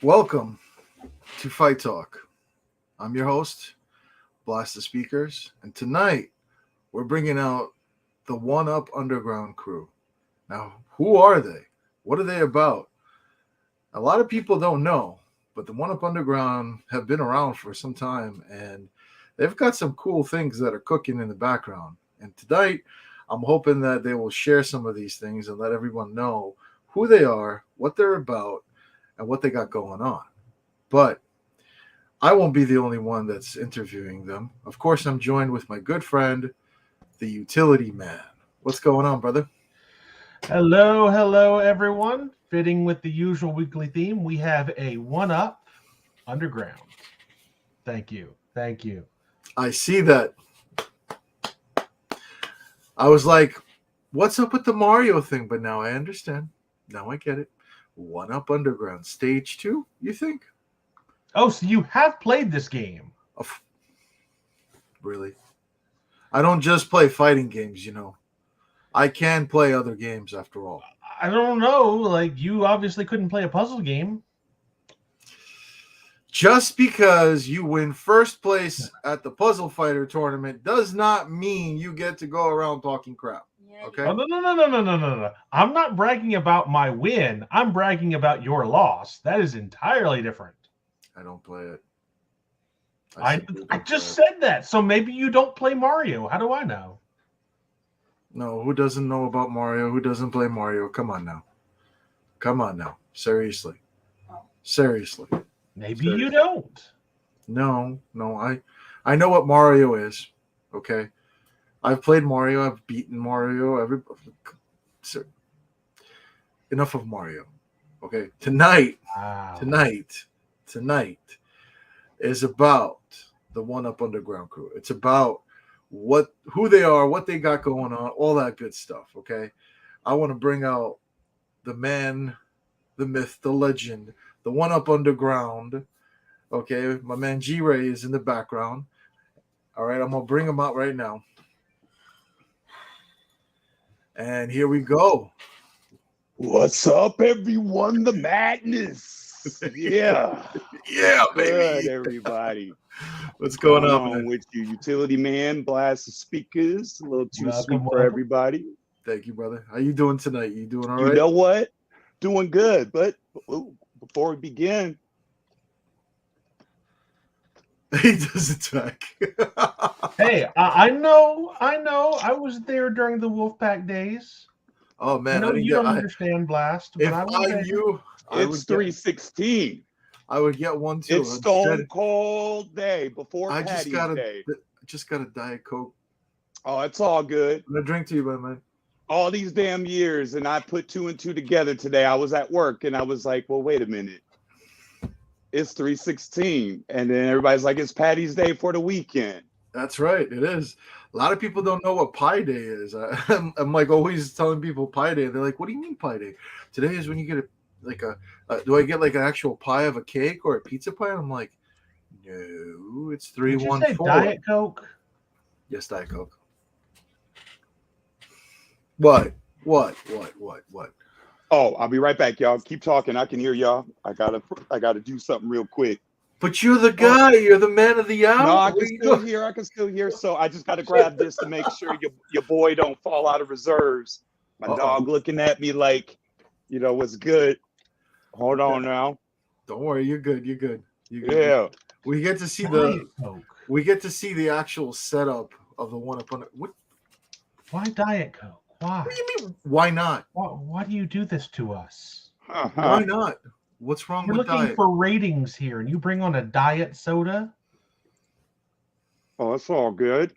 Welcome to Fight Talk. I'm your host, Blazt the Speakerz, and tonight we're bringing out the One Up Underground crew. Now, who are they? What are they about? A lot of people don't know, but the One Up Underground have been around for some time, and they've got some cool things that are cooking in the background. And tonight, I'm hoping that they will share some of these things and let everyone know who they are, what they're about, and what they got going on. But I won't be the only one that's interviewing them. Of course, I'm joined with my good friend, TheUtilityMan. What's going on, brother? Hello, everyone. Fitting with the usual weekly theme, we have a one-up underground. Thank you. I see that. I was like, what's up with the Mario thing? But now I understand. Now I get it. One Up Underground. Stage 2, you think? Oh, so you have played this game? Really? I don't just play fighting games, you know. I can play other games after all. I don't know. Like, you obviously couldn't play a puzzle game. Just because you win first place at the Puzzle Fighter tournament does not mean you get to go around talking crap. Okay? Oh, no. I'm not bragging about my win. I'm bragging about your loss. That is entirely different. I don't play it. I just said that. So maybe you don't play Mario. How do I know? No, who doesn't know about Mario? Who doesn't play Mario? Come on now. Seriously. Maybe you don't. No. I know what Mario is. Okay. I've played Mario. I've beaten Mario. Enough of Mario. Okay. Tonight is about the One Up Underground crew. It's about who they are, what they got going on, all that good stuff. Okay. I want to bring out the man, the myth, the legend, the One Up Underground. Okay. My man G-ray is in the background. All right. I'm going to bring him out right now. And here we go. What's up, everyone? The madness. Yeah. Yeah, baby. Good, everybody. What's going on, man? With you, Utility Man, Blazt the Speakerz. A little too sweet for everybody. Thank you, brother. How you doing tonight? You doing all right? You know what? Doing good. But before we begin, he does attack. Hey, I know. I was there during the Wolfpack days. Oh man, I know you don't understand Blast, but if I knew, it's 316. I would get one too. It's Stone Cold Day before I Patty's Day. Just got a Diet Coke. Oh, it's all good. I'm gonna drink to you, man. All these damn years, and I put 2 and 2 together today. I was at work, and I was like, well, wait a minute. It's 316. And then everybody's like, it's Patty's Day for the weekend. That's right. It is. A lot of people don't know what Pie Day is. I'm like always telling people Pie Day. They're like, what do you mean Pie Day? Today is when you get do I get like an actual pie of a cake or a pizza pie? And I'm like, no, it's 314. Did you say Diet Coke? Yes, Diet Coke. What? Oh, I'll be right back, y'all. Keep talking. I can hear y'all. I gotta do something real quick. But you're the guy. You're the man of the hour. No, I can still hear. So I just gotta grab this to make sure your boy don't fall out of reserves. My dog looking at me like, what's good. Hold on now. Don't worry, you're good. Yeah. We get to see the actual setup of the One Up. What? Why Diet Coke? Why? What do you mean? Why not? Why do you do this to us? Why not? What's wrong with Diet? We're looking for ratings here, and you bring on a diet soda? Oh, it's all good.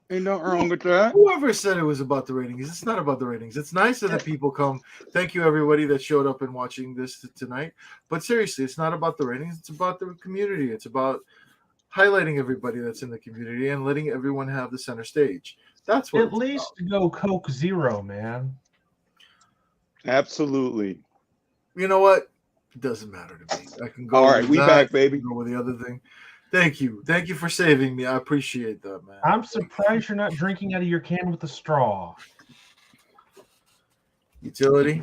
Ain't nothing wrong with that. Whoever said it was about the ratings, it's not about the ratings. It's nice that people come. Thank you, everybody that showed up and watching this tonight. But seriously, it's not about the ratings. It's about the community. It's about highlighting everybody that's in the community and letting everyone have the center stage. That's what. At least go Coke Zero, man. Absolutely. You know what? It doesn't matter to me. I can go. All right, we back, baby. Go with the other thing. Thank you for saving me. I appreciate that, man. I'm surprised you're not drinking out of your can with a straw. Utility.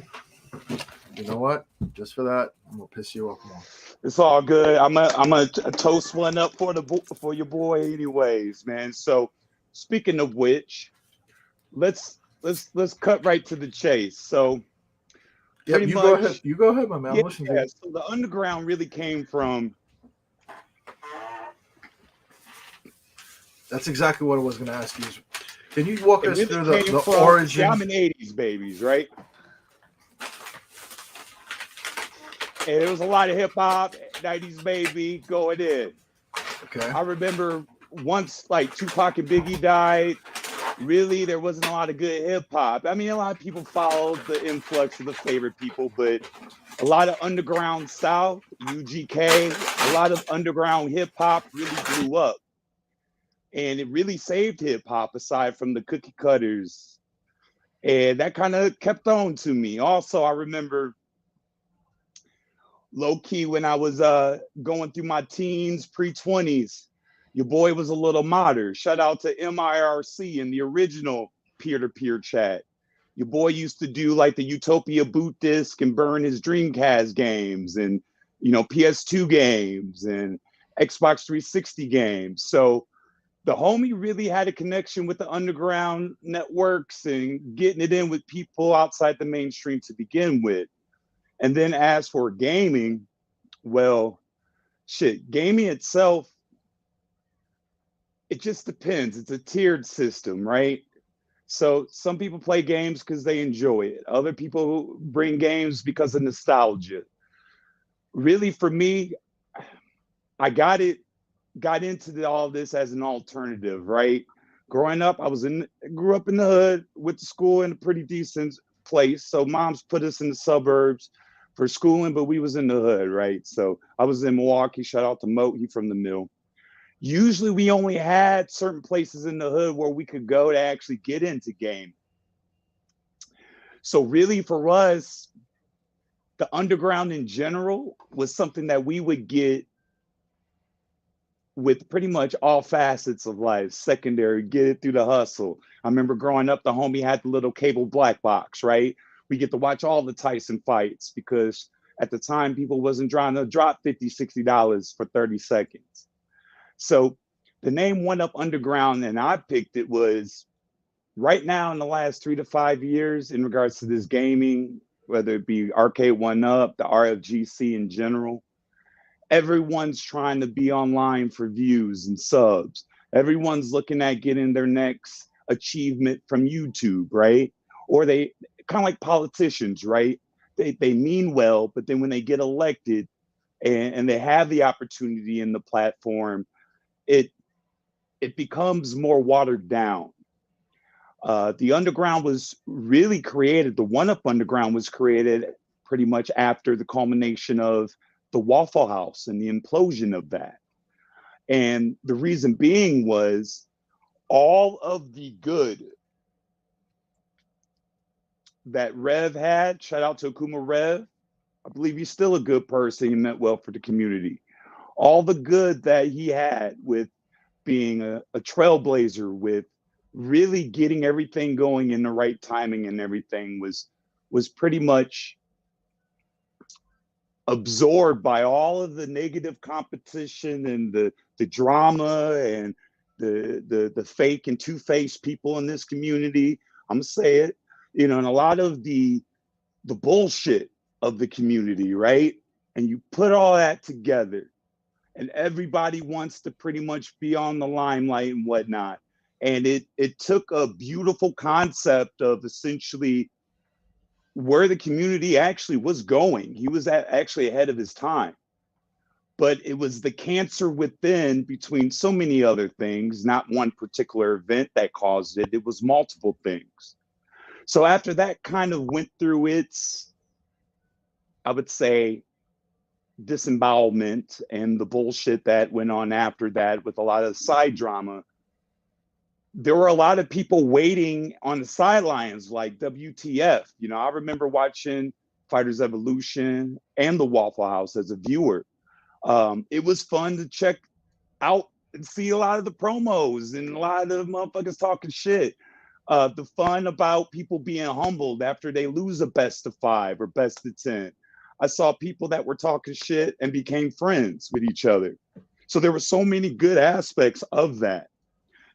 you know what? Just for that, I'm gonna piss you off more. It's all good. I'm a toast one up for your boy, anyways, man. So, speaking of which, let's cut right to the chase. So, Yep, pretty you much, go ahead. You go ahead, my man. I'm yeah. listening to you. So the underground really came from. That's exactly what I was gonna ask you. Can you walk It us really through came the from. See, origin? I'm an '80s babies, right? And there was a lot of hip hop, '90s baby going in. Okay. I remember once like Tupac and Biggie died, really there wasn't a lot of good hip hop. I mean, a lot of people followed the influx of the favorite people, but a lot of underground South, UGK, a lot of underground hip hop really blew up. And it really saved hip hop aside from the cookie cutters. And that kind of kept on to me. Also, I remember low key when I was going through my teens, pre-20s, your boy was a little modder. Shout out to MIRC and the original peer-to-peer chat. Your boy used to do like the Utopia boot disc and burn his Dreamcast games and, you know, PS2 games and Xbox 360 games. So the homie really had a connection with the underground networks and getting it in with people outside the mainstream to begin with. And then as for gaming, well, shit, gaming itself, it just depends. It's a tiered system, right? So some people play games because they enjoy it. Other people bring games because of nostalgia. Really, for me, I got into all this as an alternative, right? Growing up, grew up in the hood, went to school in a pretty decent place. So moms put us in the suburbs for schooling, but we was in the hood, right? So I was in Milwaukee. Shout out to Moat, he from the mill. Usually we only had certain places in the hood where we could go to actually get into game. So really for us, the underground in general was something that we would get with pretty much all facets of life, secondary, get it through the hustle. I remember growing up, the homie had the little cable black box, right? We get to watch all the Tyson fights because at the time, people wasn't trying to drop $50, $60 for 30 seconds. So the name One Up Underground, and I picked it, was right now in the last 3 to 5 years in regards to this gaming, whether it be Arcade One Up, the RFGC in general, everyone's trying to be online for views and subs. Everyone's looking at getting their next achievement from YouTube, right? Or they kind of like politicians, right? They mean well, but then when they get elected and they have the opportunity in the platform, it becomes more watered down. The underground was really created, the One Up Underground was created pretty much after the culmination of the Waffle House and the implosion of that. And the reason being was all of the good that Rev had, shout out to Akuma Rev, I believe he's still a good person, he meant well for the community. All the good that he had with being a trailblazer, with really getting everything going in the right timing and everything was pretty much absorbed by all of the negative competition and the drama and the fake and two-faced people in this community. I'm gonna say it, you know, and a lot of the bullshit of the community, right? And you put all that together, and everybody wants to pretty much be on the limelight and whatnot. And it took a beautiful concept of essentially where the community actually was going. He was actually ahead of his time. But it was the cancer within, between so many other things, not one particular event that caused it. It was multiple things. So after that kind of went through its, I would say, disembowelment and the bullshit that went on after that with a lot of side drama, there were a lot of people waiting on the sidelines like WTF. You know, I remember watching Fighters Evolution and the Waffle House as a viewer. It was fun to check out and see a lot of the promos and a lot of the motherfuckers talking shit. The fun about people being humbled after they lose a best of 5 or best of 10. I saw people that were talking shit and became friends with each other. So there were so many good aspects of that.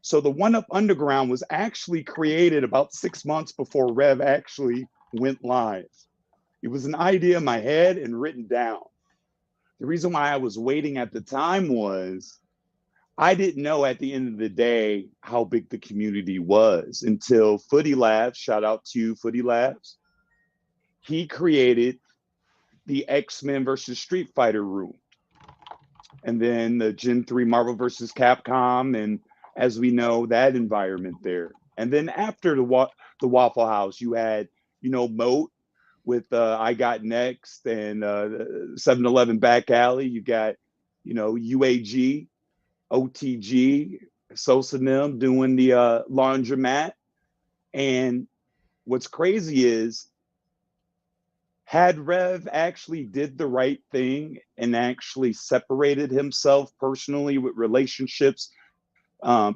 So the One Up Underground was actually created about 6 months before Rev actually went live. It was an idea in my head and written down. The reason why I was waiting at the time was I didn't know at the end of the day how big the community was until Footy Labs, shout out to Footy Labs. He created the X-Men versus Street Fighter room. And then the Gen 3 Marvel versus Capcom. And as we know, that environment there. And then after the Waffle House, you had, Moat with I Got Next and 7-Eleven Back Alley. You got, UAG. OTG, Sosa and them doing the laundromat. And what's crazy is, had Rev actually did the right thing and actually separated himself personally with relationships,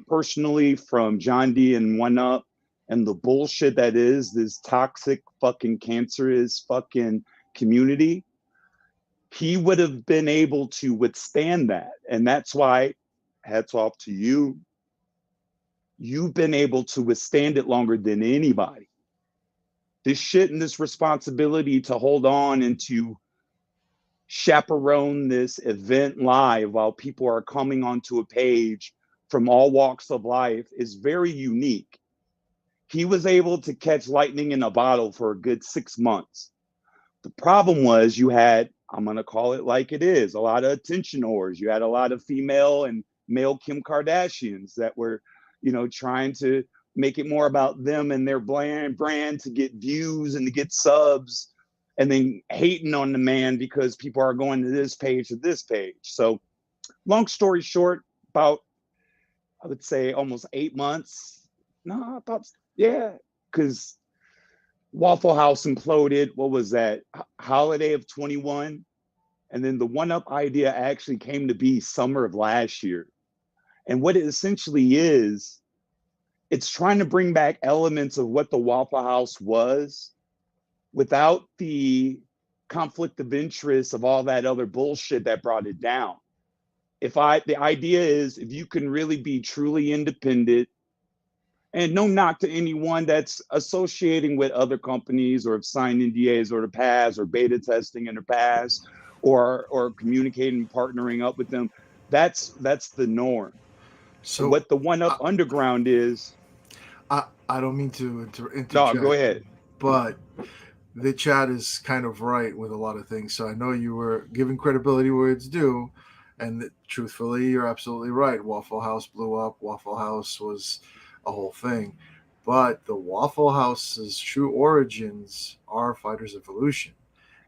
personally from John D and One Up and the bullshit that is this toxic fucking cancerous fucking community, he would have been able to withstand that. And that's why, hats off to you. You've been able to withstand it longer than anybody. This shit and this responsibility to hold on and to chaperone this event live while people are coming onto a page from all walks of life is very unique. He was able to catch lightning in a bottle for a good 6 months. The problem was you had, I'm going to call it like it is, a lot of attention whores. You had a lot of female and male Kim Kardashians that were, trying to make it more about them and their brand to get views and to get subs, and then hating on the man because people are going to this page or this page. So long story short, about, I would say almost 8 months. No, because Waffle House imploded. What was that? Holiday of 21. And then the One Up idea actually came to be summer of last year. And what it essentially is, it's trying to bring back elements of what the Waffle House was without the conflict of interest of all that other bullshit that brought it down. The idea is, if you can really be truly independent, and no knock to anyone that's associating with other companies or have signed NDAs or the past or beta testing in the past or communicating, partnering up with them, that's the norm. So what the One Up Underground is, I don't mean to interject. No, go ahead. But the chat is kind of right with a lot of things. So I know you were giving credibility where it's due, and truthfully, you're absolutely right. Waffle House blew up. Waffle House was a whole thing, but the Waffle House's true origins are Fighters Evolution.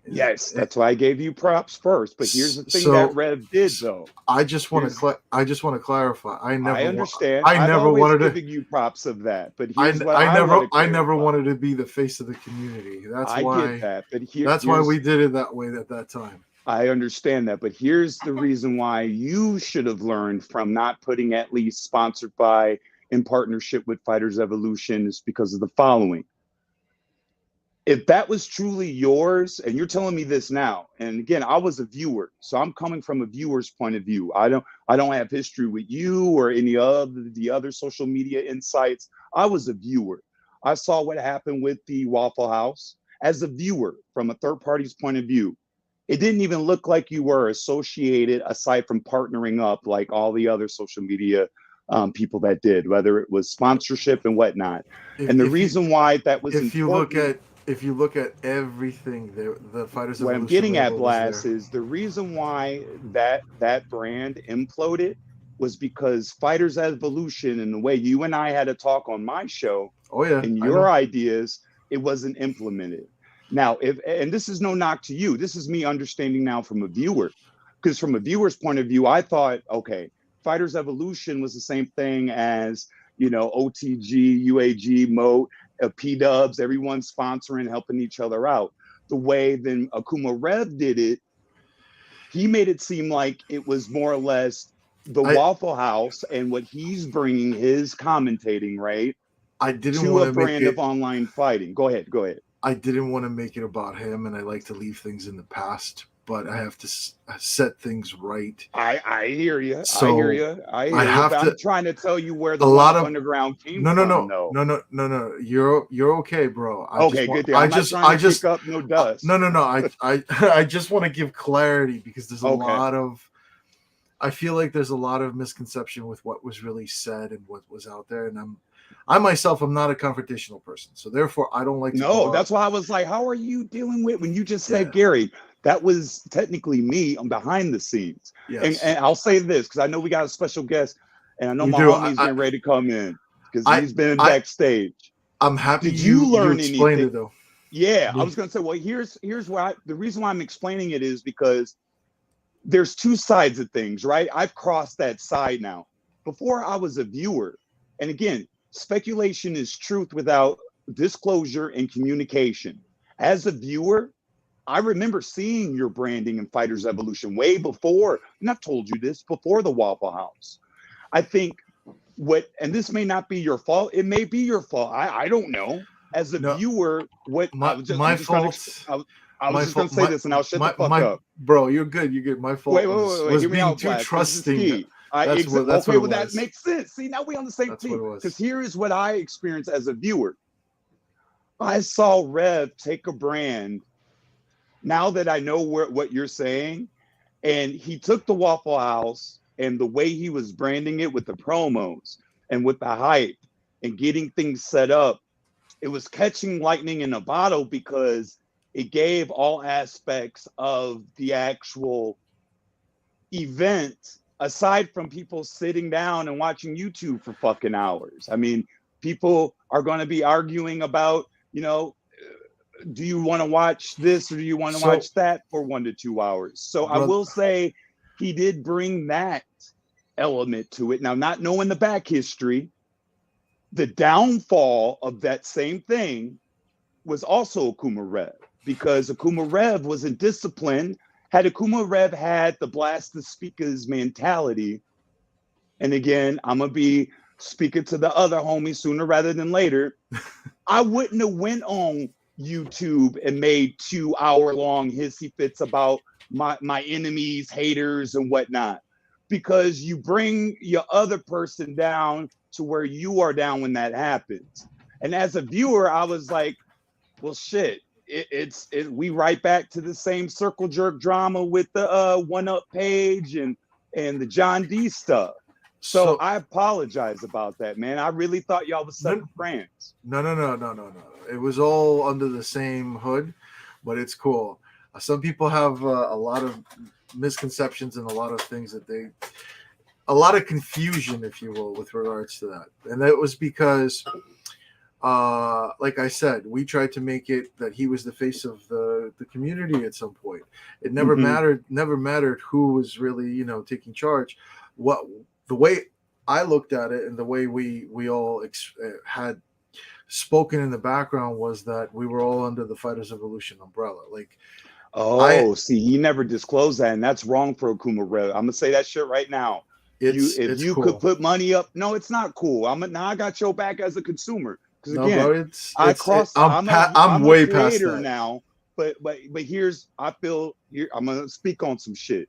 Yes, that's why I gave you props first. But here's the thing that Rev did, though. I just want to clarify. I understand. I never wanted to giving you props of that. But here's I never wanted to be the face of the community. That's why. I get that. But that's why we did it that way at that time. I understand that. But here's the reason why you should have learned from not putting at least sponsored by in partnership with Fighters Evolution is because of the following. If that was truly yours, and you're telling me this now, and again, I was a viewer, so I'm coming from a viewer's point of view. I don't have history with you or any of the other social media insights. I was a viewer. I saw what happened with the Waffle House as a viewer from a third party's point of view. It didn't even look like you were associated aside from partnering up like all the other social media people that did, whether it was sponsorship and whatnot. And the reason why that was important, if you look at everything, the Fighters. What I'm getting at, Blazt, is the reason why that brand imploded was because Fighters Evolution and the way you and I had a talk on my show, and your ideas, it wasn't implemented. Now, and this is no knock to you, this is me understanding now from a viewer, because from a viewer's point of view, I thought, okay, Fighters Evolution was the same thing as, OTG, UAG, Moat, P-Dubs, everyone sponsoring, helping each other out. The way then Akuma Rev did it, he made it seem like it was more or less the Waffle House and what he's bringing, his commentating, right? I didn't to want a to make brand it. of online fighting. Go ahead. I didn't want to make it about him, and I like to leave things in the past. But I have to set things right. I hear you. So I I hear you. have But to. I'm trying to tell you where A the One lot Up of Underground came no, no, from, no, though. no, no, no, no. You're okay, bro. I just Okay, want. good deal. I'm not trying to kick up no dust. No, no, no. I just want to give clarity because there's a lot of. I feel like there's a lot of misconception with what was really said and what was out there, and I myself am not a confrontational person, so therefore I don't like to. No, that's why I was like, how are you dealing with when you just said Gary? That was technically me on behind the scenes. Yes. And I'll say this because I know we got a special guest, and I know We my do. homie's getting ready to come in because he's been backstage. I'm happy Did you learn explained anything? it though. Yeah, I was gonna say, well, here's why the reason why I'm explaining it is because there's two sides of things, right? I've crossed that side now. Before I was a viewer, and again, speculation is truth without disclosure and communication. As a viewer, I remember seeing your branding in Fighters Evolution way before, and I've told you this before the Waffle House. I think and this may not be your fault, it may be your fault. I don't know. As a viewer, I was just gonna say this, and I'll shut the fuck up. Bro, you're good. You're good. My fault was being too trusting. That makes sense. See, now we on the same team. Because here is what I experienced as a viewer. I saw Rev take a brand. Now that I know what you're saying, and he took the Waffle House and the way he was branding it with the promos and with the hype and getting things set up, it was catching lightning in a bottle because it gave all aspects of the actual event, aside from people sitting down and watching YouTube for fucking hours. I mean, people are going to be arguing about, do you want to watch this or do you want to watch that for 1 to 2 hours? So I will say he did bring that element to it. Now, not knowing the back history, the downfall of that same thing was also Akuma Rev, because Akuma Rev was in discipline. Had Akuma Rev had the Blazt the Speakerz mentality, and again, I'm going to be speaking to the other homie sooner rather than later, I wouldn't have went on YouTube and made 2-hour-long hissy fits about my enemies, haters, and whatnot, because you bring your other person down to where you are down when that happens. And as a viewer, I was like, well, shit, we right back to the same circle jerk drama with the One Up page and the John D stuff. So I apologize about that, man. I really thought y'all was separate brands. No. It was all under the same hood, but it's cool. Some people have a lot of misconceptions and a lot of things a lot of confusion, if you will, with regards to that. And that was because, like I said, we tried to make it that he was the face of the community at some point. It never mattered who was really, taking charge. The way I looked at it and the way we all had spoken in the background was that we were all under the Fighters Evolution umbrella. Like, see, you never disclosed that, and that's wrong for Akuma Rev. I'm gonna say that shit right now. If you cool. Could put money up, no, it's not cool. Now I got your back as a consumer, because again, I'm way past that now. But here's, I feel here, I'm gonna speak on some shit.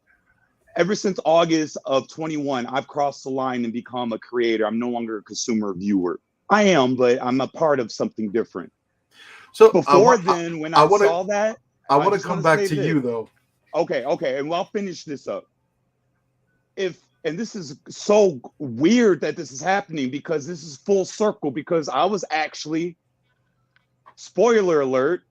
Ever since August of 21, I've crossed the line and become a creator. I'm no longer a consumer viewer. I am, but I'm a part of something different. So before then, when I saw that, I want to come back to you though. Okay, and I'll finish this up. And this is so weird that this is happening, because this is full circle, because I was actually, spoiler alert,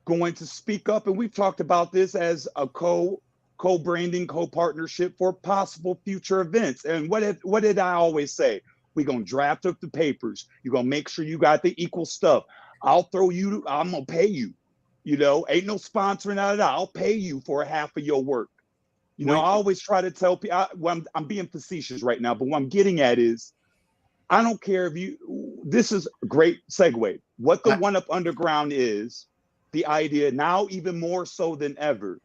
going to speak up, and we've talked about this as a co-branding, co-partnership for possible future events. And what did I always say? We're going to draft up the papers. You're going to make sure you got the equal stuff. I'm going to pay you. Ain't no sponsoring out of that. I'll pay you for half of your work. I always try to tell people, I'm being facetious right now, but what I'm getting at is, I don't care this is a great segue. What the One Up Underground is, the idea now even more so than ever,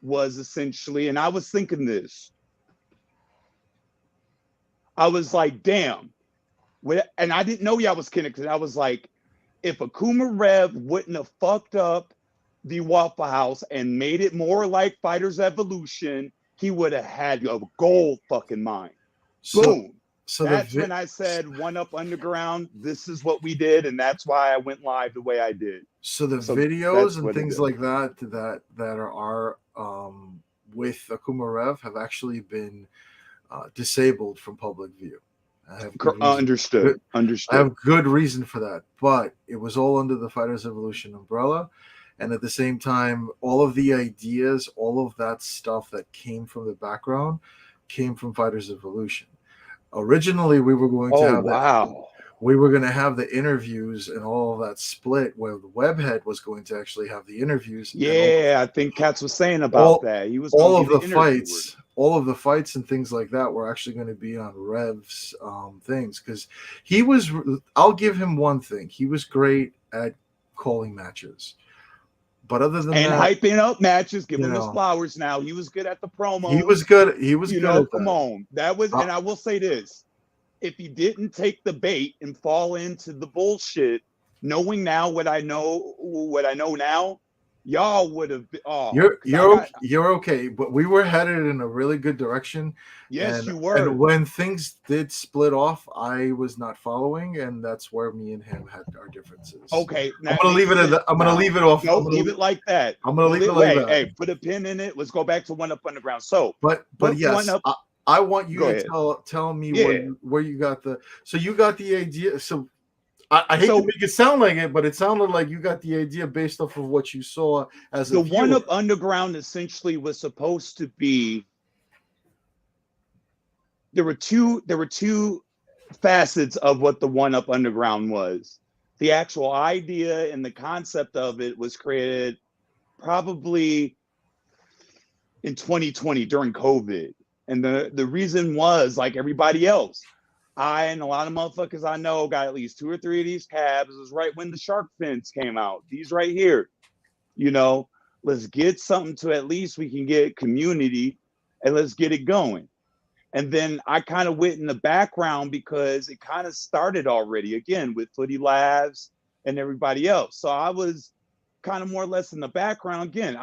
was essentially, and I was thinking this, I was like, damn, And I didn't know y'all was kidding because I was like, if Akuma Rev wouldn't have fucked up the Waffle House and made it more like Fighters Evolution, he would have had a gold fucking mind. Boom. So that's when I said One Up Underground, this is what we did, and that's why I went live the way I did. So videos and things like that are with Akuma Rev have actually been disabled from public view. Understood. I have good reason for that, but it was all under the Fighters Evolution umbrella. And at the same time, all of the ideas, all of that stuff that came from the background came from Fighters Evolution. Originally, we were going to have we were going to have the interviews and all of that split where the Webhead was going to actually have the interviews. Yeah, I think Katz was saying about that. He was all of the fights and things like that were actually going to be on Rev's things, because he was. I'll give him one thing: he was great at calling matches. But other than that, hyping up matches, giving him his flowers. Now he was good at the promo. He was good. He was good. Come on, that was. And I will say this: if he didn't take the bait and fall into the bullshit, knowing now what I know now, y'all would have been. Oh, you're okay. But we were headed in a really good direction. Yes, you were. And when things did split off, I was not following, and that's where me and him had our differences. Okay, I'm gonna leave it. I'm gonna leave it off. No, leave it like that. I'm gonna leave it like that. Hey, put a pin in it. Let's go back to One Up Underground. So, but yes, I want you to tell me where you got the. So you got the idea. So I hate to make it sound like it, but it sounded like you got the idea based off of what you saw as the One Up Underground. Essentially, was supposed to be. There were two facets of what the One Up Underground was. The actual idea and the concept of it was created probably in 2020 during COVID. And the reason was, like everybody else, I and a lot of motherfuckers I know got at least 2 or 3 of these cabs. It was right when the shark fins came out. These right here. Let's get something to at least we can get community and let's get it going. And then I kind of went in the background because it kind of started already again with Footy Labs and everybody else. So I was kind of more or less in the background. Again,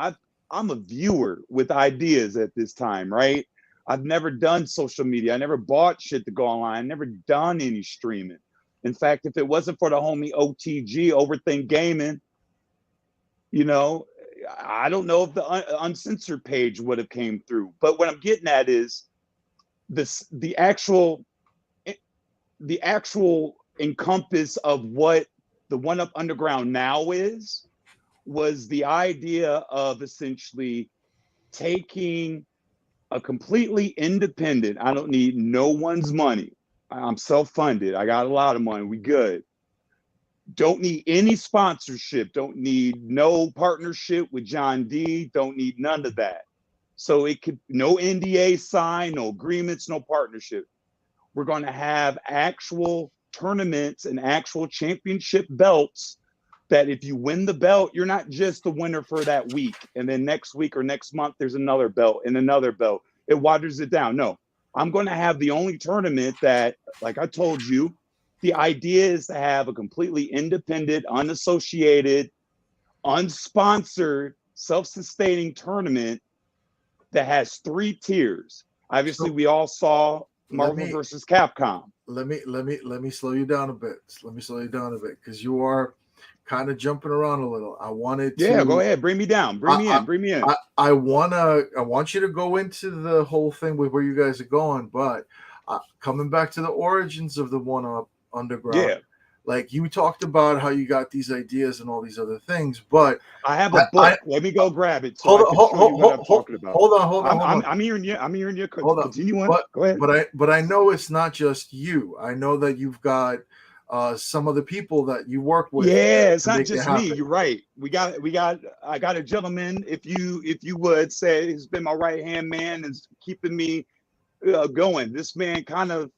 I'm a viewer with ideas at this time, right? I've never done social media. I never bought shit to go online. I never done any streaming. In fact, if it wasn't for the homie OTG, Overthink Gaming, I don't know if the Uncensored page would have came through. But what I'm getting at is the actual encompass of what the One Up Underground now was the idea of essentially taking a completely independent, I don't need no one's money. I'm self-funded. I got a lot of money. We good. Don't need any sponsorship. Don't need no partnership with John D. Don't need none of that. So it could no NDA sign, no agreements, no partnership. We're going to have actual tournaments and actual championship belts that if you win the belt, you're not just the winner for that week. And then next week or next month, there's another belt and another belt. It waters it down. No, I'm going to have the only tournament that, like I told you, the idea is to have a completely independent, unassociated, unsponsored, self-sustaining tournament that has 3 tiers. Obviously, we all saw Marvel versus Capcom. Let me slow you down a bit. Because you are kind of jumping around a little. I wanted to. Yeah, go ahead. Bring me down. Bring me in. I want you to go into the whole thing with where you guys are going, but coming back to the origins of the One Up Underground. Yeah. Like you talked about how you got these ideas and all these other things, but I have a book. Let me go grab it. Hold on. I'm hearing you. Continue on. Go ahead. But I know it's not just you. I know that you've got some of the people that you work with. Yeah, it's not just me. You're right. I got a gentleman. If you would say he's been my right hand man, is keeping me going. This man kind of,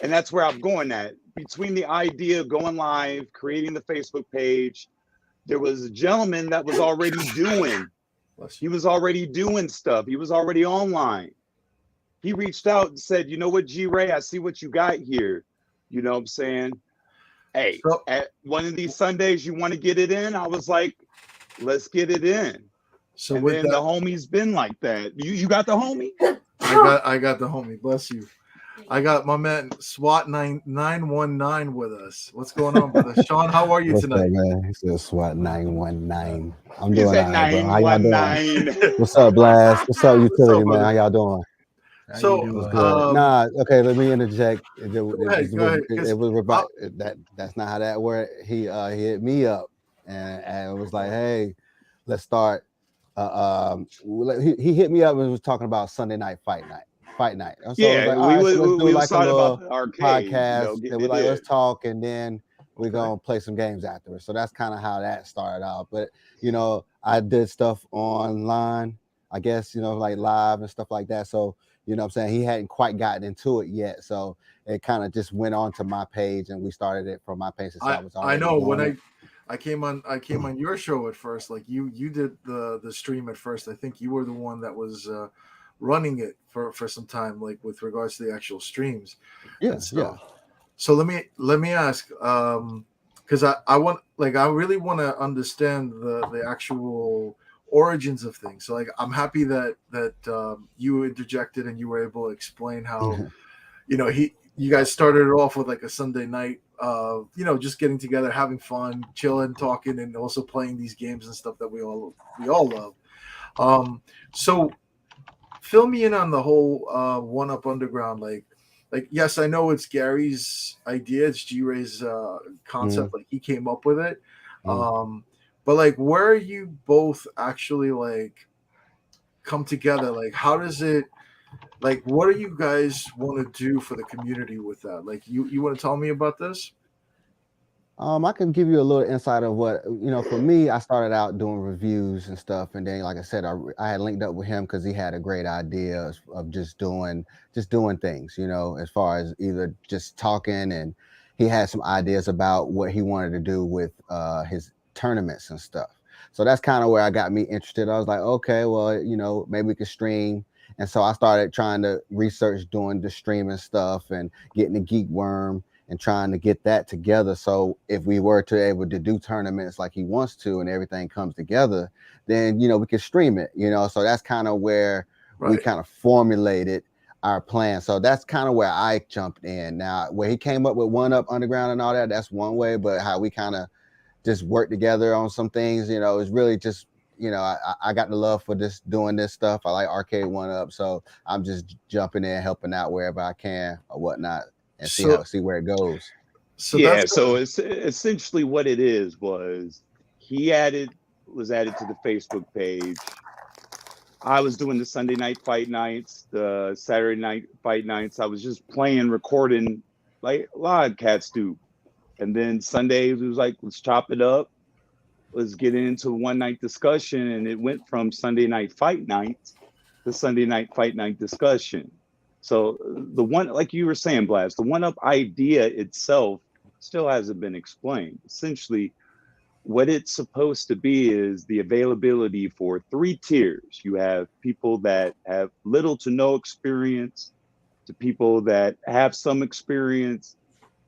and that's where I'm going at. Between the idea of going live, creating the Facebook page, there was a gentleman that was already doing. He was already doing stuff. He was already online. He reached out and said, "You know what, G-Ray, I see what you got here. You know what I'm saying? Hey, So at one of these Sundays, you want to get it in? I was like, let's get it in. so And with then the that, homie's been like that. You got the homie? I got the homie. Bless you. I got my man SWAT919 with us. What's going on, brother? Sean, how are you What's up, tonight? man? He said SWAT919. I'm He doing said all right, bro. How y'all doing? 919. What's up, Blast? What's up, What's up, Utility Man? brother? How y'all doing? How you So, What's doing? good? Nah, okay. Let me interject. It go ahead, go ahead. that's not how that worked. He hit me up and it was like, hey, let's start. He hit me up and was talking about Sunday night fight night. And so I was Yeah, like, all right, so let's do we was like a talking about little the arcade, podcast. Then getting we're it like, in. let's talk, and then we're Okay. gonna play some games afterwards. So that's kind of how that started out. But I did stuff online, I guess, like live and stuff like that. So what I'm saying, he hadn't quite gotten into it yet. So it kind of just went on to my page, and we started it from my page since I was I already know doing when it. I came on your show at first. Like you did the stream at first. I think you were the one that was running it for some time, like with regards to the actual streams Yeah, and stuff. So let me ask, because I really want to understand the actual origins of things. So like I'm happy that you interjected and you were able to explain how you guys started it off with like a Sunday night, just getting together, having fun, chilling, talking, and also playing these games and stuff that we all love. So fill me in on the whole One Up Underground. Like yes, I know it's Gary's idea. It's G-Ray's concept. Like he came up with it. But like, where are you both actually like come together? Like, how does it? Like, what do you guys want to do for the community with that? Like, you want to tell me about this? I can give you a little insight of what, for me, I started out doing reviews and stuff. And then, like I said, I had linked up with him because he had a great idea of just doing things, as far as either just talking, and he had some ideas about what he wanted to do with his tournaments and stuff. So that's kind of where I got me interested. I was like, okay, well, maybe we could stream. And so I started trying to research doing the streaming stuff and getting the Geek Worm and trying to get that together. So if we were to able to do tournaments like he wants to and everything comes together, then, we could stream it, so that's kind of where we kind of formulated our plan. So that's kind of where I jumped in. Now, where he came up with One Up Underground and all that, that's one way, but how we kind of just work together on some things, is really just, I got the love for doing this stuff. I like arcade One Up. So I'm just jumping in, helping out wherever I can or whatnot, and see where it goes. So Yeah, that's so it's essentially what it was he was added to the Facebook page. I was doing the Sunday night fight nights, the Saturday night fight nights. I was just playing, recording like a lot of cats do. And then Sundays, it was like, let's chop it up. Let's get into one night discussion. And it went from Sunday night fight nights to Sunday night fight night discussion. So the one, like you were saying, Blast, the One Up idea itself still hasn't been explained. Essentially, what it's supposed to be is the availability for 3 tiers. You have people that have little to no experience, to people that have some experience,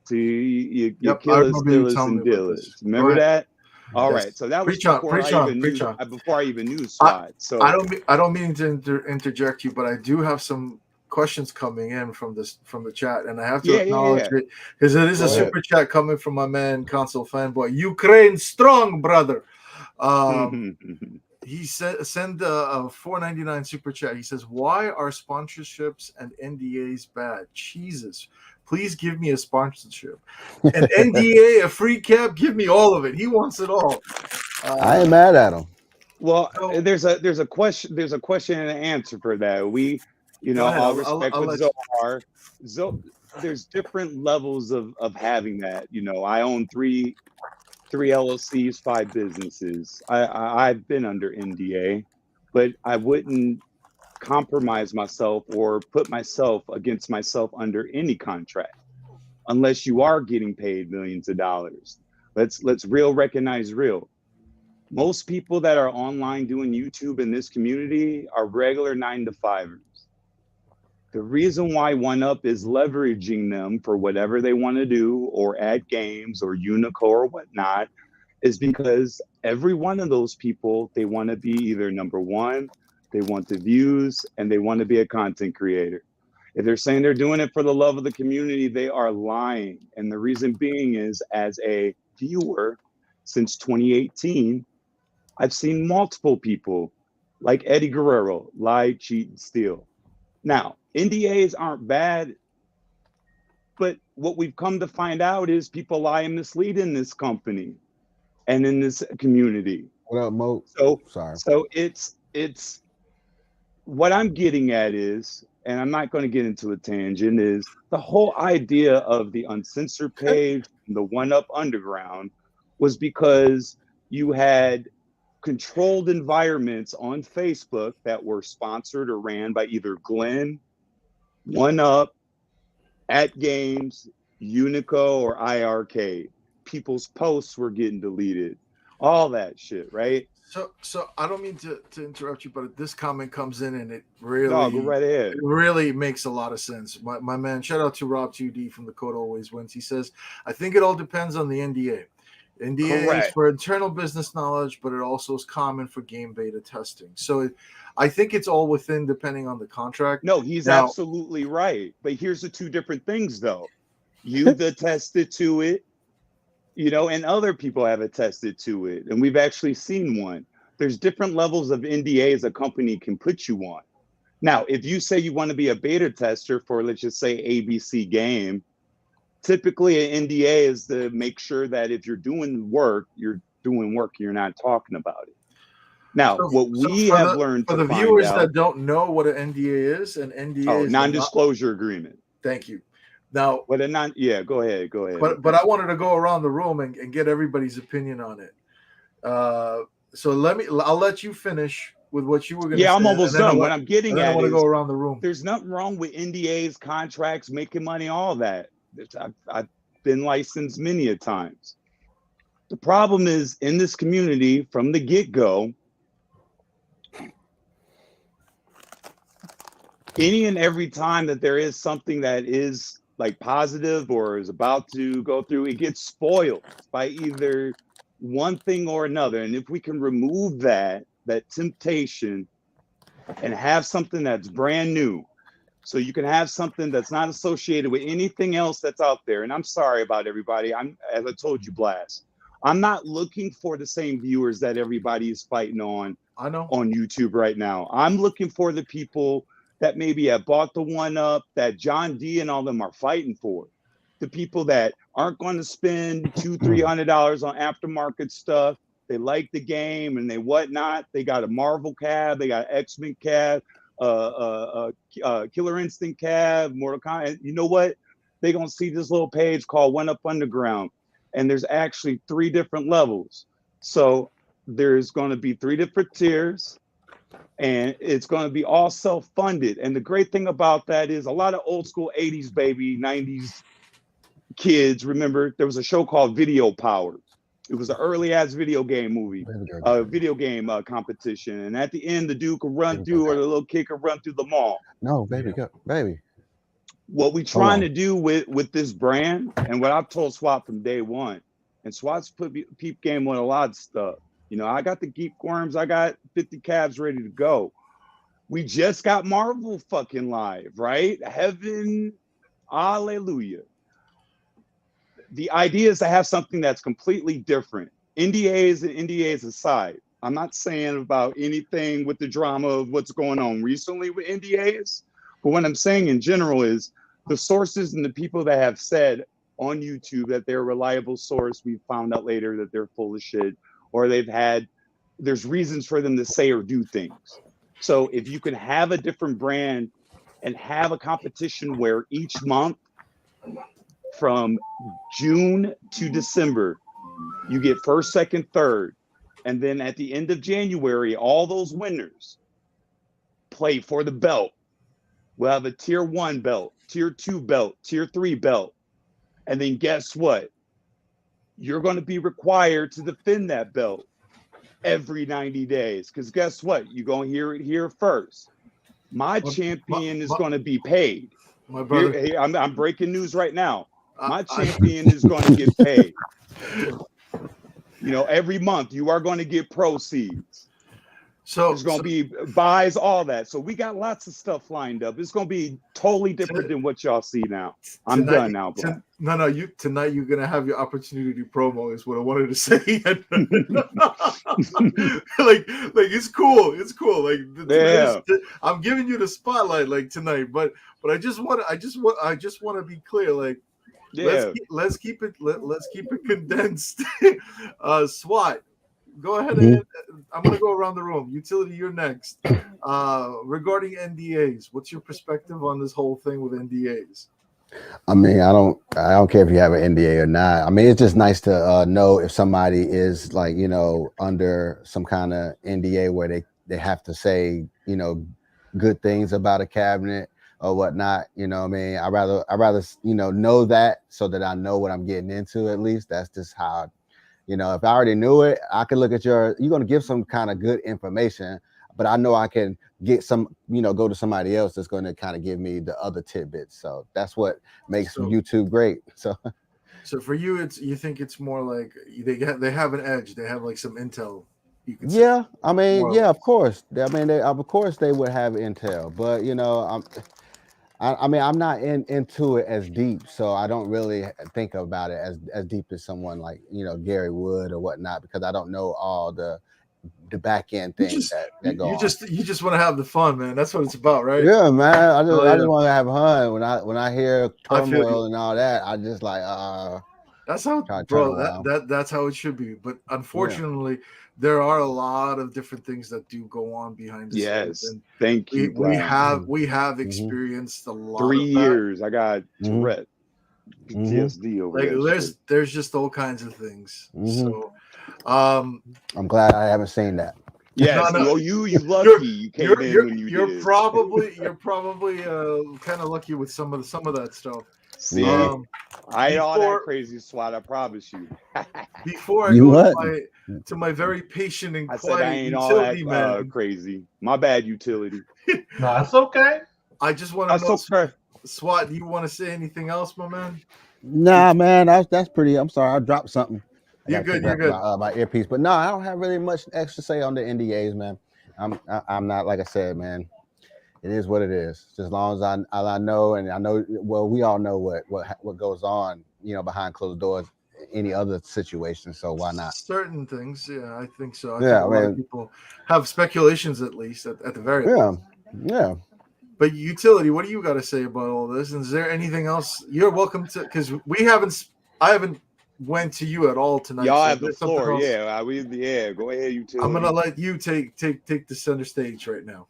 to you yep. I killers, remember you stealers, telling me and about dealers. this. Go Remember ahead. that? All Yes. right. So that was Preach on, before I even knew SWAT. So I don't mean to interject you, but I do have some questions coming in from the chat, and I have to acknowledge it because it is a super chat coming from my man Console Fanboy. Ukraine strong, brother. He said send a $4.99 super chat. He says, why are sponsorships and NDAs bad? Jesus, please give me a sponsorship, an NDA, a free cap. Give me all of it. He wants it all. I ain't mad at him. Well, there's a question and an answer for that. We, all respect with Zohar. There's different levels of having that. I own three LLCs, 5 businesses. I've been under NDA, but I wouldn't compromise myself or put myself against myself under any contract unless you are getting paid millions of dollars. Let's recognize real. Most people that are online doing YouTube in this community are regular 9-to-5ers. The reason why 1UP is leveraging them for whatever they want to do, or at games or Unico or whatnot, is because every one of those people, they want to be either number one, they want the views, and they want to be a content creator. If they're saying they're doing it for the love of the community, they are lying. And the reason being is, as a viewer since 2018, I've seen multiple people like Eddie Guerrero lie, cheat, and steal. Now, NDAs aren't bad, but what we've come to find out is people lie and mislead in this company and in this community. What up, Mo? So, Sorry. so it's what I'm getting at is, and I'm not going to get into a tangent, is the whole idea of the Uncensored page, the 1UP Underground, was because you had controlled environments on Facebook that were sponsored or ran by either Glenn, 1UP, At Games, Unico, or IRK. People's posts were getting deleted, all that shit, right? So I don't mean to interrupt you, but this comment comes in and it really, No, go right ahead. It really makes a lot of sense. My man, shout out to Rob 2D from The Code Always Wins. He says, I think it all depends on the NDA. NDA Correct. is for internal business knowledge, but it also is common for game beta testing. So I think it's all within, depending on the contract. No, he's Now, absolutely right. But here's the two different things, though. You've attested to it, you know, and other people have attested to it. And we've actually seen one. There's different levels of NDAs a company can put you on. Now, if you say you want to be a beta tester for, let's just say, ABC game, typically an NDA is to make sure that if you're doing work, you're not talking about it. Now, what we have learned for the viewers that don't know what an NDA is, an NDA is non-disclosure agreement. Thank you. Now, go ahead. But I wanted to go around the room and get everybody's opinion on it. So I'll let you finish with what you were going to say. Yeah, I'm almost done. What I'm getting at is, I want to go around the room. There's nothing wrong with NDAs, contracts, making money, all that. I've been licensed many a times. The problem is, in this community from the get-go, any and every time that there is something that is like positive or is about to go through, it gets spoiled by either one thing or another. And if we can remove that temptation and have something that's brand new, so you can have something that's not associated with anything else that's out there. And I'm sorry about everybody. As I told you, Blazt, I'm not looking for the same viewers that everybody is fighting on. I know. On YouTube right now. I'm looking for the people that maybe have bought the 1UP that John D and all them are fighting for. The people that aren't going to spend $200-300 on aftermarket stuff. They like the game and they whatnot. They got a Marvel cab, they got X-Men cab, Killer Instinct cab, Mortal Kombat. You know what? They're gonna see this little page called 1UP Underground, and there's actually 3 different levels. So there's going to be 3 different tiers, and it's going to be all self-funded. And the great thing about that is a lot of old school 80s baby, 90s kids remember there was a show called Video Power. It was an early ass video game movie, video game competition. And at the end, the dude could run through, or the little kid could run through the mall. No, baby, go, baby. What we trying to do with this brand, and what I've told SWAT from day one, and SWAT's put peep game on a lot of stuff. You know, I got the geek worms, I got 50 cabs ready to go. We just got Marvel fucking live, right? Heaven, hallelujah. The idea is to have something that's completely different. NDAs aside, I'm not saying about anything with the drama of what's going on recently with NDAs, but what I'm saying in general is the sources and the people that have said on YouTube that they're a reliable source, we found out later that they're full of shit, or there's reasons for them to say or do things. So if you can have a different brand and have a competition where each month from June to December, you get first, second, third, and then at the end of January, all those winners play for the belt. We'll have a tier 1 belt, tier 2 belt, tier 3 belt. And then guess what? You're going to be required to defend that belt every 90 days. Because guess what? You're going to hear it here first. My champion is going to be paid. My brother, Here, I'm breaking news right now. My I- champion is going to get paid. You know, every month you are going to get proceeds. so There's going to be buys, all that. So we got lots of stuff lined up. It's going to be totally different than what y'all see now. I'm done now, bro. No, tonight you're gonna have your opportunity to promo is what I wanted to say. like it's cool. Like I'm giving you the spotlight like tonight, but I just want to be clear. Like let's keep it condensed. SWAT, go ahead. I'm gonna go around the room. Utility, you're next. Regarding NDAs, what's your perspective on this whole thing with NDAs? I mean, I don't care if you have an NDA or not. I mean, it's just nice to know if somebody is like, you know, under some kind of NDA where they have to say, you know, good things about a cabinet or whatnot. You know what I mean? I rather you know that so that I know what I'm getting into. At least that's just how, you know, if I already knew it, I could look at you're going to give some kind of good information, but I know I can get some, you know, go to somebody else that's going to kind of give me the other tidbits. So that's what makes YouTube great. So for you, you think it's more like they have an edge. They have like some intel. You can say. I mean, yeah, of course. I mean, of course they would have intel, but you know, I mean, I'm not into it as deep, so I don't really think about it as deep as someone like, you know, Gary would or whatnot, because I don't know all the back end things that go on. You just want to have the fun, man. That's what it's about, right? Yeah, man. I just want to have fun. When I hear turmoil and all that, I just like that's how, bro. That's how it should be. But unfortunately, there are a lot of different things that do go on behind the scenes. And thank you. We have experienced a lot. 3 years. I got Tourette, PTSD over there. There's just all kinds of things. So. I'm glad I haven't seen that. Yes, no. You lucky. You're probably kind of lucky with some of that stuff. See, I ain't all that crazy, SWAT. I promise you. Before I go to my very patient and quiet I ain't utility all that man. crazy. My bad, utility. No, that's okay. I just want to know, SWAT. Do you want to say anything else, my man? Nah, man. That's pretty. I'm sorry, I dropped something. You're good. My earpiece, but no, I don't have really much extra say on the NDAs, man. I'm not, like I said, man. It is what it is. Just as long as I know, and I know. Well, we all know what goes on, you know, behind closed doors. Any other situation, so why not? Certain things, yeah, I think so. I think a lot of people have speculations, at least at the very least. Yeah. But utility, what do you got to say about all this? And is there anything else? You're welcome to, because I haven't went to you at all tonight. Y'all have the floor. Go ahead, utility. I'm gonna let you take the center stage right now.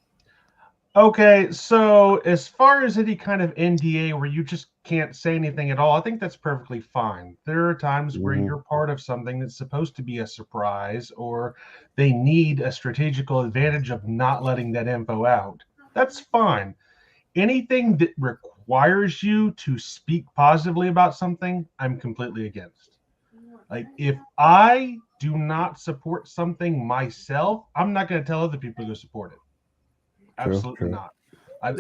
Okay, so as far as any kind of NDA where you just can't say anything at all, I think that's perfectly fine. There are times where you're part of something that's supposed to be a surprise, or they need a strategical advantage of not letting that info out. That's fine. Anything that requires you to speak positively about something, I'm completely against. Like, if I do not support something myself, I'm not going to tell other people to support it. Absolutely not. I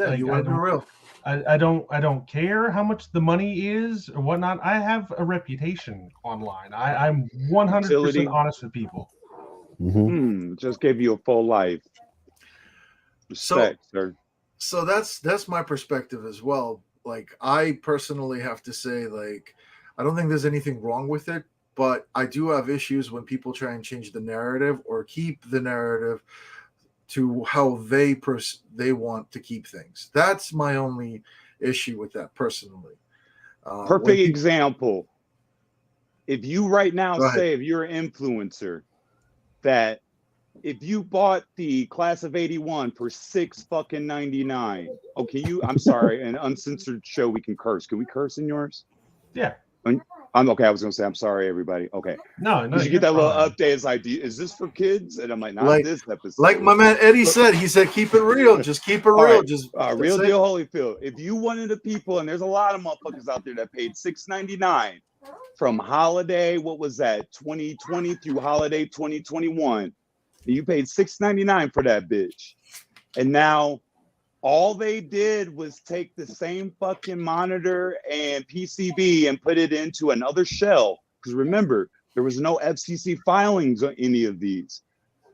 don't care how much the money is or whatnot. I have a reputation online. I'm 100% honest with people. Just gave you a full life. Respect, sir. So that's my perspective as well. Like, I personally have to say, like, I don't think there's anything wrong with it, but I do have issues when people try and change the narrative or keep the narrative to how they want to keep things. That's my only issue with that personally. Perfect example. If you right now say, if you're an influencer, that if you bought the class of 81 for $6.99, I'm sorry, an uncensored show, we can curse. Can we curse in yours? Yeah. I'm okay. I was gonna say, I'm sorry, everybody. Okay. No. Did you get that little update? It's like, is this for kids? And I'm like, not this episode. Like my man Eddie said, he said, keep it real. Just keep it real. Right. Just real deal, Holyfield. If you one of the people, and there's a lot of motherfuckers out there that paid $6.99 from holiday, what was that, 2020 through holiday 2021, and you paid $6.99 for that bitch, and now All they did was take the same fucking monitor and PCB and put it into another shell. Because remember, there was no FCC filings on any of these.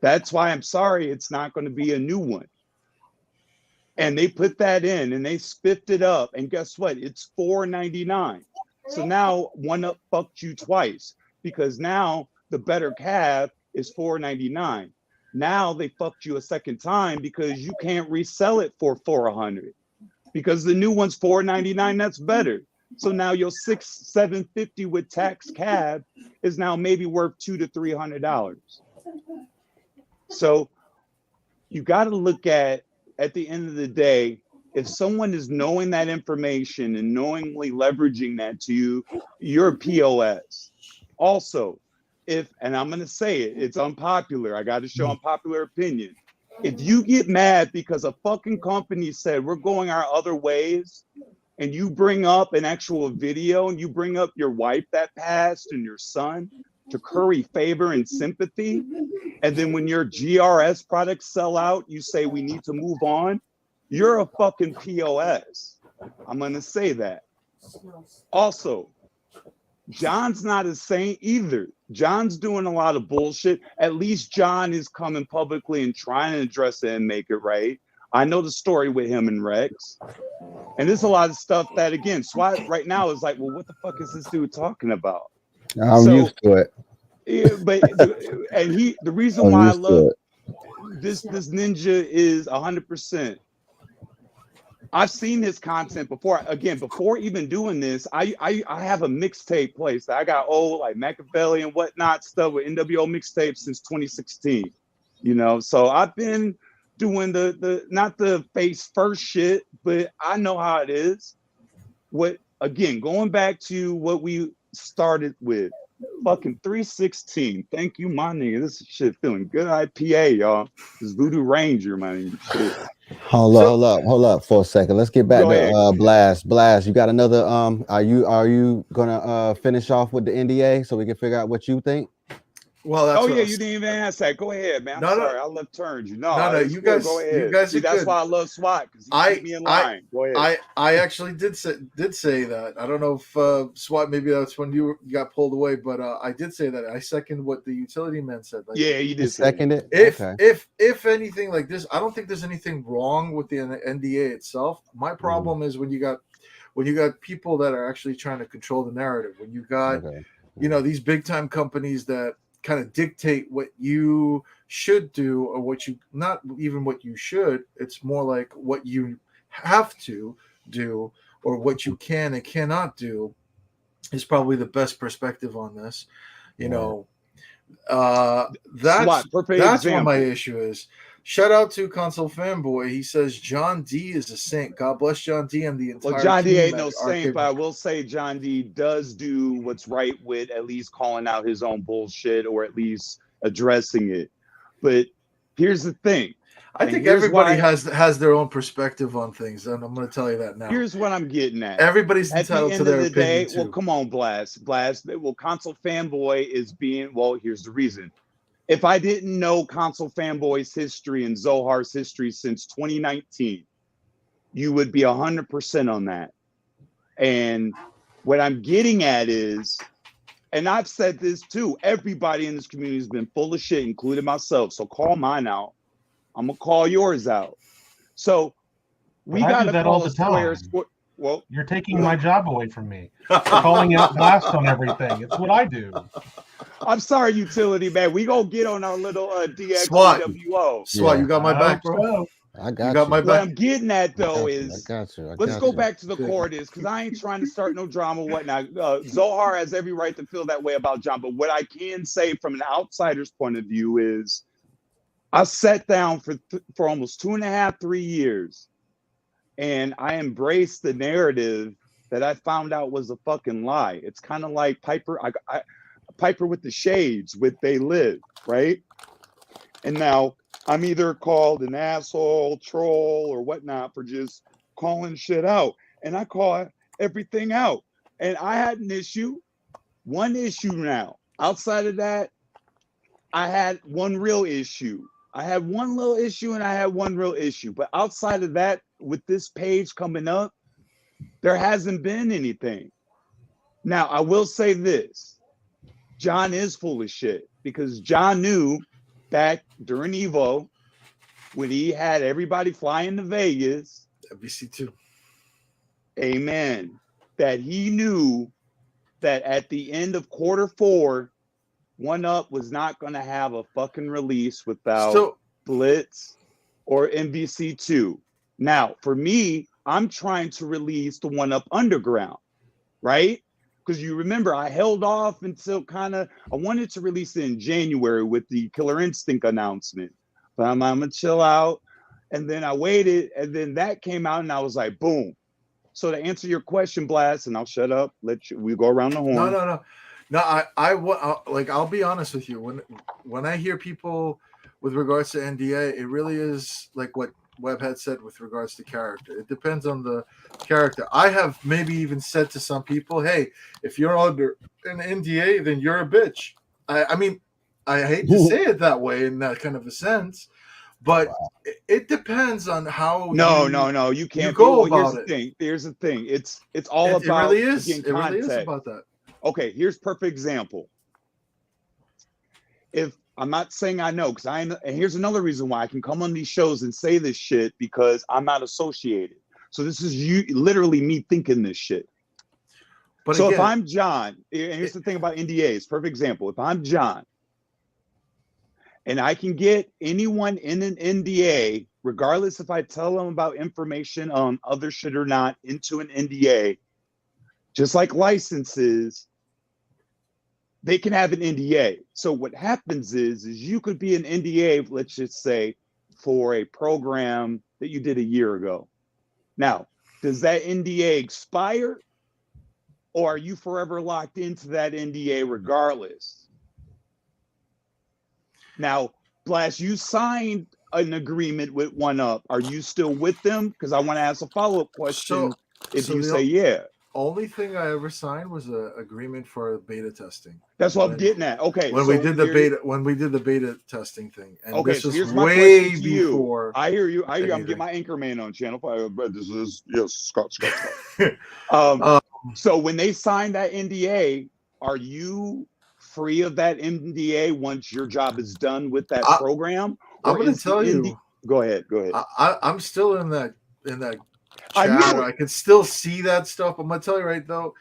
That's why I'm sorry, it's not going to be a new one. And they put that in and they spiffed it up. And guess what? It's $4.99. So now One Up fucked you twice, because now the better cab is $4.99. Now they fucked you a second time because you can't resell it for $400, because the new one's $4.99. That's better. So now your $750 with tax cab is now maybe worth $200 to $300. So you got to look at the end of the day, if someone is knowing that information and knowingly leveraging that to you, you're POS. Also, and I'm going to say it, it's unpopular. I got to show unpopular opinion. If you get mad because a fucking company said we're going our other ways, and you bring up an actual video and you bring up your wife that passed and your son to curry favor and sympathy, and then when your GRS products sell out, you say we need to move on, you're a fucking POS. I'm going to say that. Also, John's not a saint either. John's doing a lot of bullshit. At least John is coming publicly and trying to address it and make it right. I know the story with him and Rex. And there's a lot of stuff that, again, SWAT right now is like, well, what the fuck is this dude talking about? I'm used to it. Yeah, but the reason why I love this ninja is 100%. I've seen his content before. Again, before even doing this, I have a mixtape place that I got old, like Machiavelli and whatnot stuff with NWO mixtapes since 2016. You know, so I've been doing the not the face first shit, but I know how it is. Again, going back to what we started with, fucking 316. Thank you, my nigga. This shit feeling good. IPA, y'all. This Voodoo Ranger, my nigga. Shit. Hold up for a second. Let's get back to Blazt. Blazt, you got another are you gonna finish off with the NDA so we can figure out what you think? Well, that's you didn't even ask that. Go ahead, man. I'm sorry, I left turns. You know, no, you guys, go ahead. You guys See, that's why I love SWAT, because he keep me in line. Go ahead. I actually did say that. I don't know if SWAT, maybe that's when you got pulled away, but I did say that. I second what the utility man said. Like, yeah, you did second it. If anything like this, I don't think there's anything wrong with the NDA itself. My problem is when you got people that are actually trying to control the narrative. When you got these big time companies that kind of dictate what you should do, or what you not even what you should, it's more like what you have to do or what you can and cannot do is probably the best perspective on this. That's what my issue is. Shout out to Console Fanboy. He says John D is a saint. God bless John D and the entire John D ain't team no saint, but I will say John D does do what's right with at least calling out his own bullshit, or at least addressing it. But here's the thing. I think everybody has their own perspective on things, and I'm going to tell you that now. Here's what I'm getting at. Everybody's entitled to their opinion too. Well, come on, Blazt. Well, Console Fanboy is being, here's the reason. If I didn't know Console Fanboy's history and Zohar's history since 2019, you would be 100% on that. And what I'm getting at is, and I've said this too, everybody in this community has been full of shit, including myself. So call mine out. I'm going to call yours out. So we got to call a square. Well, you're taking my job away from me. Calling out Blazt on everything. It's what I do. I'm sorry, utility man. We gonna get on our little DXWO. SWAT, you got my back, bro. I got my back. What I'm getting at though is, let's go back to the core of this, because I ain't trying to start no drama, whatnot. Zohar has every right to feel that way about John, but what I can say from an outsider's point of view is, I sat down for almost 2.5, 3 years. And I embraced the narrative that I found out was a fucking lie. It's kind of like Piper, Piper with the shades with They Live, right? And now I'm either called an asshole, troll, or whatnot for just calling shit out. And I call everything out. And I had one issue now. Outside of that, I had one real issue. I had one little issue and I had one real issue. But outside of that, with this page coming up, there hasn't been anything. Now, I will say this. John is full of shit because John knew back during Evo when he had everybody flying to Vegas. FBC2. Amen. That he knew that at the end of Q4, One Up was not going to have a fucking release without Blitz or MVC2. Now, for me, I'm trying to release the One Up Underground, right? Because you remember, I held off until I wanted to release it in January with the Killer Instinct announcement. But I'm going to chill out. And then I waited, and then that came out, and I was like, boom. So to answer your question, Blazt, and I'll shut up, we go around the horn. No, I'll be honest with you. When I hear people with regards to NDA, it really is like what Webb had said with regards to character. It depends on the character. I have maybe even said to some people, hey, if you're under an NDA, then you're a bitch. I mean, I hate to say it that way in that kind of a sense, but it depends on how you can't go about it. Here's the thing. It's all about it really is about that. Okay, here's perfect example. If I'm not saying I know, and here's another reason why I can come on these shows and say this shit, because I'm not associated. So this is literally me thinking this shit. But so again, if I'm John, and here's the thing about NDAs, perfect example. If I'm John and I can get anyone in an NDA, regardless if I tell them about information on other shit or not, into an NDA, just like licenses, they can have an NDA. So what happens is you could be an NDA, let's just say, for a program that you did a year ago. Now, does that NDA expire? Or are you forever locked into that NDA regardless? Now, Blazt, you signed an agreement with One Up. Are you still with them? Because I want to ask a follow-up question if you say yeah. Only thing I ever signed was an agreement for beta testing. That's what I'm getting at. Okay. When we did the beta testing thing, and okay, this so was here's my way question to you. before. I hear you. I'm getting my Anchorman on Channel 5. But this is Scott. So when they signed that NDA, are you free of that NDA once your job is done with that program? I'm going to tell you. Go ahead. I'm still in that I can still see that stuff. I'm gonna tell you right though,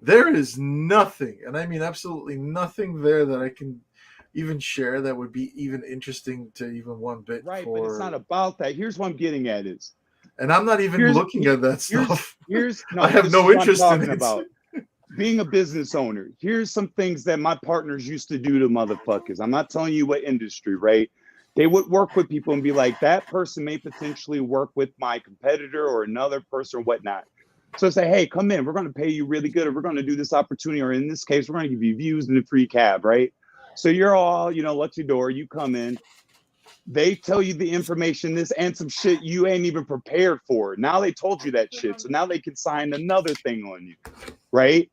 there is nothing, and I mean absolutely nothing there that I can even share that would be even interesting to even one bit. Right, but it's not about that. Here's what I'm getting at is, and I'm not even looking at that stuff. No, I have no interest in it. About. Being a business owner, here's some things that my partners used to do to motherfuckers. I'm not telling you what industry, right? They would work with people and be like, that person may potentially work with my competitor or another person or whatnot. So say, hey, come in. We're going to pay you really good, or we're going to do this opportunity, or in this case, we're going to give you views and a free cab, right? So you're all, lucky door. You come in. They tell you the information, this and some shit you ain't even prepared for. Now they told you that shit. So now they can sign another thing on you, right?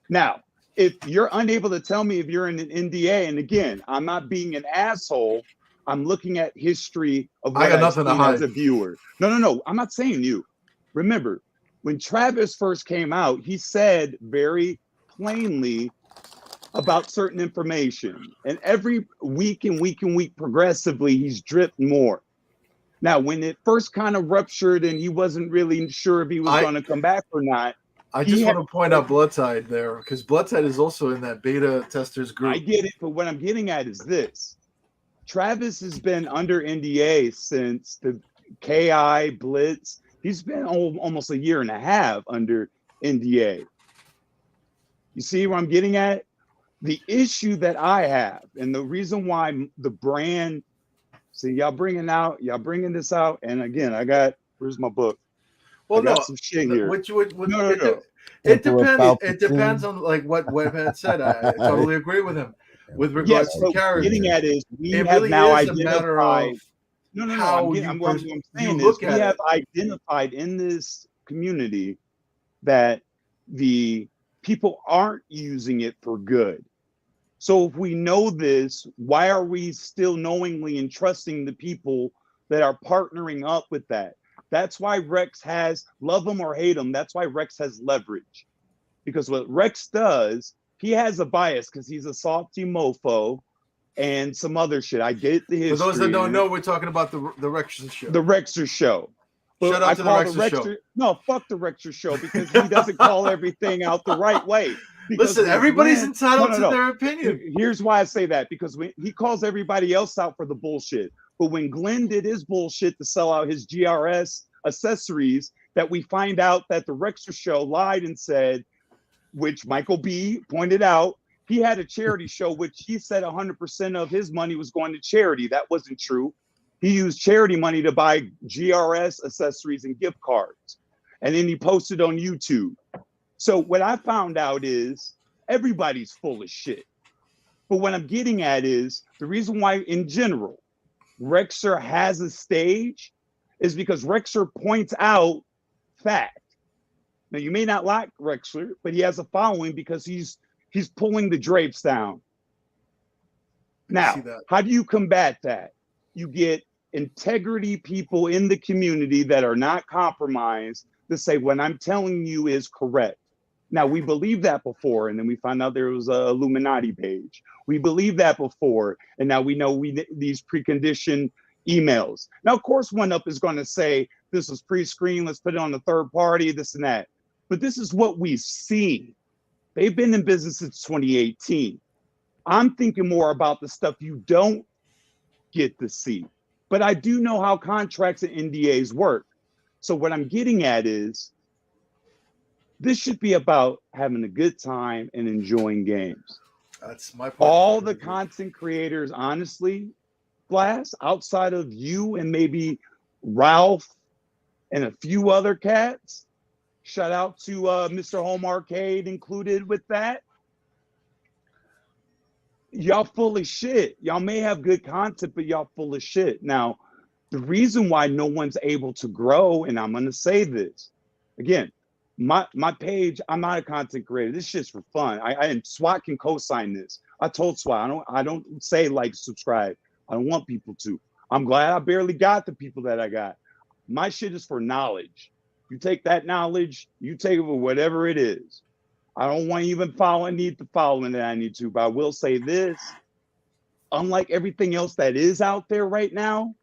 Now, if you're unable to tell me if you're in an NDA, and again, I'm not being an asshole, I'm looking at history of what I've seen as a viewer. No. I'm not saying you. Remember, when Travis first came out, he said very plainly about certain information. And every week progressively, he's dripped more. Now, when it first kind of ruptured and he wasn't really sure if he was going to come back or not. I just want to point out Bloodtide there, because Bloodtide is also in that beta testers group. I get it, but what I'm getting at is this. Travis has been under NDA since the KI Blitz. He's been almost a year and a half under NDA. You see where I'm getting at? The issue that I have, and the reason why the brand, see, y'all bringing this out, and again, where's my book? Well, I got some shit here. No. It depends. It depends on like what Webb had said. I totally agree with him. With regards to character, getting at is we have really now identified. I'm saying is we have identified in this community that the people aren't using it for good. So if we know this, why are we still knowingly entrusting the people that are partnering up with that? That's why Rex has, love him or hate him, that's why Rex has leverage. Because what Rex does, he has a bias because he's a softy mofo and some other shit. I get the history. For those that don't know, we're talking about the Rexer show. The Rexer show. But Shout out to the Rexer show. No, fuck the Rexer show, because he doesn't call everything out the right way. Because listen, everybody's entitled to their opinion. Here's why I say that, because when he calls everybody else out for the bullshit. But when Glenn did his bullshit to sell out his GRS accessories, that we find out that the Rexer show lied and said, which Michael B pointed out, he had a charity show, which he said 100% of his money was going to charity. That wasn't true. He used charity money to buy GRS accessories and gift cards. And then he posted on YouTube. So what I found out is everybody's full of shit. But what I'm getting at is the reason why, in general, Rexer has a stage is because Rexer points out fact. Now, you may not like Rexer, but he has a following because he's pulling the drapes down. Now, how do you combat that? You get integrity people in the community that are not compromised to say what I'm telling you is correct. Now, we believed that before, and then we found out there was a Illuminati page. We believed that before, and now we know these preconditioned emails. Now, of course, One Up is going to say this was pre-screened, let's put it on the third party, this and that. But this is what we've seen. They've been in business since 2018. I'm thinking more about the stuff you don't get to see. But I do know how contracts and NDAs work. So what I'm getting at is this should be about having a good time and enjoying games. That's my point. All the content creators, honestly, Blazt, outside of you and maybe Ralph and a few other cats, shout out to Mr. Home Arcade included with that. Y'all full of shit. Y'all may have good content, but y'all full of shit. Now, the reason why no one's able to grow, and I'm going to say this, again, my page, I'm not a content creator. This shit's for fun. And SWAT can co-sign this. I told SWAT, I don't say like, subscribe. I don't want people to. I'm glad I barely got the people that I got. My shit is for knowledge. You take that knowledge, you take it for whatever it is. I don't want to even need the following that I need to, but I will say this. Unlike everything else that is out there right now,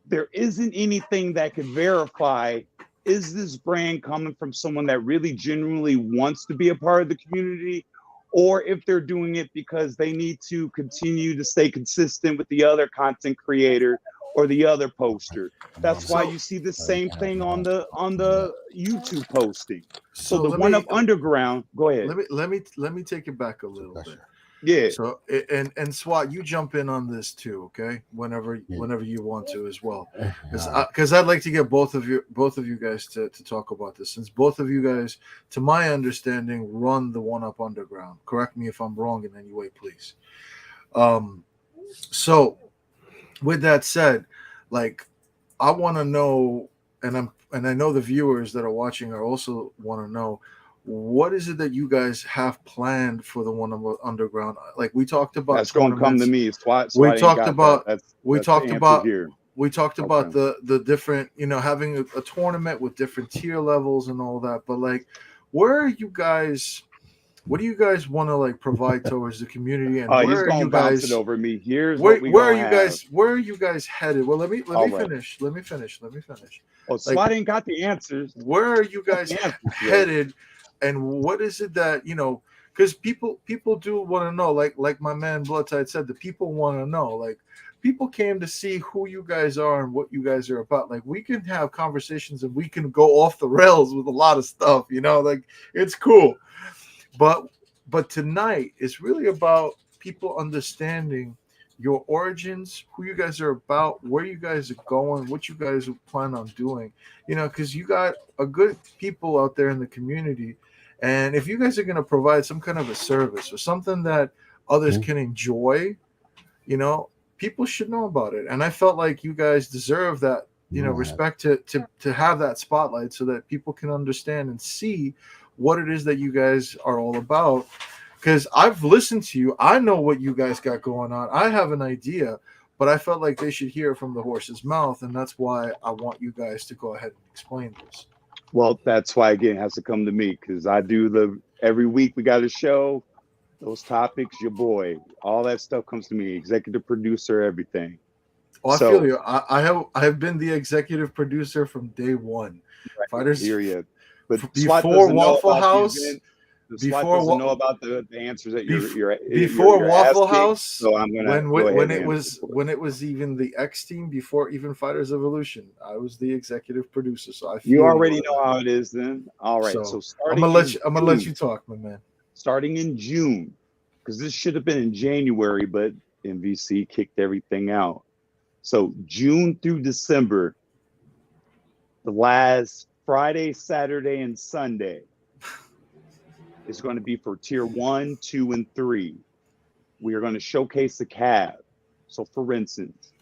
there isn't anything that could verify, is this brand coming from someone that really genuinely wants to be a part of the community, or if they're doing it because they need to continue to stay consistent with the other content creator or the other poster. That's why you see the same thing on the YouTube posting. So the One Up Underground, go ahead. Let me take it back a little bit. Yeah. So and SWAT, you jump in on this too, okay? Whenever you want to as well, because I'd like to get both of you guys to talk about this, since both of you guys, to my understanding, run the One Up Underground. Correct me if I'm wrong in any way, please. So with that said, like, I want to know, and I know the viewers that are watching are also want to know, what is it that you guys have planned for the One Up Underground? Like, we talked about, that's going to come to me. We talked about here. We talked about the different, having a tournament with different tier levels and all that. But like, where are you guys? What do you guys want to like provide towards the community? And where are you guys? It over me. Here's where are you guys? Where are you guys headed? Well, let me finish. Let me finish. Oh, SWAT ain't got the answers. Where are you guys headed? And what is it that, because people do want to know, like my man Bloodtide said, the people want to know, like, people came to see who you guys are and what you guys are about. Like, we can have conversations and we can go off the rails with a lot of stuff, like, it's cool. But tonight is really about people understanding your origins, who you guys are about, where you guys are going, what you guys plan on doing, because you got a good people out there in the community. And if you guys are going to provide some kind of a service or something that others can enjoy, people should know about it. And I felt like you guys deserve that, respect to have that spotlight so that people can understand and see what it is that you guys are all about. Because I've listened to you. I know what you guys got going on. I have an idea. but I felt like they should hear it from the horse's mouth, and that's why I want you guys to go ahead and explain this. Well, that's why again it has to come to me, because I do every week we got a show. Those topics, your boy, all that stuff comes to me. Executive producer, everything. Oh, I feel you. I have been the executive producer from day one. Right, Fighters, hear you. But before Waffle House, before doesn't know about the answers that you're before Waffle asking, House. So I'm gonna when it was even the X team, before even Fighters Evolution, I was the executive producer. So I feel you already know how it is. Then all right. So I'm gonna let you talk, my man. Starting in June, because this should have been in January, but MVC kicked everything out. So June through December, the last Friday, Saturday, and Sunday is going to be for tier 1, 2, and 3. We are going to showcase the cab. So for instance,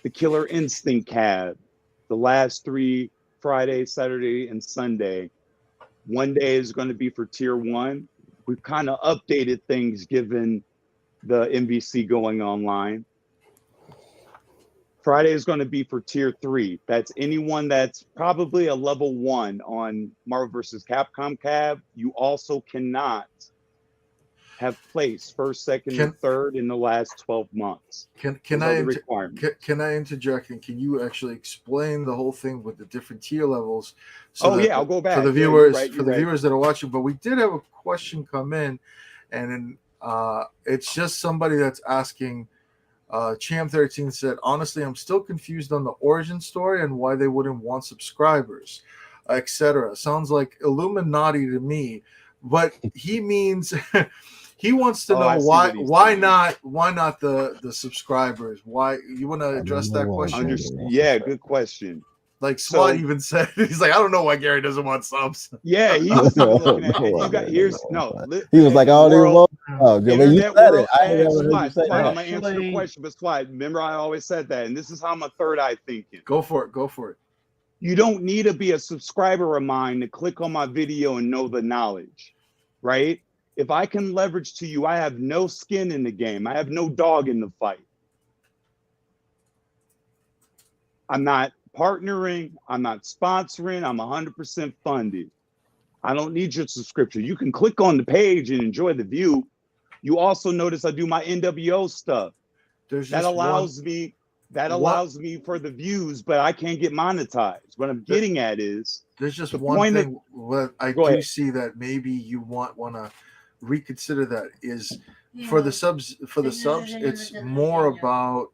the Killer Instinct cab, the last 3 Friday, Saturday, and Sunday. One day is going to be for tier 1. We've kind of updated things given the MVC going online. Friday is going to be for tier 3. That's anyone that's probably a level 1 on Marvel vs. Capcom cab. You also cannot have placed first, second, and third in the last 12 months. Can I interject, and can you actually explain the whole thing with the different tier levels? So I'll go back for the viewers viewers that are watching. But we did have a question come in, and it's just somebody that's asking. Champ 13 said, honestly, I'm still confused on the origin story and why they wouldn't want subscribers, etc. Sounds like Illuminati to me, but he means he wants to know why not the subscribers? Why you want to address that question? Yeah, good question. Like Swat even said, he's like, I don't know why Gary doesn't want subs. Yeah, he was looking at it. He was like, all these. You said it. I'm gonna answer your question, but Swat, remember I always said that, and this is how my third eye thinking. Go for it. You don't need to be a subscriber of mine to click on my video and know the knowledge, right? If I can leverage to you, I have no skin in the game. I have no dog in the fight. I'm not partnering, I'm not sponsoring, I'm 100% funded. I don't need your subscription. You can click on the page and enjoy the view. You also notice I do my NWO stuff. That allows me for the views, but I can't get monetized. What I'm getting at is there's just one thing what I do see that maybe you want to reconsider that is for the subs it's more about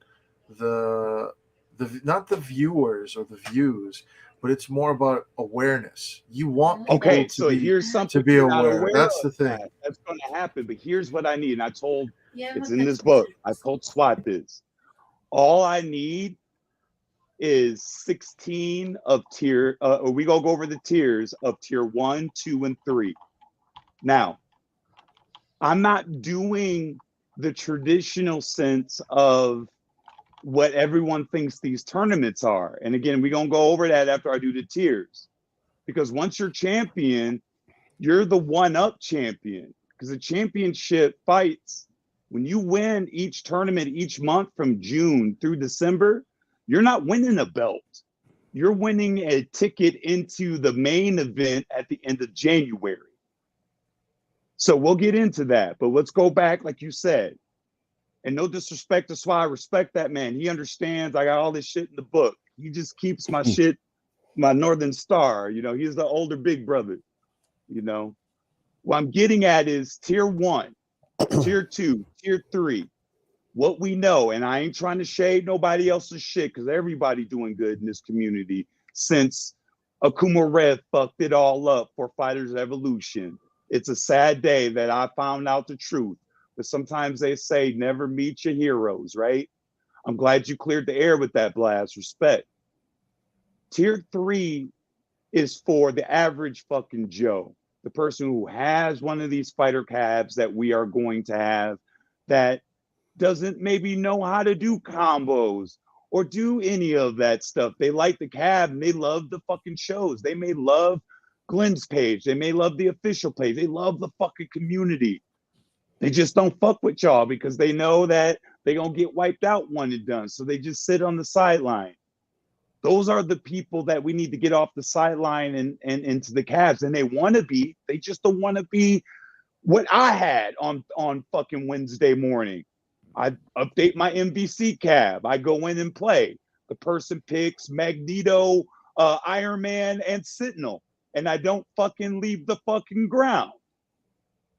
the not the viewers or the views, but it's more about awareness. You want people here's something to be aware. That's the thing. That's going to happen. But here's what I need. And I told it's in this book. I told Swat this. All I need is 16 of tier. We go over the tiers of tier 1, 2, and 3. Now, I'm not doing the traditional sense of what everyone thinks these tournaments are. And again, we're going to go over that after I do the tiers. Because once you're champion, you're the one-up champion. Because the championship fights, when you win each tournament each month from June through December, you're not winning a belt. You're winning a ticket into the main event at the end of January. So we'll get into that. But let's go back, like you said. And no disrespect to Swat, I respect that man. He understands I got all this shit in the book. He just keeps my shit, my Northern Star. You know, he's the older big brother. You know, what I'm getting at is tier 1, tier 2, tier 3. What we know, and I ain't trying to shade nobody else's shit because everybody doing good in this community since Akuma Red fucked it all up for Fighters Evolution. It's a sad day that I found out the truth. But sometimes they say never meet your heroes, right? I'm glad you cleared the air with that, Blazt. Respect. Tier 3 is for the average fucking Joe, the person who has one of these fighter cabs that we are going to have that doesn't maybe know how to do combos or do any of that stuff. They like the cab and they love the fucking shows. They may love Glenn's page. They may love the official page. They love the fucking community. They just don't fuck with y'all because they know that they're going to get wiped out one and done. So they just sit on the sideline. Those are the people that we need to get off the sideline and into the cabs. And they just don't want to be what I had on fucking Wednesday morning. I update my MVC cab. I go in and play. The person picks Magneto, Iron Man, and Sentinel. And I don't fucking leave the fucking ground.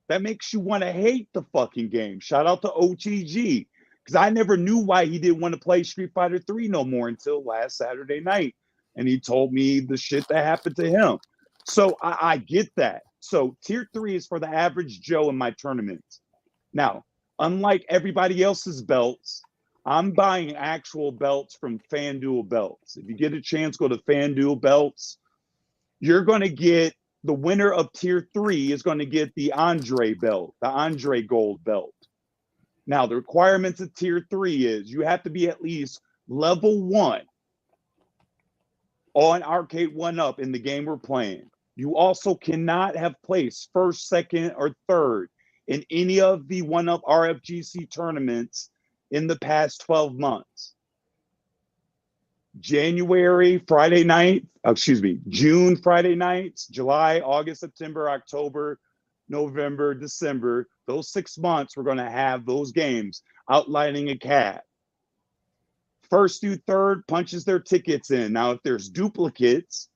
That makes you want to hate the fucking game. Shout out to OTG. Because I never knew why he didn't want to play Street Fighter 3 no more until last Saturday night. And he told me the shit that happened to him. So I get that. So tier 3 is for the average Joe in my tournaments. Now, unlike everybody else's belts, I'm buying actual belts from FanDuel Belts. If you get a chance, go to FanDuel Belts. You're going to get the winner of tier 3 is going to get the Andre belt, the Andre Gold belt. Now, the requirements of tier 3 is you have to be at least level 1 on Arcade 1-Up in the game we're playing. You also cannot have placed first, second, or third in any of the 1-Up RFGC tournaments in the past 12 months. June Friday nights, July, August, September, October, November, December, those 6 months, we're going to have those games outlining a cab. First through third punches their tickets in. Now, if there's duplicates,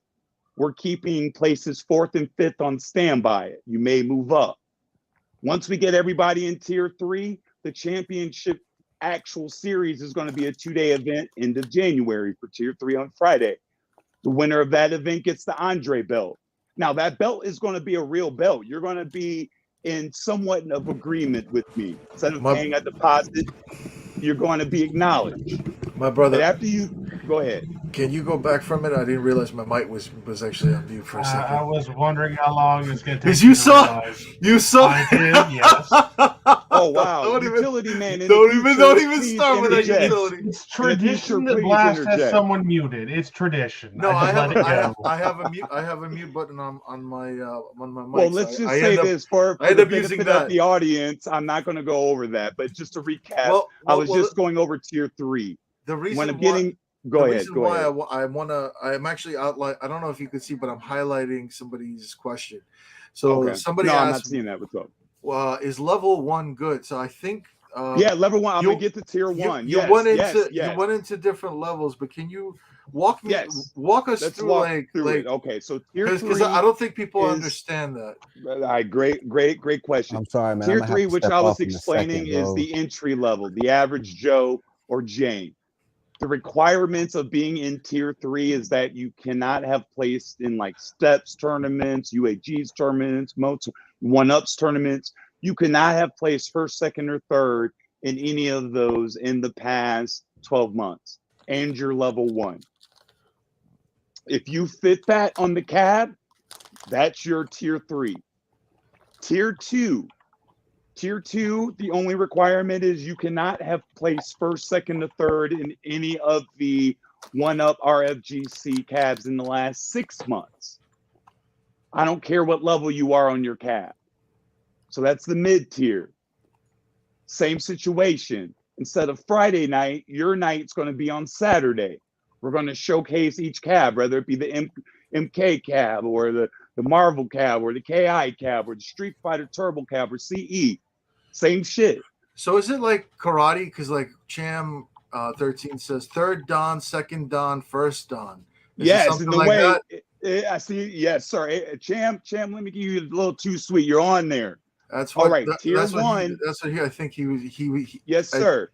we're keeping places 4th and 5th on standby. You may move up. Once we get everybody in tier 3, the championship actual series is going to be a 2-day event end of January for tier 3 on Friday. The winner of that event gets the Andre belt. Now, that belt is going to be a real belt. You're going to be in somewhat of agreement with me. Instead of paying a deposit, you're going to be acknowledged. My brother, but after you go ahead. Can you go back from it? I didn't realize my mic was actually on mute for a second. I was wondering how long it was going to take. Because you saw. I did, yes. Oh wow! UtilityMan. Don't even start with that utility. It's tradition that Blazt has someone muted. It's tradition. No, I have a mute button on my mic. Well, let's just say this for the benefit of the audience. I'm not going to go over that, but just to recap, I was just going over tier 3. The reason when I'm getting. Go ahead. I'm actually outline. I don't know if you can see, but I'm highlighting somebody's question. So somebody asked. I'm not seeing that. What's up? Is level 1 good? So I think. Level 1. I'm gonna get to tier 1. You went into different levels, but can you walk us through it? Okay, so tier 3. Because I don't think people understand that. Great question. I'm sorry, man. Tier 3, which I was explaining, is the entry level, the average Joe or Jane. The requirements of being in tier 3 is that you cannot have placed in like steps tournaments, UAGs tournaments, 1-Ups tournaments. You cannot have placed first, second, or third in any of those in the past 12 months. And you're level 1. If you fit that on the cab, that's your tier 3. Tier 2. Tier 2, the only requirement is you cannot have placed first, second, or third in any of the 1-Up RFGC cabs in the last 6 months. I don't care what level you are on your cab. So that's the mid tier. Same situation. Instead of Friday night, your night's going to be on Saturday. We're going to showcase each cab, whether it be the MK cab or the Marvel cab or the KI cab or the Street Fighter Turbo cab or CE. Same shit. So is it like karate? Because like Cham 13 says, third dan, second dan, first dan. Yes, in the way I see. Yes, sorry, Cham. Let me give you a little too sweet. You're on there. That's what, all right. Tier 1. That's what I think he was. He yes, sir.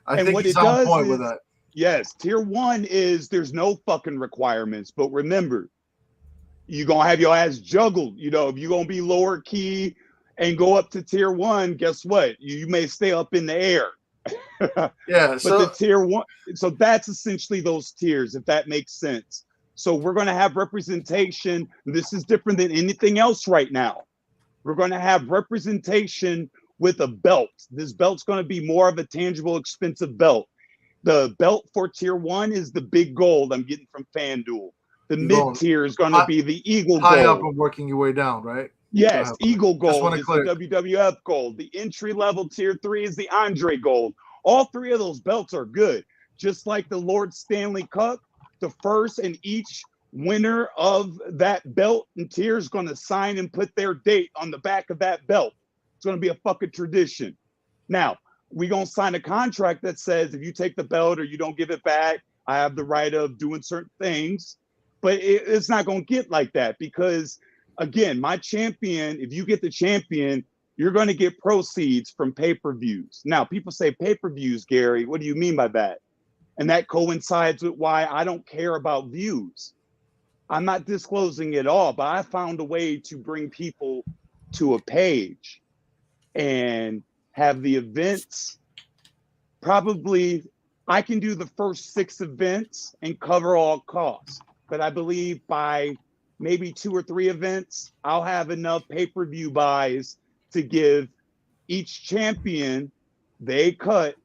I think he's on point with that. Yes, tier 1 is there's no fucking requirements, but remember, you're gonna have your ass juggled. You know, if you're gonna be lower key and go up to tier 1, guess what? You may stay up in the air. Yeah. But the tier 1, so that's essentially those tiers, if that makes sense. So we're going to have representation. This is different than anything else right now. We're going to have representation with a belt. This belt's going to be more of a tangible, expensive belt. The belt for tier 1 is the big gold I'm getting from FanDuel. The mid tier is going to be the Eagle Gold. High up and working your way down, right? Yes, Eagle Gold is the WWF Gold. The entry level tier 3 is the Andre Gold. All three of those belts are good. Just like the Lord Stanley Cup, the first and each winner of that belt and tier is going to sign and put their date on the back of that belt. It's going to be a fucking tradition. Now, we're going to sign a contract that says if you take the belt or you don't give it back, I have the right of doing certain things. But it's not going to get like that because, again, my champion, if you get the champion, you're going to get proceeds from pay-per-views. Now, people say pay-per-views, Gary. What do you mean by that? And that coincides with why I don't care about views. I'm not disclosing it all, but I found a way to bring people to a page and have the events. Probably I can do the first 6 events and cover all costs. But I believe by maybe 2 or 3 events, I'll have enough pay-per-view buys to give each champion they cut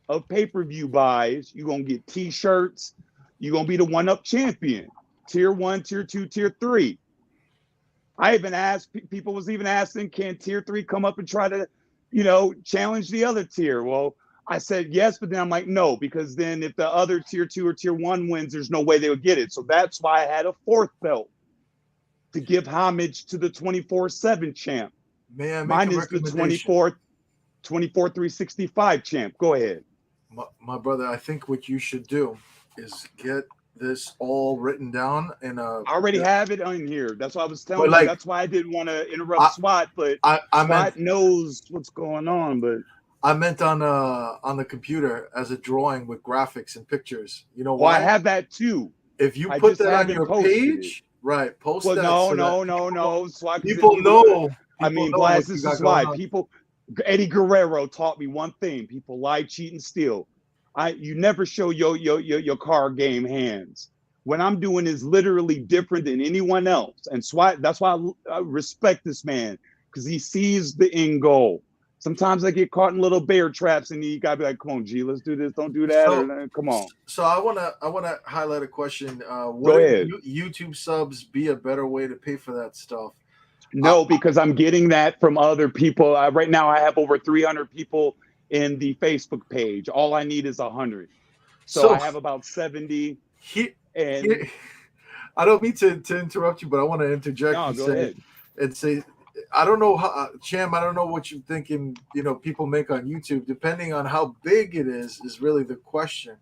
of pay-per-view buys. You're going to get t-shirts. You're going to be the one-up champion. Tier 1, Tier 2, Tier 3. I even asked, people was even asking, can Tier 3 come up and try to, challenge the other tier? Well, I said yes, but then I'm like, no, because then if the other Tier 2 or Tier 1 wins, there's no way they would get it. So that's why I had a 4th belt to give homage to the 24/7 champ. Mine is the 24 365 champ. Go ahead. My brother, I think what you should do is get this all written down in a. I already have it on here. That's why I was telling you. That's why I didn't want to interrupt SWAT, but SWAT knows what's going on. But I meant on the computer as a drawing with graphics and pictures. You know why? Well, I have that too. If you put that on your page, right? Post that. Well, no. SWAT people know. I mean, Blazt, this is why people. Eddie Guerrero taught me one thing: people lie, cheat, and steal. You never show your card game hands. What I'm doing is literally different than anyone else, and SWAT. That's why I respect this man because he sees the end goal. Sometimes I get caught in little bear traps, and you gotta be like, "Come on, G, let's do this. Don't do that." Or, come on. So I wanna highlight a question. Go ahead. YouTube subs be a better way to pay for that stuff? No, because I'm getting that from other people. Right now, I have over 300 people in the Facebook page. All I need is 100. So I have about 70. I don't mean to interrupt you, but I want to interject and say, I don't know how, Cham, I don't know what you're thinking, people make on YouTube. Depending on how big it is really the question.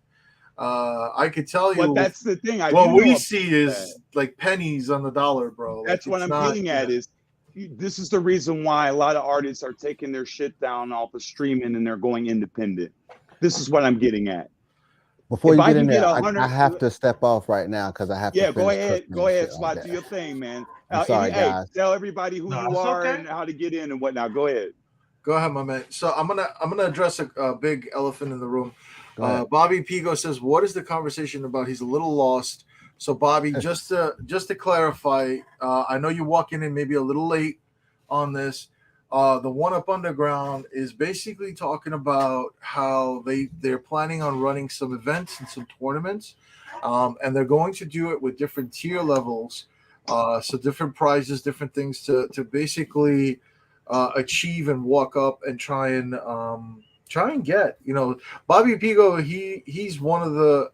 I could tell you. But that's the thing. What we see is like pennies on the dollar, bro. That's what I'm getting at is. This is the reason why a lot of artists are taking their shit down off of streaming and they're going independent. This is what I'm getting at. Before you get in there, I have to step off right now because I have to. Yeah, go ahead, SWAT, do your thing, man. I'm sorry, guys. Tell everybody who you are and how to get in and whatnot. Go ahead. Go ahead, my man. So I'm gonna address a big elephant in the room. Bobby Pigo says, "What is the conversation about?" He's a little lost. So, Bobby, just to clarify, I know you're walking in maybe a little late on this. The One Up Underground is basically talking about how they're planning on running some events and some tournaments, and they're going to do it with different tier levels, so different prizes, different things to basically achieve and walk up and try and get, Bobby Pigo, he's one of the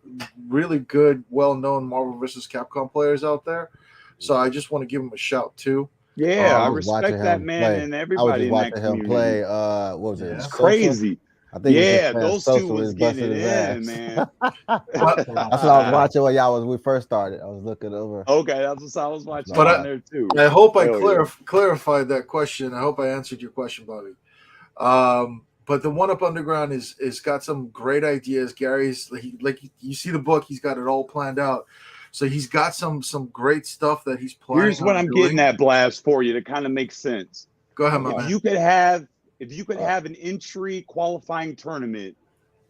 really good, well-known Marvel vs. Capcom players out there. So I just want to give him a shout too. Yeah, I respect that man and everybody. I was watching him play. What was it? It's crazy. I think those two was getting it in, man. That's what I was watching when we first started. I was looking over. Okay, that's what I was watching there too. I hope I clarified that question. I hope I answered your question, Bobby. But the One Up Underground is got some great ideas. Gary's like you see the book, he's got it all planned out. So he's got some great stuff that he's planning. Here's what I'm getting at, Blazt, for you to kind of make sense. Go ahead, my man. If you could have an entry qualifying tournament,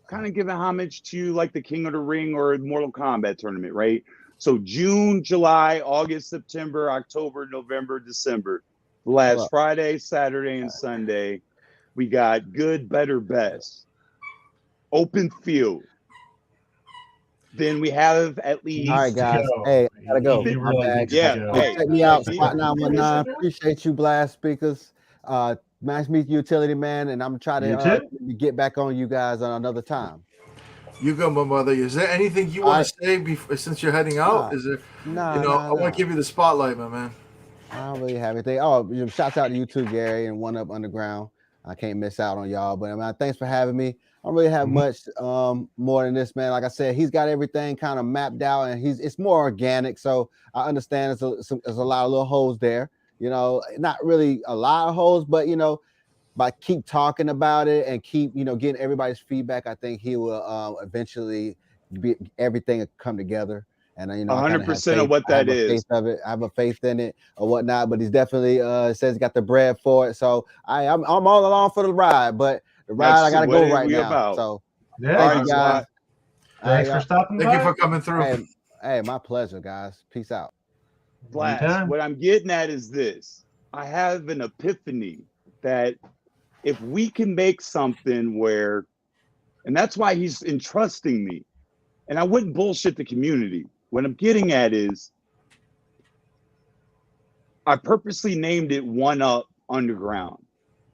kind of giving homage to like the King of the Ring or Mortal Kombat tournament, right? So June, July, August, September, October, November, December. Last Friday, Saturday, and Sunday. We got good, better, best. Open field. Then we have at least. All right, guys. Hey, I gotta go. Yeah. Check me out, SWAT919. Appreciate you, Blazt Speakers. Nice to meet you, Utility Man, and I'm trying You to too. get back on you guys on another time. You go, my mother. Is there anything you want to say before, since you're heading out? Is there, I want to give you the spotlight, my man. I don't really have anything. Oh, shouts out to you too, Gary, and One Up Underground. I can't miss out on y'all. But man, thanks for having me. I don't really have much more than this, man. Like I said, he's got everything kind of mapped out, and it's more organic. So I understand there's a lot of little holes there. Not really a lot of holes, but by keep talking about it and keep getting everybody's feedback, I think he will eventually everything will come together. And 100% of what that is. I have a faith in it or whatnot. But he's definitely says he got the bread for it. So I'm all along for the ride. But the ride I gotta go right now. About. So yeah, thank you guys. Thanks for stopping by. Thank you for coming through. Hey, my pleasure, guys. Peace out. Blazt, what I'm getting at is this. I have an epiphany that if we can make something where, and that's why he's entrusting me, and I wouldn't bullshit the community. What I'm getting at is I purposely named it One Up Underground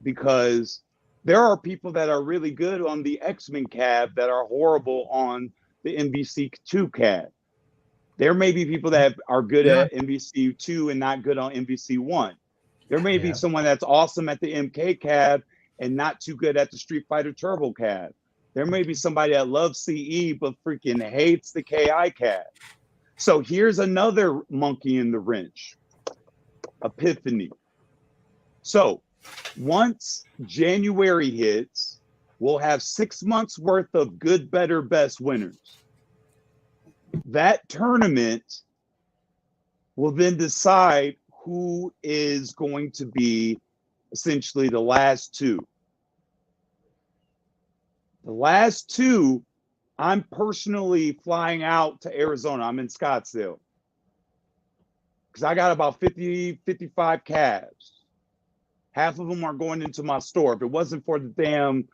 because there are people that are really good on the X-Men cab that are horrible on the MVC2 cab. There may be people that are good at MVC2 and not good on MVC1. There may be someone that's awesome at the MK cab and not too good at the Street Fighter Turbo cab. There may be somebody that loves CE but freaking hates the KI cab. So here's another monkey in the wrench. Epiphany. So once January hits, we'll have 6 months worth of good, better, best winners. That tournament will then decide who is going to be essentially the last two. The last two, I'm personally flying out to Arizona. I'm in Scottsdale because I got about 50, 55 cabs. Half of them are going into my store. If it wasn't for the damn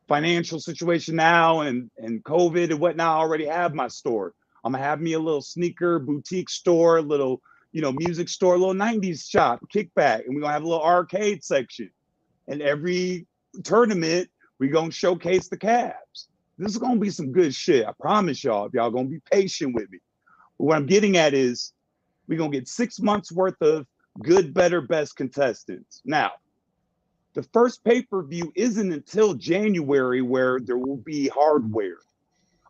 financial situation now and COVID and whatnot, I already have my store. I'm gonna have me a little sneaker boutique store, little, music store, little 90s shop, kickback, and we're gonna have a little arcade section. And every tournament, we're gonna showcase the cabs. This is gonna be some good shit. I promise y'all, if y'all gonna be patient with me. But what I'm getting at is we're gonna get 6 months worth of good, better, best contestants. Now, the first pay-per-view isn't until January where there will be hardware.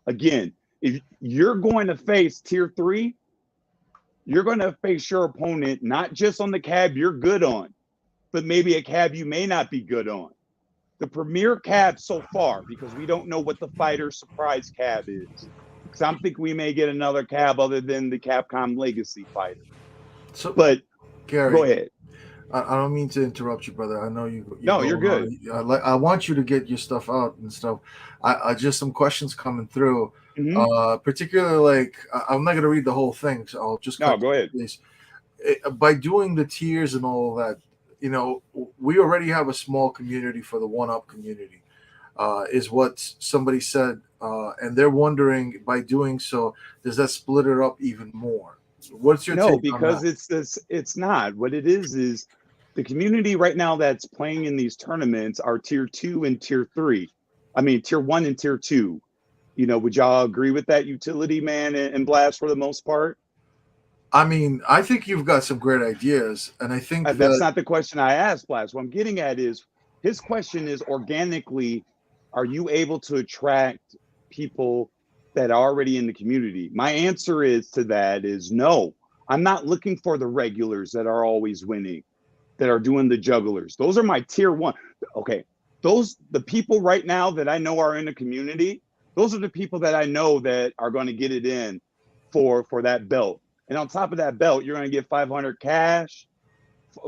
Again, if you're going to face tier 3, you're going to face your opponent not just on the cab you're good on, but maybe a cab you may not be good on. The premier cab so far, because we don't know what the fighter surprise cab is, because I'm thinking we may get another cab other than the Capcom Legacy fighter. So, but Gary, go ahead. I don't mean to interrupt you, brother. I know you. No, you're good. I want you to get your stuff out and stuff. I just some questions coming through. Particularly, like I'm not going to read the whole thing, so I'll just go ahead. By doing the tiers and all of that, we already have a small community for the one-up community, is what somebody said, and they're wondering by doing so, does that split it up even more? What's your take because on that? it's not. What it is the community right now that's playing in these tournaments are tier 2 and tier 3. I mean, tier 1 and tier 2. Would y'all agree with that, Utility Man and Blazt, for the most part? I mean, I think you've got some great ideas, and I think that's not the question I asked, Blazt. What I'm getting at is his question is organically, are you able to attract people that are already in the community? My answer to that is no. I'm not looking for the regulars that are always winning, that are doing the jugglers. Those are my tier 1. Okay, the people right now that I know are in the community, those are the people that I know that are going to get it in for that belt. And on top of that belt, you're going to get 500 cash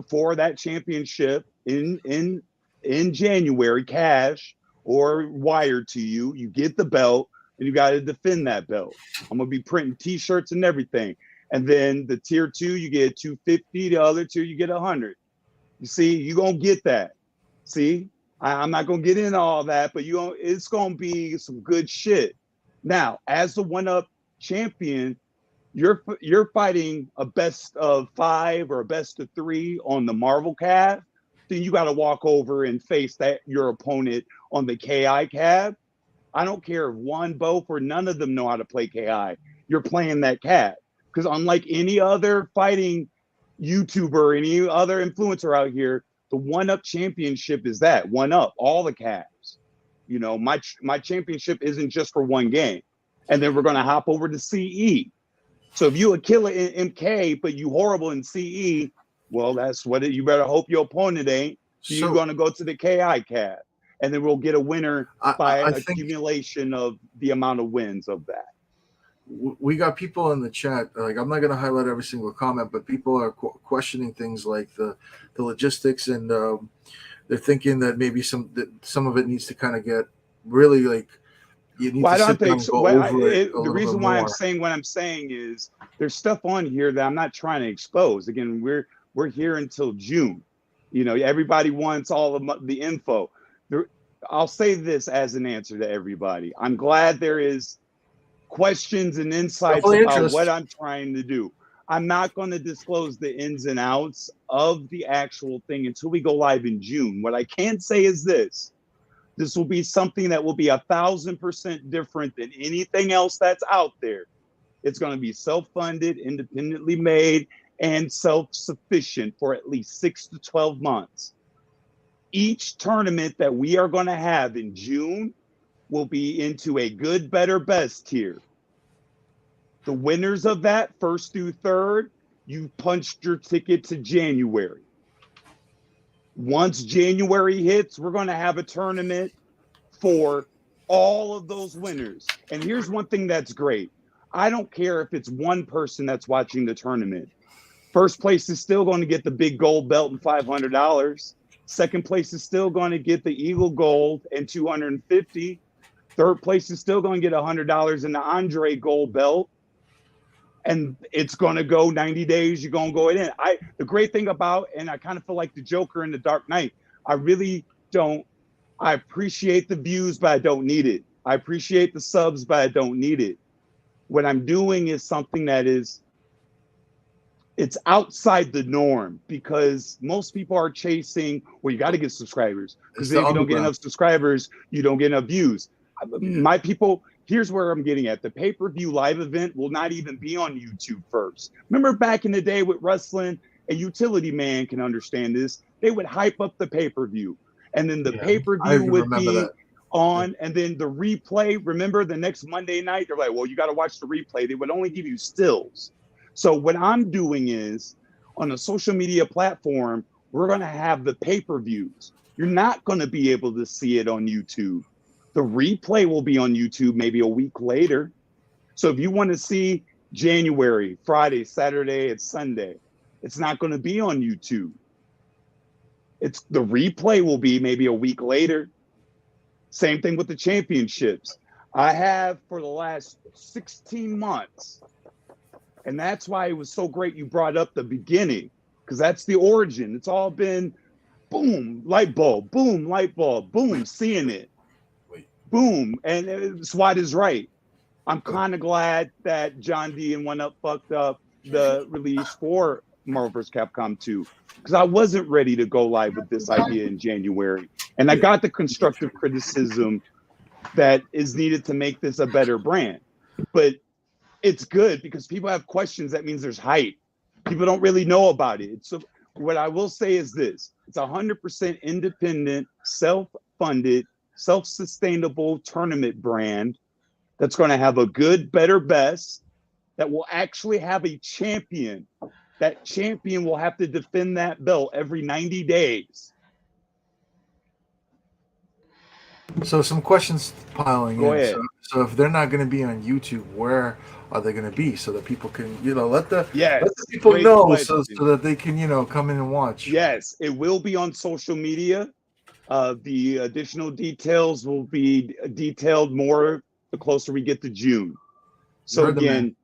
for that championship in January, cash or wired to you. You get the belt and you got to defend that belt. I'm going to be printing t-shirts and everything. And then the tier 2, you get 250. The other tier, you get 100. You see, you're going to get that. See, I'm not going to get into all that, but it's going to be some good shit. Now, as the one-up champion, you're fighting a best of 5 or a best of 3 on the Marvel cab. then you got to walk over and face your opponent on the KI cab. I don't care if one, both, or none of them know how to play KI. You're playing that cab. Because unlike any other fighting YouTuber, any other influencer out here, the one-up championship is that one-up, all the cabs. You know, my championship isn't just for one game. And then we're going to hop over to CE. So if you a killer in MK, but you horrible in CE, well, that's what you better hope your opponent ain't. So you're going to go to the KI cab. And then we'll get a winner by accumulation of the amount of wins of that. We got people in the chat. Like, I'm not going to highlight every single comment, but people are questioning things like the logistics, and they're thinking that maybe some of it needs to kind of get really like you need to sit down and go over it. The reason why I'm saying what I'm saying is there's stuff on here that I'm not trying to expose. Again, we're here until June. You know, everybody wants all of the info. I'll say this as an answer to everybody. I'm glad there is questions and insights about what I'm trying to do. I'm not going to disclose the ins and outs of the actual thing until we go live in June. What I can say is this will be something that will be 1,000% different than anything else that's out there. It's going to be self-funded, independently made, and self-sufficient for at least 6 to 12 months. Each tournament that we are going to have in June will be into a good, better, best tier. The winners of that, first through third, you punched your ticket to January. Once January hits, we're going to have a tournament for all of those winners. And here's one thing that's great. I don't care if it's one person that's watching the tournament. First place is still going to get the big gold belt and $500. Second place is still going to get the Eagle Gold and $250. Third place is still going to get $100 in the Andre Gold belt. And it's going to go 90 days. You're going to go in. The great thing about, and I kind of feel like the Joker in The Dark Knight, I appreciate the views, but I don't need it. I appreciate the subs, but I don't need it. What I'm doing is something that it's outside the norm, because most people are chasing, well, you got to get subscribers, because if you don't get enough subscribers, you don't get enough views. My people, here's where I'm getting at. The pay-per-view live event will not even be on YouTube first. Remember back in the day with wrestling, and TheUtilityMan can understand this, they would hype up the pay-per-view, and then the pay-per-view would be on, and then the replay, remember the next Monday night, they're like, well, you got to watch the replay. They would only give you stills. So what I'm doing is, on a social media platform, we're going to have the pay-per-views. You're not going to be able to see it on YouTube. The replay will be on YouTube maybe a week later. So if you want to see January, Friday, Saturday, and Sunday, it's not going to be on YouTube. The replay will be maybe a week later. Same thing with the championships. I have for the last 16 months. And that's why it was so great you brought up the beginning, because that's the origin. It's all been boom, light bulb, boom, seeing it. Boom. And SWAT is right. I'm kind of glad that John D and 1UP fucked up the release for Marvel vs. Capcom 2, because I wasn't ready to go live with this idea in January. And I got the constructive criticism that is needed to make this a better brand. But it's good because people have questions. That means there's hype. People don't really know about it. So what I will say is this: it's 100% independent, self-funded, self-sustainable tournament brand that's going to have a good, better, best, that will actually have a champion. That champion will have to defend that belt every 90 days. So some questions piling Go in. ahead. So if they're not going to be on YouTube, where are they going to be, so that people can, let the people know, so that they can, come in and watch? Yes, it will be on social media. The additional details will be detailed more the closer we get to June. So again,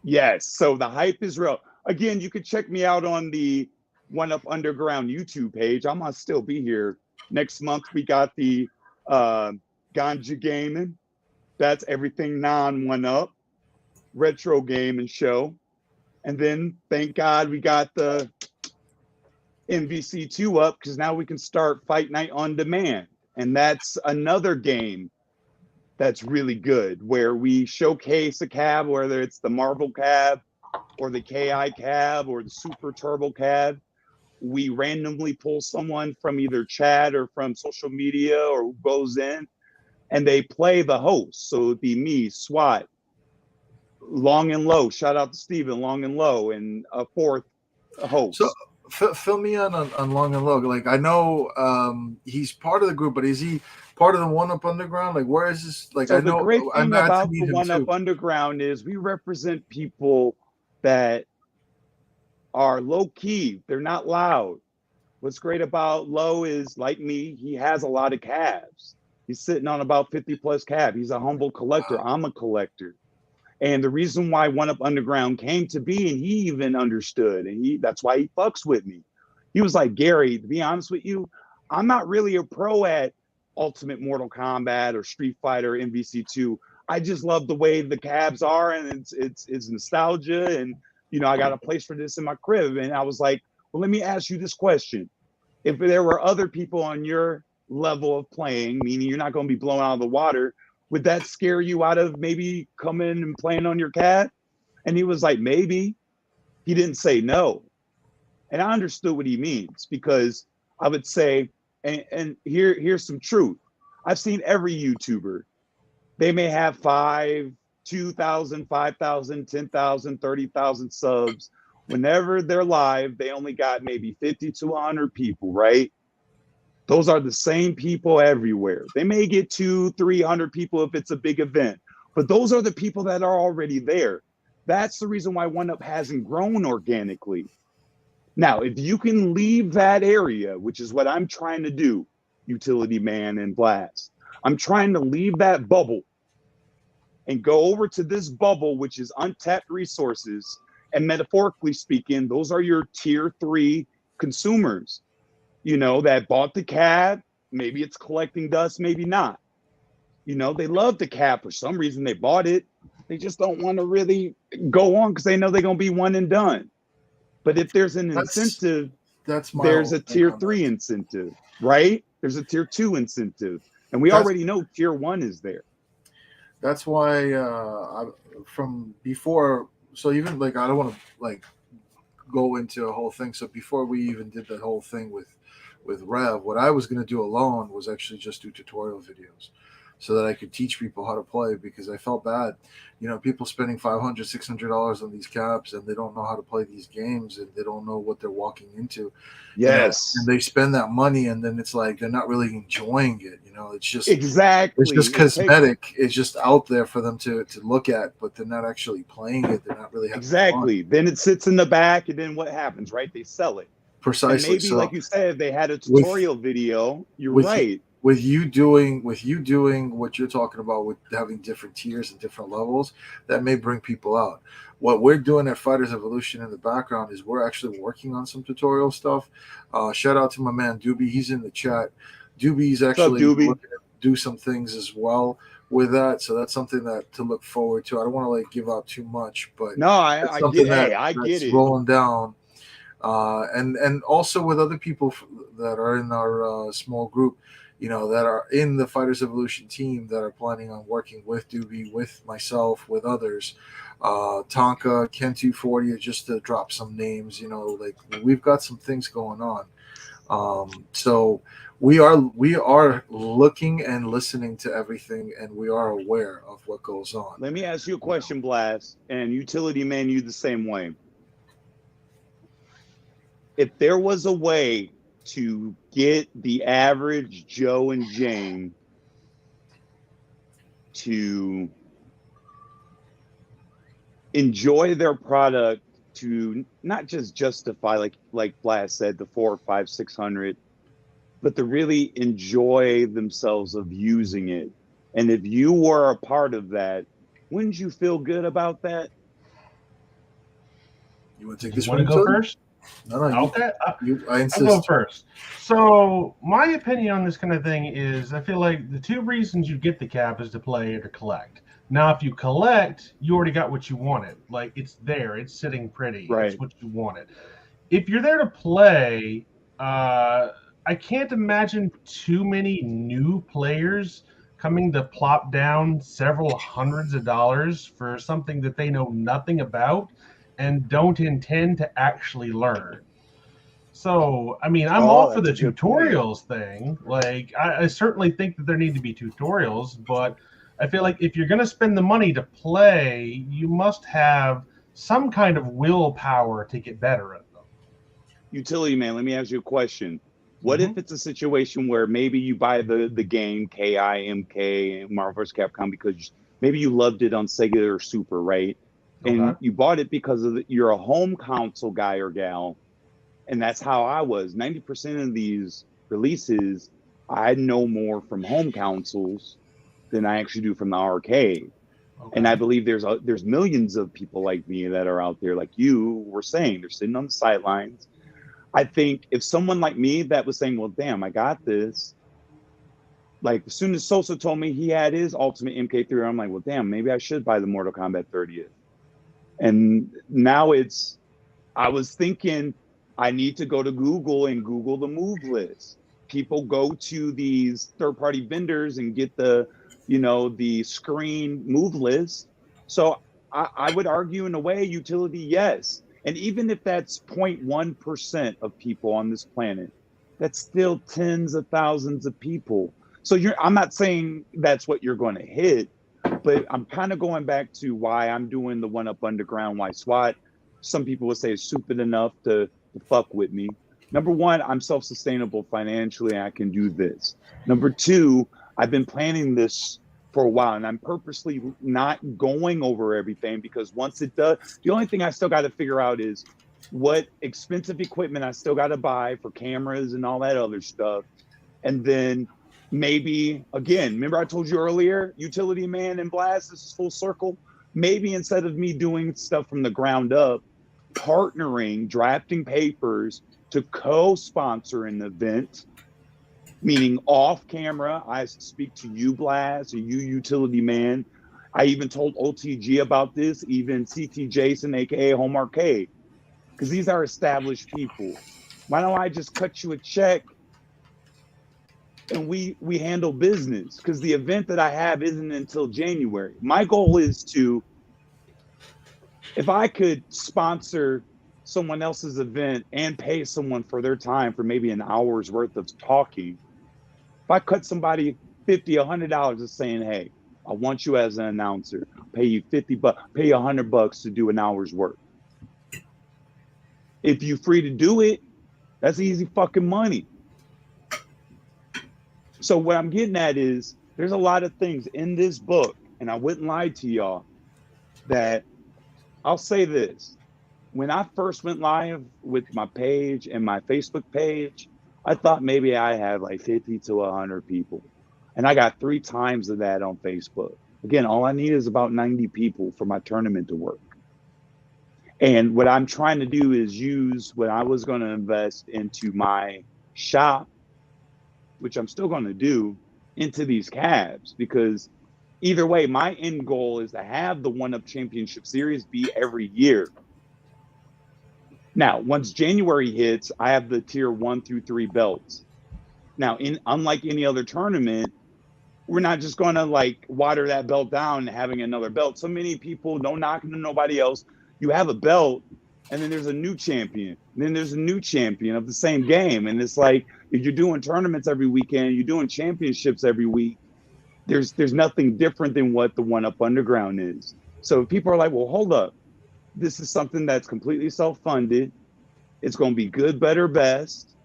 yes, so the hype is real. Again, you can check me out on the 1UP Underground YouTube page. I'm going to still be here. Next month, we got the Ganja Gaming. That's everything non-1UP. Retro Gaming Show. And then, thank God, we got the MVC2 up because now we can start Fight Night on Demand. And that's another game that's really good where we showcase a cab, whether it's the Marvel cab or the KI cab or the Super Turbo cab. We randomly pull someone from either chat or from social media or who goes in and they play the host. So it'd be me, SWAT, Long and Low. Shout out to Steven, Long and Low, and a fourth host. So fill me in on Long and Low. Like I know he's part of the group, but is he part of the One Up Underground? Like where is this? Like so I the know great thing about the One Up too. Underground is we represent people that are low key. They're not loud. What's great about Low is, like me, he has a lot of cabs. He's sitting on about 50 plus cab. He's a humble collector. Wow. I'm a collector. And the reason why One Up Underground came to be, and he even understood, and that's why he fucks with me. He was like, Gary, to be honest with you, I'm not really a pro at Ultimate Mortal Kombat or Street Fighter MVC2. I just love the way the cabs are, and it's nostalgia, and you know, I got a place for this in my crib. And I was like, well, let me ask you this question. If there were other people on your level of playing, meaning you're not going to be blown out of the water, would that scare you out of maybe coming and playing on your cab? And he was like, maybe. He didn't say no. And I understood what he means, because I would say, and here's some truth. I've seen every YouTuber. They may have 2,000, 5,000, 10,000, 30,000 subs. Whenever they're live, they only got maybe 50 to 100 people, right? Those are the same people everywhere. They may get 200-300 people if it's a big event, but those are the people that are already there. That's the reason why One Up hasn't grown organically. Now, if you can leave that area, which is what I'm trying to do, UtilityMan and Blazt, I'm trying to leave that bubble and go over to this bubble, which is untapped resources. And metaphorically speaking, those are your tier 3 consumers, you know, that bought the cab. Maybe it's collecting dust, maybe not. You know, they love the cab for some reason. They bought it. They just don't want to really go on because they know they're going to be one and done. But if there's an incentive, there's a tier 3 incentive, right? There's a tier 2 incentive. And we already know tier 1 is there. That's why from before, so even like I don't want to like go into a whole thing. So before we even did that whole thing with Rev, what I was going to do alone was actually just do tutorial videos so that I could teach people how to play, because I felt bad. You know, people spending $500, $600 on these cabs and they don't know how to play these games and they don't know what they're walking into. Yes. And they spend that money and then it's like they're not really enjoying it. You know, it's just exactly. It's just cosmetic. It's just out there for them to look at, but they're not actually playing it. They're not really having fun. Then it sits in the back, and then what happens, right? They sell it. Precisely. And maybe, like you said, they had a tutorial video. You're right. With you doing what you're talking about, with having different tiers and different levels, that may bring people out. What we're doing at Fighters Evolution in the background is we're actually working on some tutorial stuff. Shout out to my man Doobie. He's in the chat. Doobie's actually looking to do some things as well with that, so that's something that to look forward to. I don't want to like give out too much, but no, I get it. I get it. Rolling down, and also with other people that are in our small group, you know, that are in the Fighters Evolution team that are planning on working with Doobie, with myself, with others, Tonka, Ken 240, just to drop some names. You know, like we've got some things going on. So we are looking and listening to everything, and we are aware of what goes on. Let me ask you a question, Blazt, and UtilityMan, you the same way. If there was a way to get the average Joe and Jane to enjoy their product, to not just justify, like Blazt said, the 400, 500, 600, but to really enjoy themselves of using it. And if you were a part of that, wouldn't you feel good about that? You want to take this one? Go first? No, okay. I insist. I'll go first. So my opinion on this kind of thing is, I feel like the two reasons you get the cab is to play or to collect. Now, if you collect, you already got what you wanted. Like, it's there. It's sitting pretty. Right. It's what you wanted. If you're there to play, I can't imagine too many new players coming to plop down several hundreds of dollars for something that they know nothing about and don't intend to actually learn. So, I mean, I'm all for the That's a good point. tutorials thing. Like, I certainly think that there need to be tutorials, but I feel like if you're going to spend the money to play, you must have some kind of willpower to get better at them. Utility man, let me ask you a question. What if it's a situation where maybe you buy the game KIMK Marvel vs. Capcom because maybe you loved it on Sega or Super, right? And Okay. you bought it because you're a home console guy or gal, and that's how I was. 90% of these releases, I know more from home consoles than I actually do from the arcade. Okay. And I believe there's millions of people like me that are out there, like you were saying, they're sitting on the sidelines. I think if someone like me that was saying, well, damn, I got this. Like as soon as Sosa told me he had his Ultimate MK3, I'm like, well, damn, maybe I should buy the Mortal Kombat 30th. And now I was thinking I need to go to Google and Google the move list. People go to these third-party vendors and get the screen move list. So I would argue in a way, utility, yes. And even if that's 0.1% of people on this planet, that's still tens of thousands of people. So I'm not saying that's what you're going to hit, but I'm kind of going back to why I'm doing the one up underground, why SWAT, some people would say is stupid enough to fuck with me. Number one, I'm self-sustainable financially. I can do this. Number two, I've been planning this for a while, and I'm purposely not going over everything because once it does, the only thing I still got to figure out is what expensive equipment I still got to buy for cameras and all that other stuff. And then maybe, again, remember I told you earlier, Utility Man and Blazt, this is full circle. Maybe instead of me doing stuff from the ground up, partnering, drafting papers to co-sponsor an event, meaning off camera, I speak to you, Blazt, or you, Utility Man. I even told OTG about this, even CT Jason, aka Home Arcade, because these are established people. Why don't I just cut you a check and we handle business? Because the event that I have isn't until January. My goal is to, if I could sponsor someone else's event and pay someone for their time for maybe an hour's worth of talking, if I cut somebody $50, $100 of saying, hey, I want you as an announcer, pay you $50, pay you $100 to do an hour's work. If you're free to do it, that's easy fucking money. So what I'm getting at is there's a lot of things in this book, and I wouldn't lie to y'all, that I'll say this. When I first went live with my page and my Facebook page, I thought maybe I had like 50 to 100 people. And I got 3 times of that on Facebook. Again, all I need is about 90 people for my tournament to work. And what I'm trying to do is use what I was going to invest into my shop, which I'm still going to do, into these cabs. Because either way, my end goal is to have the one-up championship series be every year. Now, once January hits, I have the tier 1 through 3 belts. Now, unlike any other tournament, we're not just going to like water that belt down and having another belt. So many people, no knocking to nobody else. You have a belt, and then there's a new champion. And then there's a new champion of the same game. And it's like, if you're doing tournaments every weekend, you're doing championships every week, there's nothing different than what the one up underground is. So people are like, well, hold up. This is something that's completely self-funded. It's going to be good, better, best.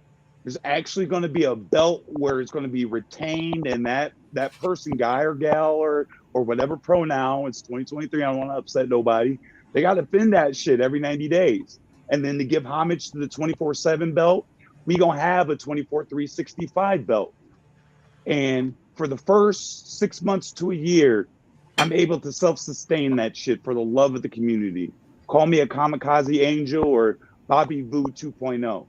There's actually going to be a belt where it's going to be retained, and that person, guy or gal or whatever pronoun, it's 2023, I don't want to upset nobody. They got to defend that shit every 90 days. And then to give homage to the 24/7 belt, we going to have a 24/365 belt. And for the first 6 months to a year, I'm able to self-sustain that shit for the love of the community. Call me a kamikaze angel or Bobby Vu 2.0.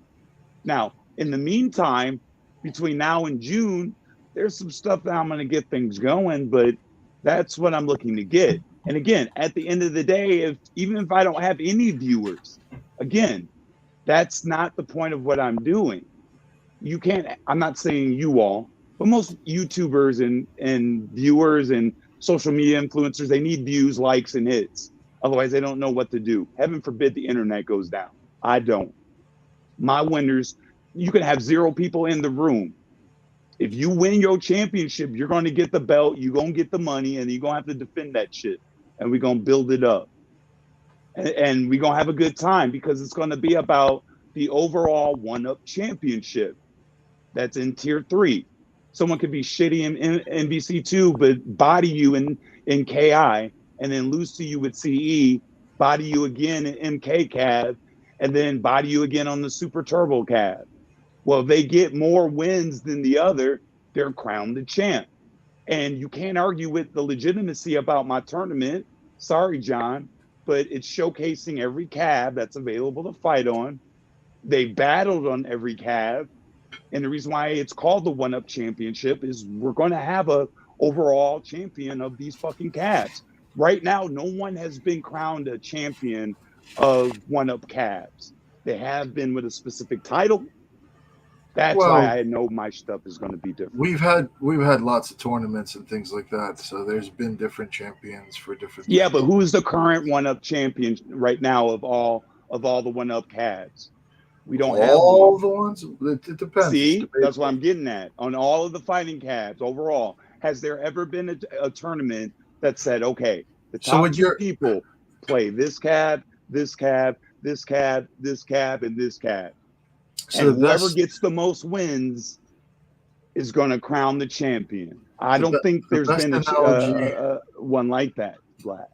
Now, in the meantime, between now and June, there's some stuff that I'm going to get things going, but that's what I'm looking to get. And again, at the end of the day, even if I don't have any viewers, again, that's not the point of what I'm doing. you can't, I'm not saying you all, but most YouTubers and viewers and social media influencers, they need views, likes, and hits. Otherwise, they don't know what to do. Heaven forbid the internet goes down. I don't. My winners, you can have 0 people in the room. If you win your championship, you're going to get the belt, you're going to get the money, and you're going to have to defend that shit. And we're going to build it up. And we're going to have a good time because it's going to be about the overall one-up championship that's in tier 3. Someone could be shitty in NBC2, but body you in KI, and then lose to you with CE, body you again in MK Cav, and then body you again on the Super Turbo Cav. Well, they get more wins than the other, they're crowned the champ. And you can't argue with the legitimacy about my tournament. Sorry, John, but it's showcasing every Cav that's available to fight on. They battled on every Cav. And the reason why it's called the One Up Championship is we're going to have a overall champion of these fucking Cavs. Right now, no one has been crowned a champion of One Up Cavs. They have been with a specific title. That's why I know my stuff is going to be different. We've had lots of tournaments and things like that, so there's been different champions for different. Yeah, but who's the current One Up champion right now of all the One Up Cavs? We don't have all the ones. It depends. See, that's what I'm getting at. On all of the fighting Cavs overall, has there ever been a tournament that said, okay, the top 2 people play this Cav, this Cav, this Cav, this Cav, and this Cav? So and whoever gets the most wins is going to crown the champion. I don't think there's been one like that, Blazt.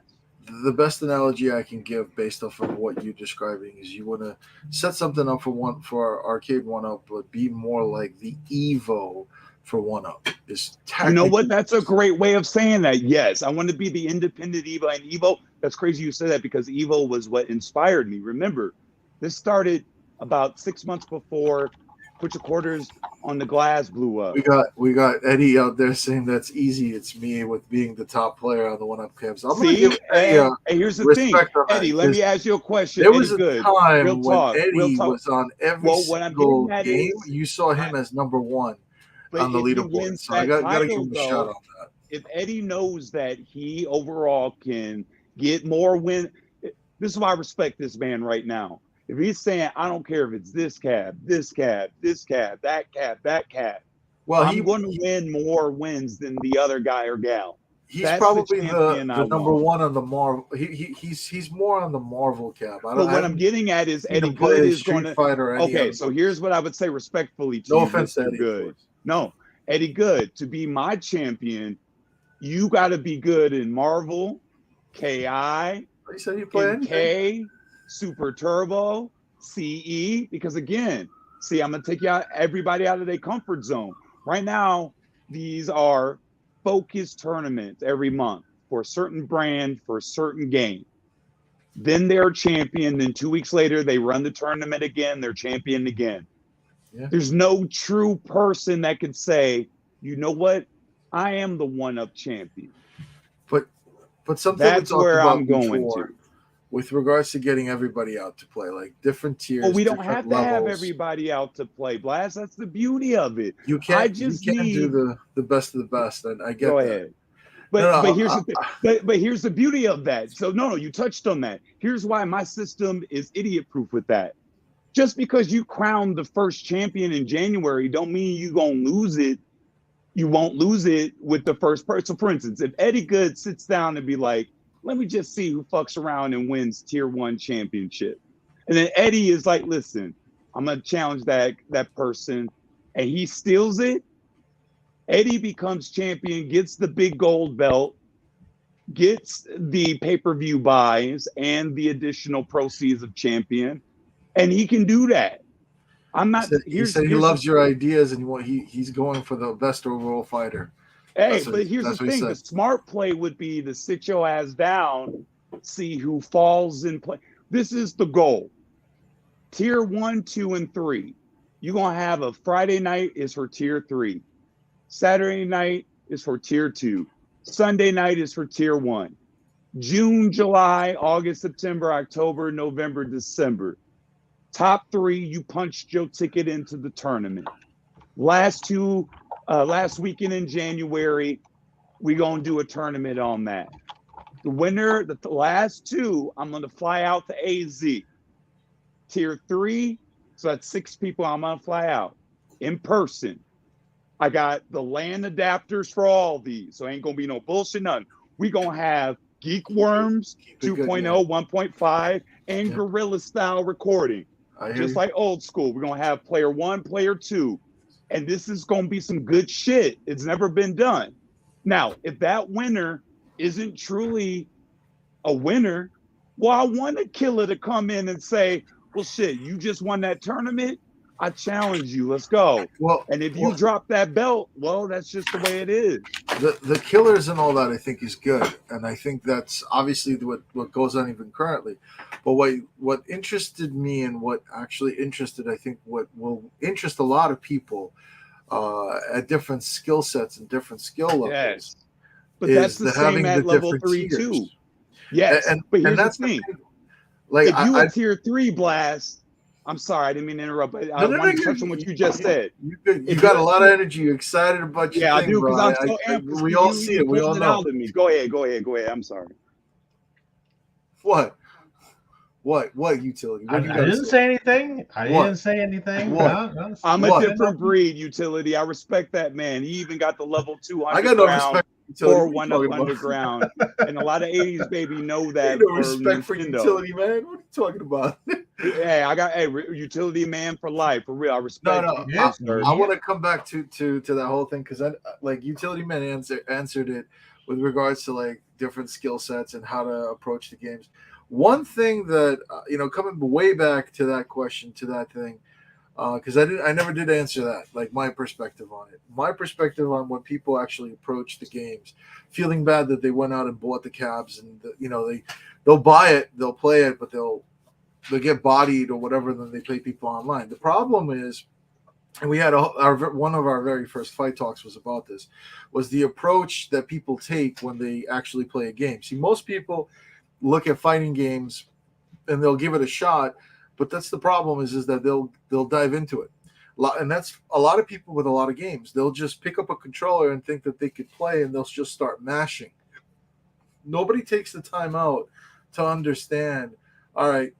The best analogy I can give based off of what you're describing is you want to set something up for arcade 1-up, but be more like the Evo for 1-up. You know what? That's a great way of saying that. Yes, I want to be the independent Evo. And Evo, that's crazy you said that because Evo was what inspired me. Remember, this started about 6 months before Put Your Quarters on the Glass blew up. We got Eddie out there saying that's easy. It's me with being the top player on the 1-up Cavs. Hey, here's the thing, Eddie. Let me ask you a question. There was a time when Eddie was on every single game. You saw him as number 1 on the leaderboard. So I got to give him a shout on that. If Eddie knows that he overall can get more win, this is why I respect this man right now. If he's saying, I don't care if it's this Cav, this Cav, this Cav, that Cav, that Cav, well, I'm going to win more wins than the other guy or gal. He's probably the number 1 on the Marvel. He's more on the Marvel Cav. But what I'm getting at is Eddie Good is going to. Okay, so here's what I would say respectfully to you. No offense to Eddie Good. No, Eddie Good, to be my champion, you got to be good in Marvel, KI, MK, Super Turbo, CE, because again, see, I'm gonna take everybody out of their comfort zone. Right now, these are focused tournaments every month for a certain brand, for a certain game. Then they're champion, then 2 weeks later, they run the tournament again, they're champion again. Yeah. There's no true person that could say, you know what, I am the 1-up champion. But something that's where I'm going to. With regards to getting everybody out to play, like different tiers. Well, we don't have to have everybody out to play, Blazt. That's the beauty of it. You can't do the best of the best, and I get Go that. Ahead. But here's the beauty of that. So no, you touched on that. Here's why my system is idiot-proof with that. Just because you crowned the first champion in January, don't mean you're gonna lose it. You won't lose it with the first person. So for instance, if Eddie Good sits down and be like, let me just see who fucks around and wins tier 1 championship. And then Eddie is like, listen, I'm going to challenge that person. And he steals it. Eddie becomes champion, gets the big gold belt, gets the pay-per-view buys and the additional proceeds of champion. And he can do that. I'm not. He said he loves your ideas and he's going for the best overall fighter. Hey, but here's the thing. The smart play would be to sit your ass down, see who falls in play. This is the goal. Tier 1, 2, and 3. You're going to have a Friday night is for tier 3. Saturday night is for tier 2. Sunday night is for tier 1. June, July, August, September, October, November, December. Top 3, you punched your ticket into the tournament. Last weekend in January, we gonna do a tournament on that. The winner, the last two, I'm gonna fly out to AZ. Tier 3, so that's 6 people. I'm gonna fly out in person. I got the LAN adapters for all these, so ain't gonna be no bullshit, none. We gonna have Geek Worms 2.0, 1.5, and Gorilla style recording, just like old school. We're gonna have player 1, player 2, and this is gonna be some good shit. It's never been done. Now, if that winner isn't truly a winner, well, I want a killer to come in and say, well, shit, you just won that tournament. I challenge you. Let's go. Well, and if you drop that belt, well, that's just the way it is. The killers and all that, I think, is good, and I think that's obviously what goes on even currently. But what interested me and what actually interested, I think, what will interest a lot of people at different skill sets and different skill levels. Yes. But that's the same at level 3 tiers. too. Yes. But here's the thing. Like, if you a tier 3 Blast, I'm sorry, I didn't mean to interrupt, but I want to touch on what you just said. You got a lot of energy. You're excited about your thing, I do, because I'm so amped. We all see it. We all know. Go ahead. I'm sorry. What, Utility? I didn't say anything. I didn't say anything. No, I'm a different breed, Utility. I respect that man. He even got the level 2 I got no respect. Or 1-up underground, and a lot of 80s baby know that. No respect for Utility, man. What are you talking about? Hey, I got Utility Man for life, for real. I respect. No. Yes, I want to come back to that whole thing, because I like Utility Man answered it with regards to like different skill sets and how to approach the games. One thing that coming way back to that question, to that thing. Because I never did answer that, like my perspective on it. My perspective on when people actually approach the games, feeling bad that they went out and bought the cabs, and they'll buy it, they'll play it, but they'll get bodied or whatever, and then they play people online. The problem is, and we had one of our very first fight talks was about this, was the approach that people take when they actually play a game. See, most people look at fighting games and they'll give it a shot. But that's the problem is that they'll dive into it. And that's a lot of people with a lot of games. They'll just pick up a controller and think that they could play, and they'll just start mashing. Nobody takes the time out to understand, all right,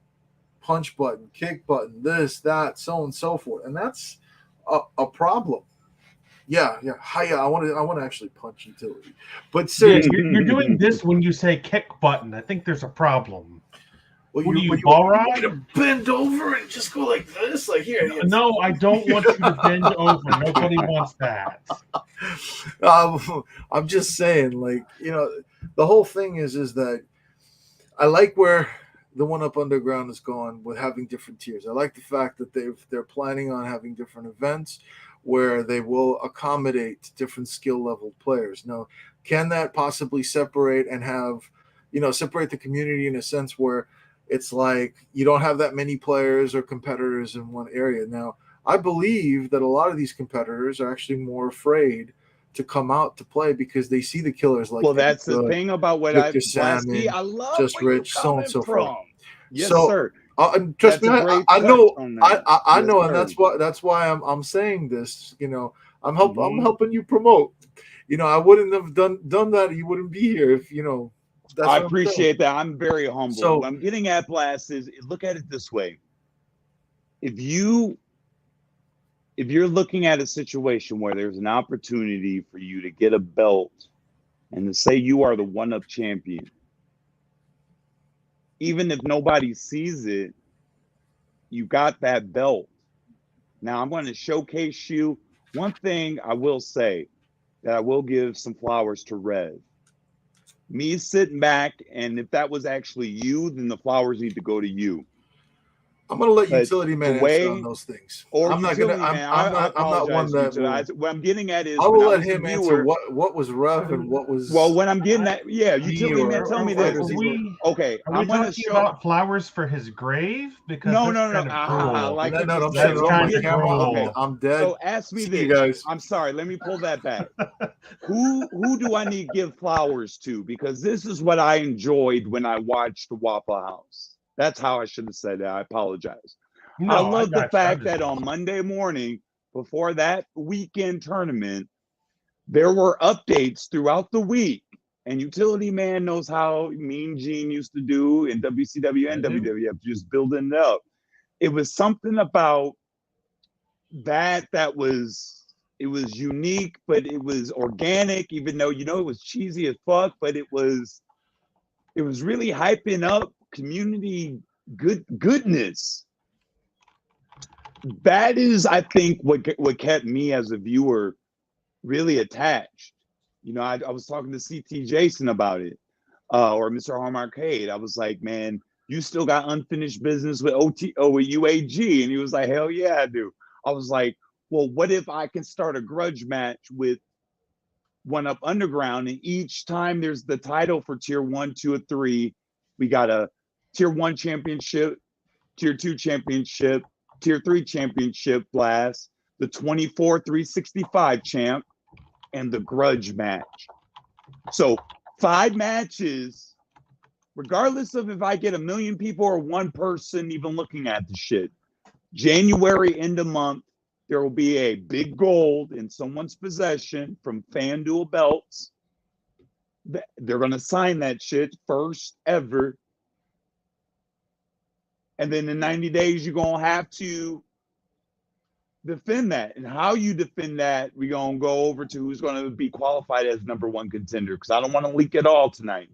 punch button, kick button, this, that, so on and so forth. And that's a problem. Yeah. Hiya, I want to actually punch Utility. But seriously, you're doing this when you say kick button. I think there's a problem. Well, what you ball ride? Want me to bend over and just go like this? Like here. No, I don't want you to bend over. Nobody wants that. I'm just saying, like, the whole thing is that I like where the 1-Up Underground is going with having different tiers. I like the fact that they're planning on having different events where they will accommodate different skill level players. Now, can that possibly separate and have, separate the community in a sense where it's like you don't have that many players or competitors in one area? Now, I believe that a lot of these competitors are actually more afraid to come out to play because they see the killers like. Well, that's the thing about what I love. Just Rich, so and so forth. Yes, sir. Trust me, I know, and that's why I'm saying this. I'm helping you promote. I wouldn't have done that. You wouldn't be here if I appreciate that. I'm very humble. So what I'm getting at, Blast, is look at it this way. If you're looking at a situation where there's an opportunity for you to get a belt and to say you are the 1-Up champion, even if nobody sees it, you got that belt. Now I'm going to showcase you. One thing I will say that I will give some flowers to Rev. Me sitting back, and if that was actually you, then the flowers need to go to you. I'm going to let Utility Man answer on those things. Or I'm not going to. I'm not one that. What I'm getting at is I will let him answer what was rough and what was. Well, when I'm getting at, Utility Man, tell me this. Okay, I'm going to show about flowers for his grave because no. I'm dead. So ask me this. Guys. I'm sorry. Let me pull that back. Who do I need to give flowers to? Because this is what I enjoyed when I watched the Waffle House. That's how I should have said that. I apologize. I love the fact that on Monday morning, before that weekend tournament, there were updates throughout the week. And Utility Man knows how Mean Gene used to do in WCW and WWF, just building it up. It was something about that was unique, but it was organic, even though it was cheesy as fuck, but it was really hyping up community goodness. That is, I think, what kept me as a viewer really attached. I was talking to CT Jason about it, or Mr. Harm Arcade. I was like, man, you still got unfinished business with with UAG? And he was like, hell yeah, I do. I was like, well, what if I can start a grudge match with One Up Underground, and each time there's the title for tier 1, 2, or 3, we got a tier 1 championship, tier 2 championship, tier 3 championship Blast, the 24 365 champ, and the grudge match. So 5 matches, regardless of if I get 1 million people or one person even looking at the shit. January end of month, there will be a big gold in someone's possession from FanDuel belts. They're going to sign that shit first ever. And then in 90 days, you're going to have to defend that. And how you defend that, we're going to go over to who's going to be qualified as #1 contender, because I don't want to leak it all tonight.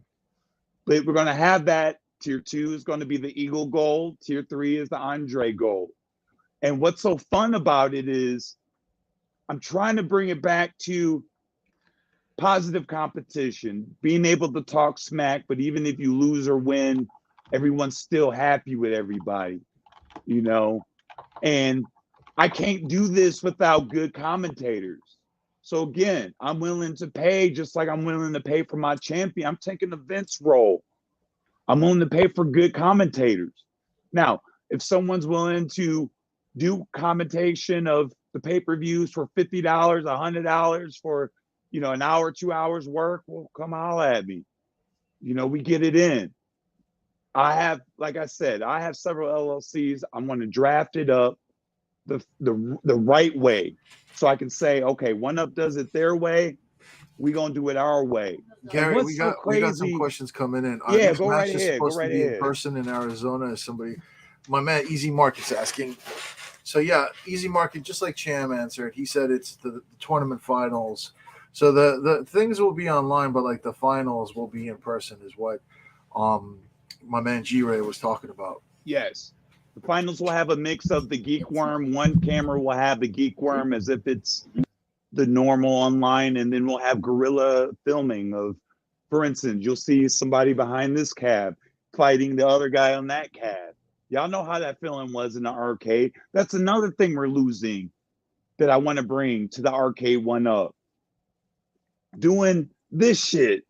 But we're going to have that. Tier 2 is going to be the Eagle Gold. Tier 3 is the Andre Gold. And what's so fun about it is I'm trying to bring it back to positive competition, being able to talk smack, but even if you lose or win, everyone's still happy with everybody, And I can't do this without good commentators. So again, I'm willing to pay, just like I'm willing to pay for my champion. I'm taking the Vince role. I'm willing to pay for good commentators. Now, if someone's willing to do commentation of the pay-per-views for $50, $100 for, an hour, 2 hours work, well, come holler at me. We get it in. I have, like I said, I have several LLCs. I'm going to draft it up the right way, so I can say, okay, One Up does it their way, we're going to do it our way. Gary, we got some questions coming in. Yeah, go right ahead. Supposed to be in person in Arizona. As somebody, my man Easy Market's asking. So yeah, Easy Market, just like Cham answered, he said it's the tournament finals. So the things will be online, but like the finals will be in person, is what my man G-ray was talking about. Yes. The finals will have a mix of the Geek Worm. One camera will have the Geek Worm as if it's the normal online, and then we'll have guerrilla filming of, for instance, you'll see somebody behind this cab fighting the other guy on that cab. Y'all know how that feeling was in the arcade. That's another thing we're losing that I want to bring to the arcade One Up. Doing this shit.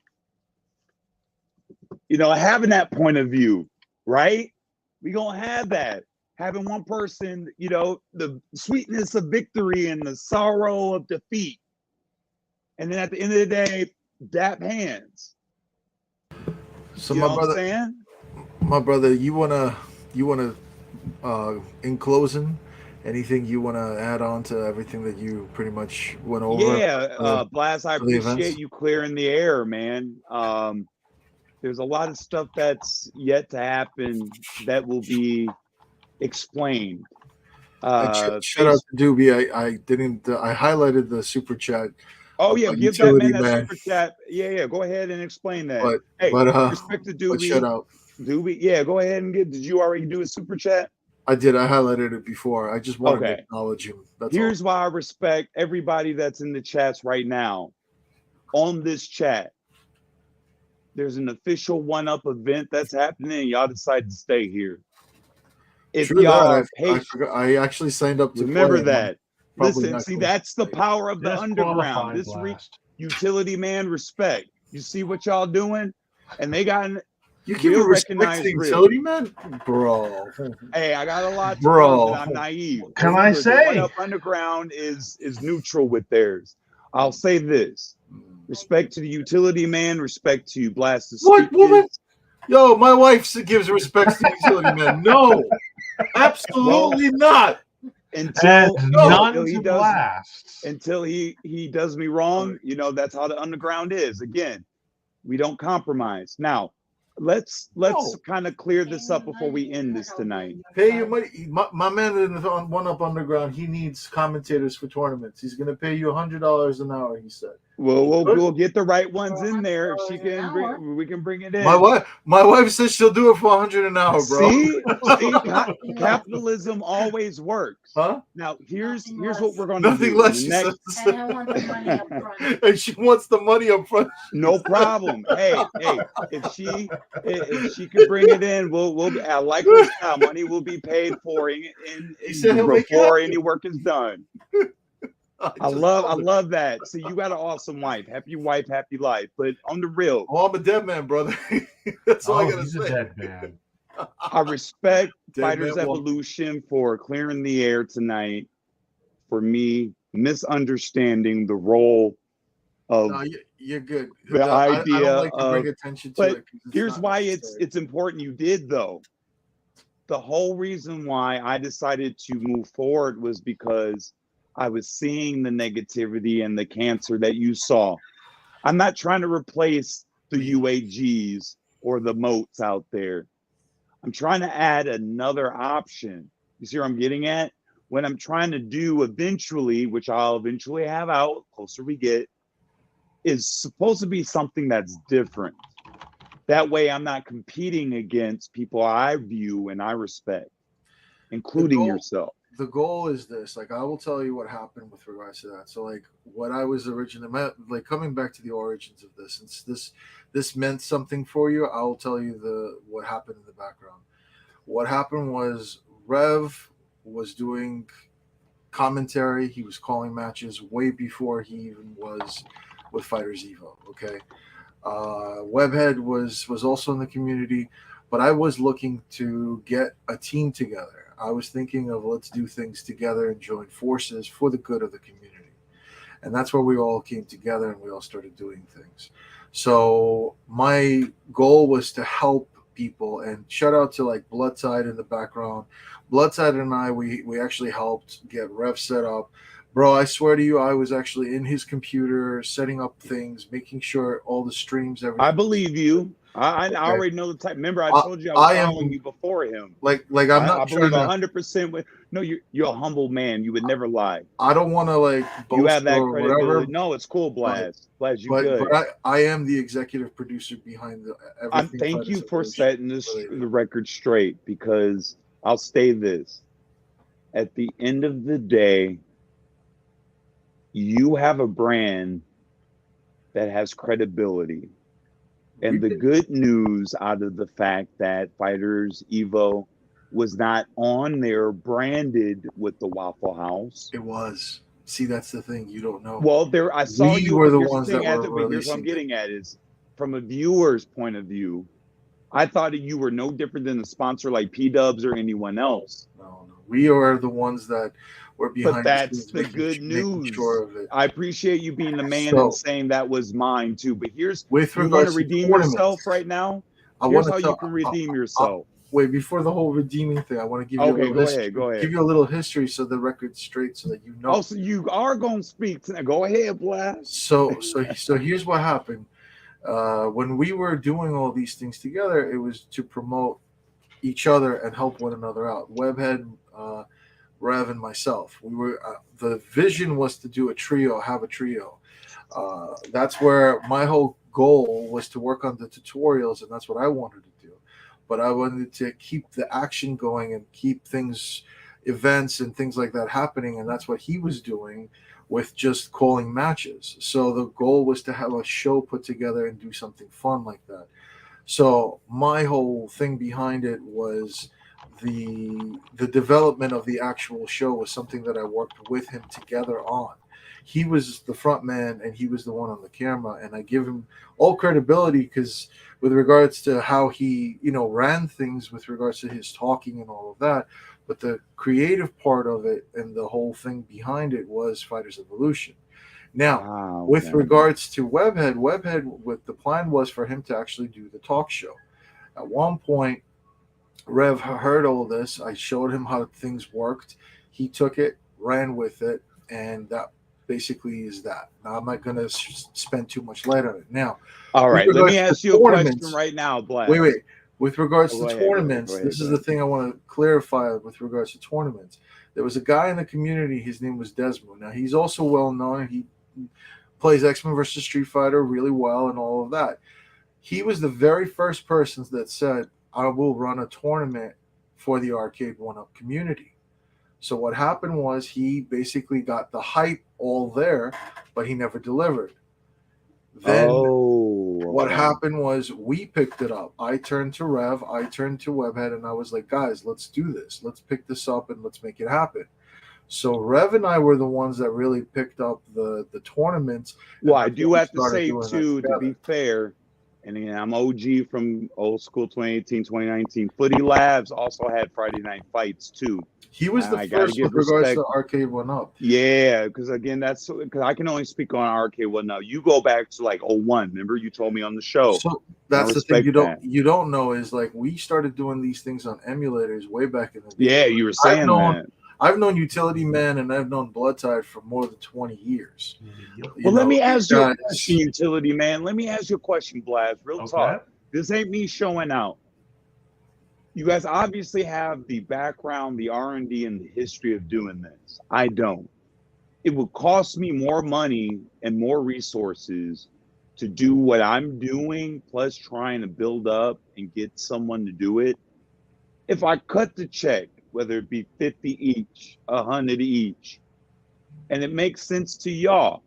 Having that point of view, right? We're going to have that. Having one person, the sweetness of victory and the sorrow of defeat. And then at the end of the day, dap hands. So my brother, you wanna in closing, anything you want to add on to everything that you pretty much went over? Yeah, Blast, I appreciate you clearing the air, man. There's a lot of stuff that's yet to happen that will be explained. Shout out to Doobie. I highlighted the super chat. Oh yeah, give that man that super chat. Yeah, go ahead and explain that. Respect to Doobie. Shout out. Doobie, yeah, go ahead and did you already do a super chat? I did. I highlighted it before. I just wanted to acknowledge him. Here's why I respect everybody that's in the chats right now. On this chat, there's an official One Up event that's happening, and y'all decided to stay here. If y'all are patient, I actually signed up to remember that. Listen, see, that's the power of the underground. This utility man respect. You see what y'all doing? And they got you keep recognizing utility man, bro. Hey, I got a lot to bro. I'm naive. Can I say One Up Underground is neutral with theirs? I'll say this. Respect to the utility man, respect to Blazt. What woman? Yo, my wife gives respect to the utility man. No, absolutely not. until none he to does Blazt. until he does me wrong. You know, that's how the underground is. Again, we don't compromise. Now, let's kind of clear this up before we end this tonight. Pay your money. My man in the One Up Underground, he needs commentators for tournaments. He's going to pay you $100 an hour, he said. Well, we'll get the right ones in there. If she can we can bring it in. My wife says she'll do it for $100 an hour, bro. See, capitalism always works. Huh? Now here's what we're going to do. Nothing less. She says. And I want the money up front. And she wants the money up front. No problem. Hey, if she can bring it in, we'll I like her style. Money will be paid for in before any work is done. I love that. So you got an awesome wife. Happy wife, happy life. But on the real, I'm a dead man, brother. That's all I gotta he's say. A dead man. I respect Dead Fighters man Evolution for clearing the air tonight. For me, misunderstanding the role of No, you're good. the idea I don't like to of. bring attention to But it. here's not why necessary. it's important you did though. The whole reason why I decided to move forward was because I was seeing the negativity and the cancer that you saw. I'm not trying to replace the UAGs or the moats out there. I'm trying to add another option. You see where I'm getting at? What I'm trying to do eventually, which I'll eventually have out, closer we get, is supposed to be something that's different. That way I'm not competing against people I view and I respect, including yourself. The goal is this. Like, I will tell you what happened with regards to that. So, like, what I was originally like coming back to the origins of this, since this meant something for you, I will tell you what happened in the background. What happened was Rev was doing commentary. He was calling matches way before he even was with FightersEvo. Okay, Webhead was also in the community, but I was looking to get a team together. I was thinking of let's do things together and join forces for the good of the community. And that's where we all came together and we all started doing things. So my goal was to help people, and shout out to like Bloodside in the background. Bloodside and I, we actually helped get Rev set up. Bro, I swear to you, I was actually in his computer setting up things, making sure all the streams, everything. I believe you. I already know the type. Remember, I told you I was following you before him. Like I'm not. I believe 100% with. No, you're a humble man. You would never lie. I don't want to like boast you have that or credibility. whatever. No, it's cool, Blazt. Blazt, you good. But I am the executive producer behind everything. Thank you for setting the record straight, because I'll say this: at the end of the day, you have a brand that has credibility. And the good news out of the fact that FightersEvo was not on there branded with the Waffle House. It was. See, that's the thing. You don't know. Well, I saw you were the ones that were but here's what I'm getting at is, from a viewer's point of view, I thought that you were no different than a sponsor like P-Dubs or anyone else. No. We are the ones that were behind. But that's the good news. Sure of it. I appreciate you being the man and saying that was mine too. But here's, you want to redeem yourself right now? Here's how you can redeem yourself. Wait, before the whole redeeming thing, I want to give you a little history. Go ahead. Give you a little history so the record's straight, so that you know. Oh, so you are going to speak tonight. Go ahead, Blazt. So here's what happened. When we were doing all these things together, it was to promote each other and help one another out. Webhead, Rev, and myself. We were the vision was to do have a trio. That's where my whole goal was, to work on the tutorials, and that's what I wanted to do. But I wanted to keep the action going and keep events and things like that happening, and that's what he was doing with just calling matches. So the goal was to have a show put together and do something fun like that. So my whole thing behind it was the development of the actual show was something that I worked with him together on. He was the front man and he was the one on the camera, and I give him all credibility because with regards to how he, ran things with regards to his talking and all of that. But the creative part of it and the whole thing behind it was Fighters Evolution. Now, with regards to Webhead, what the plan was for him to actually do the talk show. At one point, Rev heard all this. I showed him how things worked. He took it, ran with it, and that basically is that. Now, I'm not going to spend too much light on it. Now, all with right, let me regards ask to you a question tournaments- right now, Blazt. Wait. With regards Go to ahead, tournaments, go ahead, this go is ahead. the thing I want to clarify with regards to tournaments. There was a guy in the community, his name was Desmo. Now, he's also well known. He plays X-Men versus Street Fighter really well and all of that. He was the very first person that said, I will run a tournament for the Arcade 1-Up community. So what happened was he basically got the hype all there, but he never delivered. Then what happened was we picked it up. I turned to Rev, I turned to Webhead, and I was like, guys, let's do this. Let's pick this up and let's make it happen. So Rev and I were the ones that really picked up the tournaments. Well, I do have to say, too, to be fair, and again, I'm OG from old school 2018, 2019. Footy Labs also had Friday Night Fights, too. He was the first with regards to Arcade 1-Up. Yeah, because again, that's because I can only speak on Arcade 1-Up. You go back to like 01. Remember, you told me on the show. So that's the thing you don't know is like we started doing these things on emulators way back in the day. Yeah, you were saying that. I've known UtilityMan and I've known Bloodtide for more than 20 years. Well, let me ask you a question, UtilityMan. Let me ask you a question, Blazt. Real talk. This ain't me showing out. You guys obviously have the background, the R&D, and the history of doing this. I don't. It would cost me more money and more resources to do what I'm doing, plus trying to build up and get someone to do it. If I cut the check, whether it be 50 each, 100 each, and it makes sense to y'all,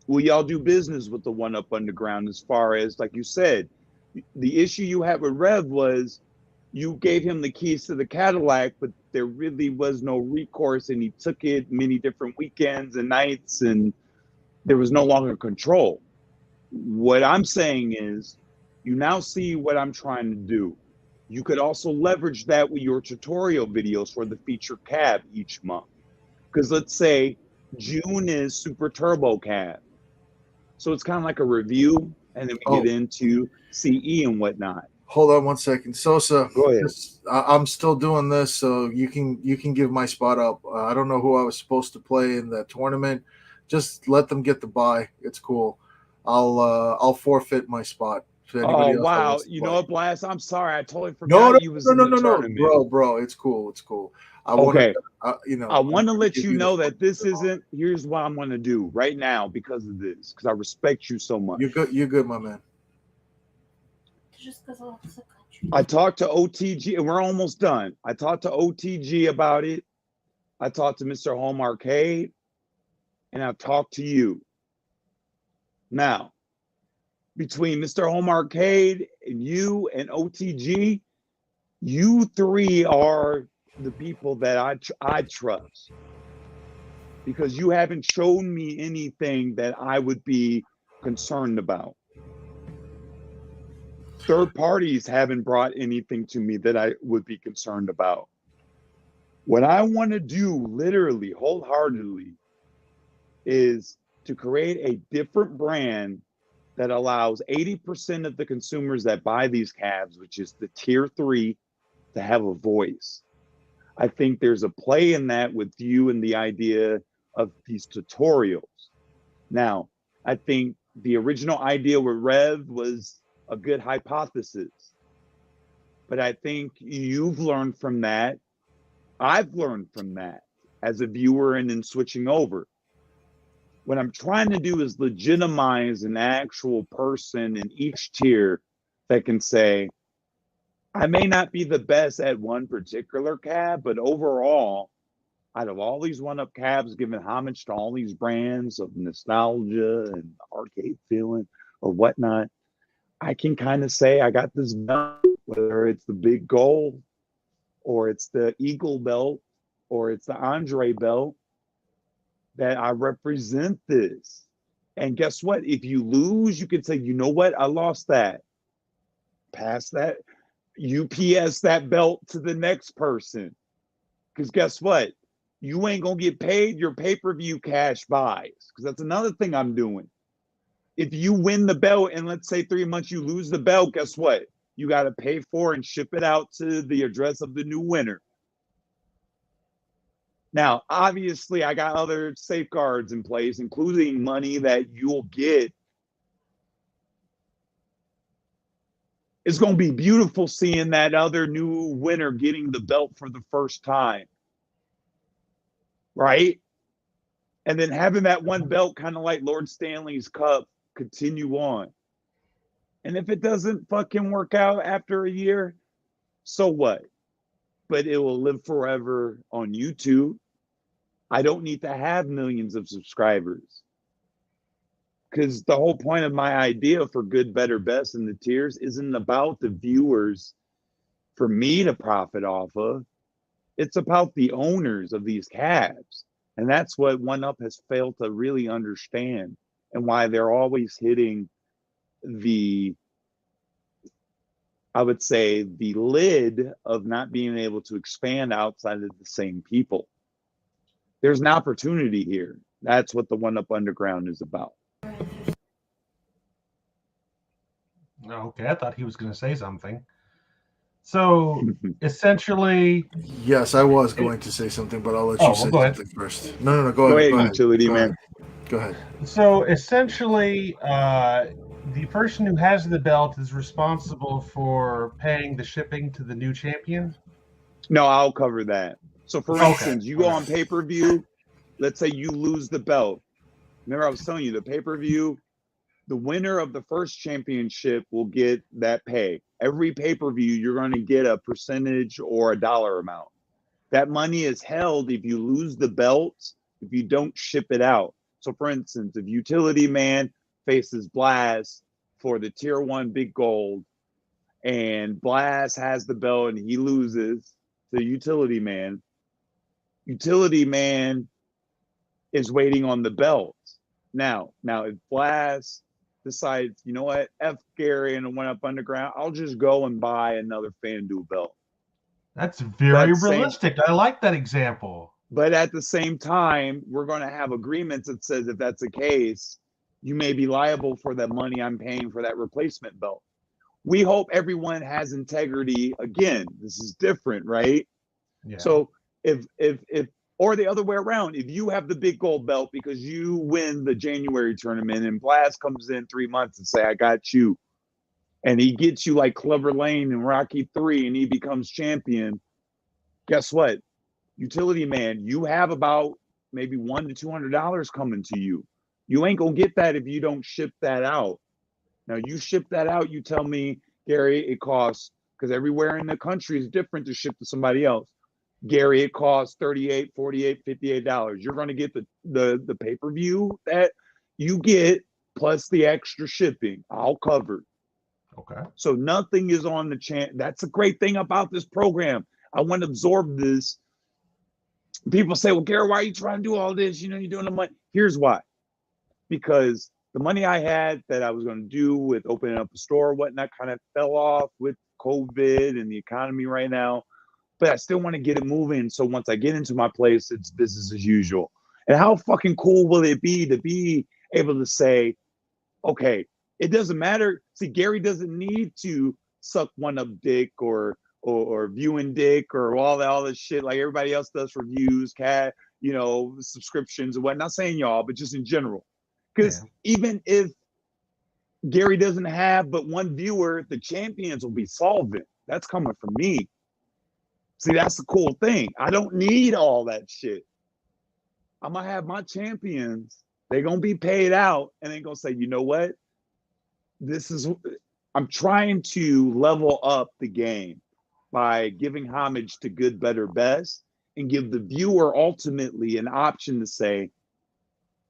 will y'all do business with the 1-Up Underground as far as, like you said, the issue you had with Rev was you gave him the keys to the Cadillac, but there really was no recourse, and he took it many different weekends and nights, and there was no longer control. What I'm saying is, you now see what I'm trying to do. You could also leverage that with your tutorial videos for the feature cab each month. Because let's say June is Super Turbo Cab. So it's kind of like a review, and then we get into CE and whatnot. Hold on one second. Sosa, go ahead. I'm still doing this, so you can give my spot up. I don't know who I was supposed to play in that tournament. Just let them get the bye. It's cool. I'll forfeit my spot. Oh wow! You know what, Blazt? I'm sorry, I totally forgot you was in the tournament. Bro, it's cool. It's cool. I want to let you know that this isn't. Here's what I'm going to do right now because of this, because I respect you so much. You're good, my man. I talked to OTG, and we're almost done. I talked to OTG about it. I talked to Mr. Home Arcade, and I've talked to you. Now, between Mr. Home Arcade and you and OTG, you three are the people that I trust, because you haven't shown me anything that I would be concerned about. Third parties haven't brought anything to me that I would be concerned about. What I want to do, literally, wholeheartedly, is to create a different brand that allows 80% of the consumers that buy these cabs, which is the tier 3, to have a voice. I think there's a play in that with you and the idea of these tutorials. Now, I think the original idea with Rev was a good hypothesis, but I think you've learned from that. I've learned from that as a viewer and then switching over. What I'm trying to do is legitimize an actual person in each tier that can say, I may not be the best at one particular cab, but overall, out of all these 1-Up cabs, giving homage to all these brands of nostalgia and arcade feeling or whatnot, I can kind of say I got this belt, whether it's the big gold or it's the Eagle belt or it's the Andre belt, that I represent this. And guess what? If you lose, you can say, you know what? I lost that. Pass that. UPS that belt to the next person. Because guess what? You ain't going to get paid your pay-per-view cash buys. Because that's another thing I'm doing. If you win the belt and let's say 3 months you lose the belt, guess what? You got to pay for and ship it out to the address of the new winner. Now, obviously, I got other safeguards in place, including money that you'll get. It's going to be beautiful seeing that other new winner getting the belt for the first time. Right? And then having that one belt, kind of like Lord Stanley's Cup, continue on. And if it doesn't fucking work out after a year, so what? But it will live forever on YouTube. I don't need to have millions of subscribers. Because the whole point of my idea for good, better, best in the tiers isn't about the viewers for me to profit off of. It's about the owners of these calves. And that's what One Up has failed to really understand, and why they're always hitting the, I would say, the lid of not being able to expand outside of the same people. There's an opportunity here. That's what the One Up Underground is about. Okay, I thought he was going to say something. So essentially, Yes, I was going to say something, but I'll let you say something first. No, go ahead. Go ahead, Utility Man. Go ahead. So essentially, the person who has the belt is responsible for paying the shipping to the new champion? No, I'll cover that. So for instance, you go on pay-per-view, let's say you lose the belt. Remember I was telling you, the pay-per-view, the winner of the first championship will get that pay. Every pay-per-view, you're going to get a percentage or a dollar amount. That money is held if you lose the belt, if you don't ship it out. So for instance, if Utility Man faces Blazt for the tier 1 big gold, and Blazt has the belt and he loses to Utility Man is waiting on the belt. Now if Blazt decides, you know what, F Gary and the One Up Underground, I'll just go and buy another FanDuel belt. That's very realistic. I like that example. But at the same time, we're going to have agreements that says if that's the case, you may be liable for that money I'm paying for that replacement belt. We hope everyone has integrity. Again, this is different, right? Yeah. So if or the other way around, if you have the big gold belt because you win the January tournament and Blazt comes in 3 months and say, I got you, and he gets you like Clover Lane and Rocky 3 and he becomes champion, guess what? Utility Man, you have about maybe $100 to $200 coming to you. You ain't gonna get that if you don't ship that out. Now you ship that out, you tell me, Gary, it costs, because everywhere in the country is different to ship to somebody else. Gary, it costs $38, $48, $58. You're going to get the pay-per-view that you get plus the extra shipping. I'll cover. Okay. So nothing is on the chance. That's a great thing about this program. I want to absorb this. People say, well, Gary, why are you trying to do all this? You know, you're doing the money. Here's why. Because the money I had that I was going to do with opening up a store or whatnot kind of fell off with COVID and the economy right now. But I still want to get it moving. So once I get into my place, it's business as usual. And how fucking cool will it be to be able to say, okay, it doesn't matter. See, Gary doesn't need to suck One Up dick or viewing dick or all this shit like everybody else does for views, subscriptions and what. Not saying y'all, but just in general. Because even if Gary doesn't have but one viewer, the champions will be solvent. That's coming from me. See, that's the cool thing. I don't need all that shit. I'm going to have my champions. They're going to be paid out and they're going to say, you know what? I'm trying to level up the game by giving homage to good, better, best, and give the viewer ultimately an option to say,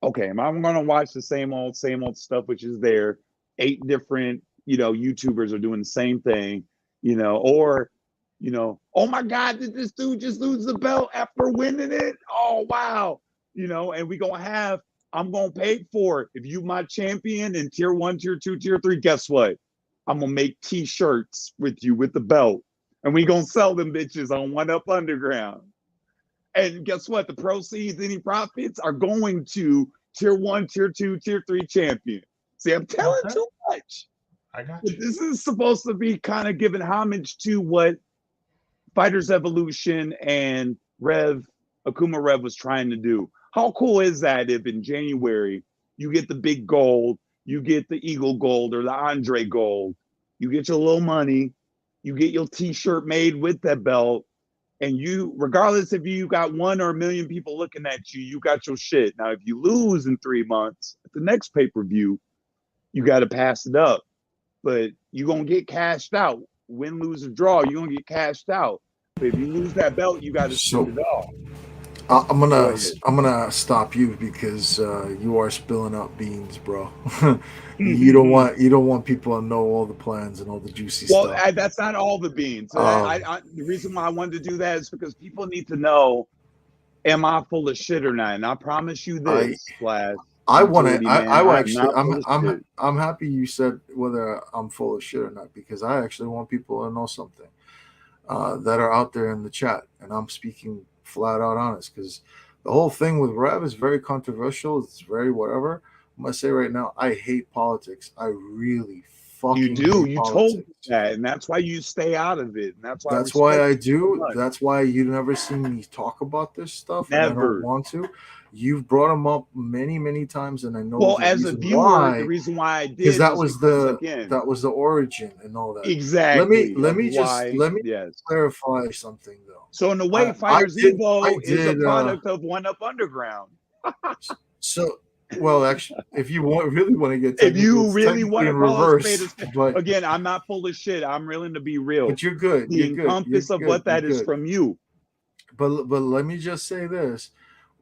okay, am I going to watch the same old stuff, which is there? 8 different, YouTubers are doing the same thing, or, oh my God, did this dude just lose the belt after winning it? Oh, wow. And I'm going to pay for it. If you my champion in tier 1, tier 2, tier 3, guess what? I'm going to make t-shirts with you with the belt. And we going to sell them bitches on One Up Underground. And guess what? The proceeds, any profits are going to tier 1, tier 2, tier 3 champion. See, I'm telling too much. I got you. But this is supposed to be kind of giving homage to what Fighters Evolution and Rev Akuma Rev was trying to do. How cool is that if in January you get the big gold, you get the Eagle gold or the Andre gold, you get your little money, you get your t-shirt made with that belt, and you, regardless if you got 1 or 1 million people looking at you, you got your shit. Now, if you lose in 3 months at the next pay-per-view, you got to pass it up. But you're going to get cashed out. Win, lose, or draw, you're going to get cashed out. But if you lose that belt, you got to send it off. I'm gonna stop you because you are spilling out beans, bro. You don't want people to know all the plans and all the juicy stuff. Well, that's not all the beans. The reason why I wanted to do that is because people need to know, am I full of shit or not? And I promise you this, Blazt. I'm happy you said whether I'm full of shit or not, because I actually want people to know something that are out there in the chat, and I'm speaking flat out honest, because the whole thing with Rev is very controversial. It's very whatever. I'm gonna say right now, I hate politics. I really fucking you do. hate You politics. told me that, and that's why you stay out of it. And that's why I do. So that's why you never see me talk about this stuff. Never. And I don't want to. You've brought them up many, many times, and I know. Well, as a viewer, the reason why I did because that was the origin and all that. Exactly. Let me clarify something though. So in a way, FightersEvo is a product of One Up Underground. So, well, actually, if you really want to get technical, if you really want to reverse, but again, I'm not full of shit. I'm willing to be real. But you're good. The encompass of what that is from you. But let me just say this.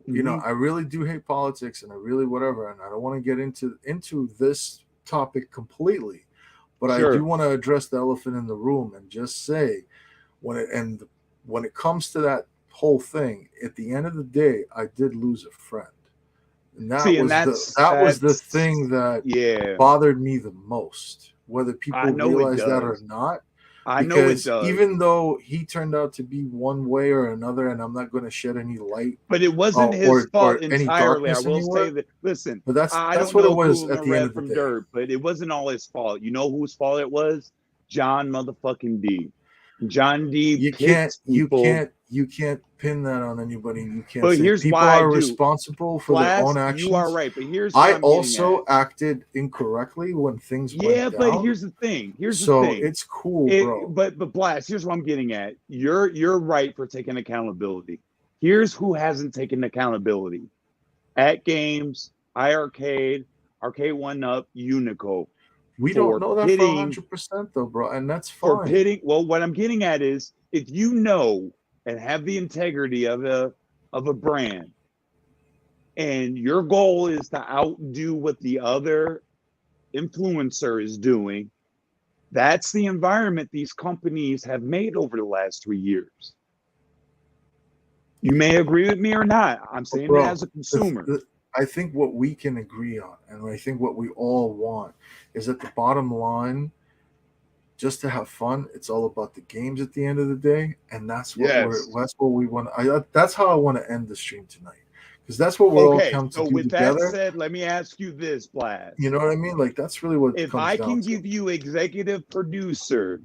You know, I really do hate politics, and I really whatever, and I don't want to get into this topic completely, but I do want to address the elephant in the room and just say, when it comes to that whole thing, at the end of the day, I did lose a friend, and that was the thing that bothered me the most, whether people realize that or not. I know it does. Even though he turned out to be one way or another, and I'm not going to shed any light. But it wasn't his fault entirely. I will say that. Listen, but that's what it was at the end of the day. Dirt, but it wasn't all his fault. You know whose fault it was? John motherfucking D. John D. You can't pin that on anybody. You can't. But here's people why are responsible for their own actions. You are right, but here's I also acted incorrectly when things went down. But here's the thing. It's cool, bro. But Blazt, here's what I'm getting at. You're right for taking accountability. Here's who hasn't taken accountability: At Games, iArcade, Arcade 1UP, Unico. We don't know that for 100% though, bro, and that's fine. Well, what I'm getting at is, if you know and have the integrity of a brand, and your goal is to outdo what the other influencer is doing, that's the environment these companies have made over the last 3 years. You may agree with me or not. I'm saying it as a consumer. I think what we can agree on, and I think what we all want, is at the bottom line, just to have fun. It's all about the games at the end of the day, and that's what we want. That's how I want to end the stream tonight, because that's what we're all come to do with together. That said, let me ask you this, Blazt. You know what I mean? Like, that's really what. If I can give you executive producer,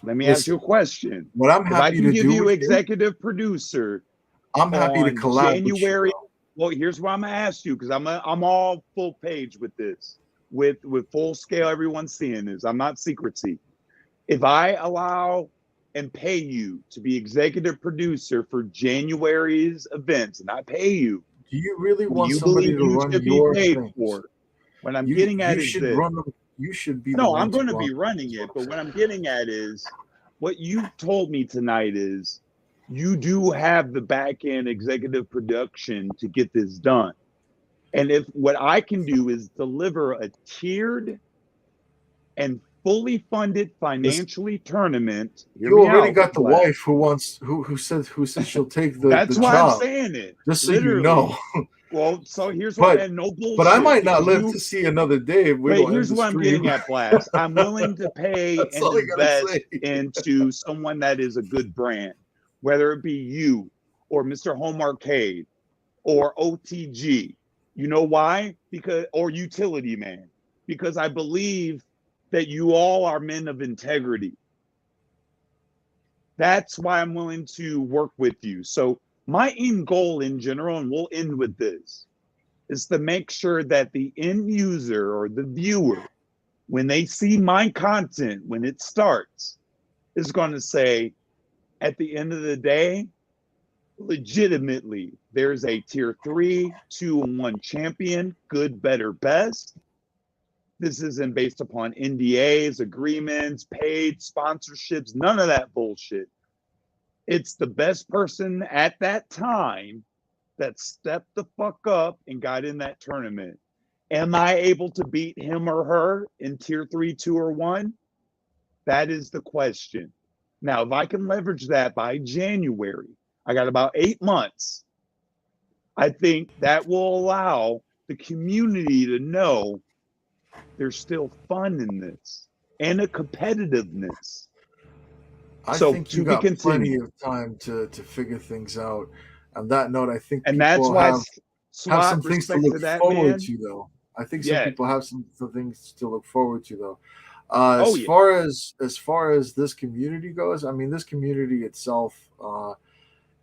let me ask you a question. What I'm happy to do. If I can give you executive producer, I'm happy to collaborate. January. Well, here's what I'm gonna ask you, because I'm all full page with this, with full scale. Everyone's seeing this. I'm not secrecy. If I allow and pay you to be executive producer for January's events, and I pay you, do you really want somebody to run your things? What I'm getting at is this. You should be. No, I'm going to be running it. But what I'm getting at is, what you told me tonight is, you do have the back end executive production to get this done. And if what I can do is deliver a tiered and fully funded financially tournament. You already got the wife who says she'll take the That's the why job. I'm saying it. Just so you know. Well, so here's what, and no bullshit. But I might not live to see another day. Here's what I'm getting at, Blazt. I'm willing to pay and invest into someone that is a good brand, whether it be you or Mr. Home Arcade or OTG. You know why? Or UtilityMan. Because I believe that you all are men of integrity. That's why I'm willing to work with you. So My end goal in general, and we'll end with this, is to make sure that the end user or the viewer, when they see my content, when it starts, is going to say, at the end of the day, legitimately, there's a tier 3, 2, and 1 champion, good, better, best. This isn't based upon NDAs, agreements, paid sponsorships, none of that bullshit. It's the best person at that time that stepped the fuck up and got in that tournament. Am I able to beat him or her in tier 3, 2, or 1? That is the question. Now, if I can leverage that by January, I got about 8 months. I think that will allow the community to know there's still fun in this and a competitiveness. I So, think to you be got plenty continued. of time to figure things out. On that note, I think And people that's why have SWAT, some things to respect look to that, forward man. to, though. I think some Yeah. people have some things to look forward to, though. Oh, As yeah. far as this community goes, I mean, this community itself,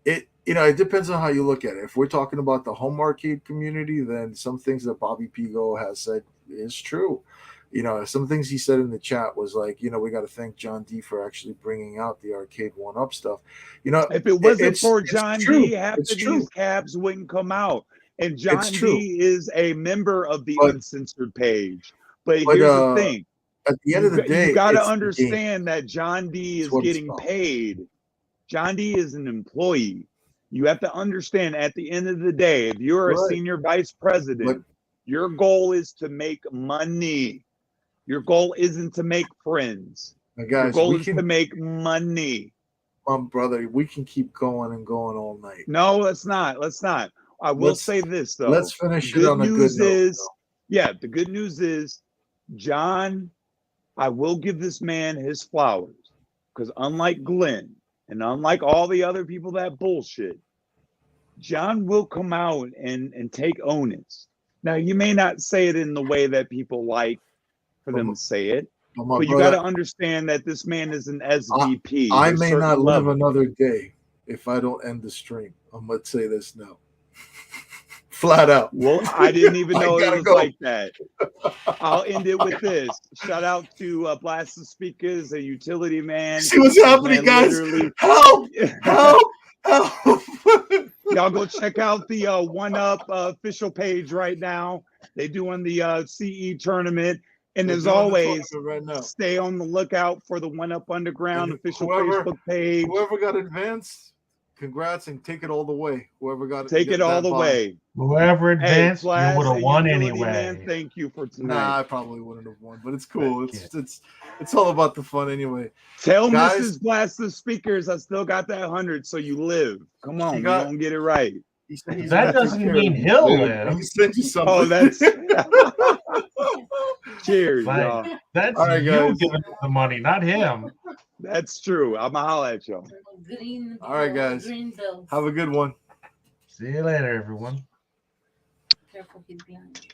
it depends on how you look at it. If we're talking about the home arcade community, then some things that Bobby Pigo has said is true. Some things he said in the chat was like, we got to thank John D for actually bringing out the arcade 1-up stuff. If it wasn't for it's John true. D, half It's of true. these cabs wouldn't come out. And It's John true. D is a member of the But- Uncensored page. But but, here's the thing. At the end of the day, You got to it's the game. understand that John D It's is what it's getting about. paid. John D is an employee. You have to understand at the end of the day, if you're a Right. senior vice president, your goal is to make money. Your goal isn't to make friends. Now, Your guys, goal is to make money. brother, we can keep going and going all night. No, let's not. Let's not. I will say this, though. Let's finish it on a good news note. is, yeah, the good news is, John, I will give this man his flowers. Because unlike Glenn, and unlike all the other people that bullshit, John will come out and take onus. Now, you may not say it in the way that people like for them to say it, but you got to understand that this man is an SVP. I There's may certain not live levels. another day if I don't end the stream. I'm going to say this now. Flat out. Well, I didn't even know it was like that. I'll end it with this. Shout out to Blazt, Speakerz, TheUtilityMan. See what's happening, guys? Help! Help! Help! Y'all go check out the 1-Up official page right now. They're doing the CE tournament. And as always, right now, stay on the lookout for the 1-Up Underground official Facebook page. Whoever got advanced, congrats and take it all the way. Whoever got take it all the way. Whoever advanced, you Blazt, would have won Utility anyway. Man, thank you for tonight. Nah, I probably wouldn't have won, but it's cool. It's all about the fun anyway. Tell guys, Mrs. Blazt, the Speakers, I still got that 100, so you live. Come on, we're gonna get it right. That doesn't mean he'll live. He sent you something. Oh, that's cheers, Like, y'all. that's all right, you guys. giving the money, not him. That's true. I'm gonna holler at y'all. Green. All right, guys. Green bells. Have a good one. See you later, everyone. Careful, he's behind you.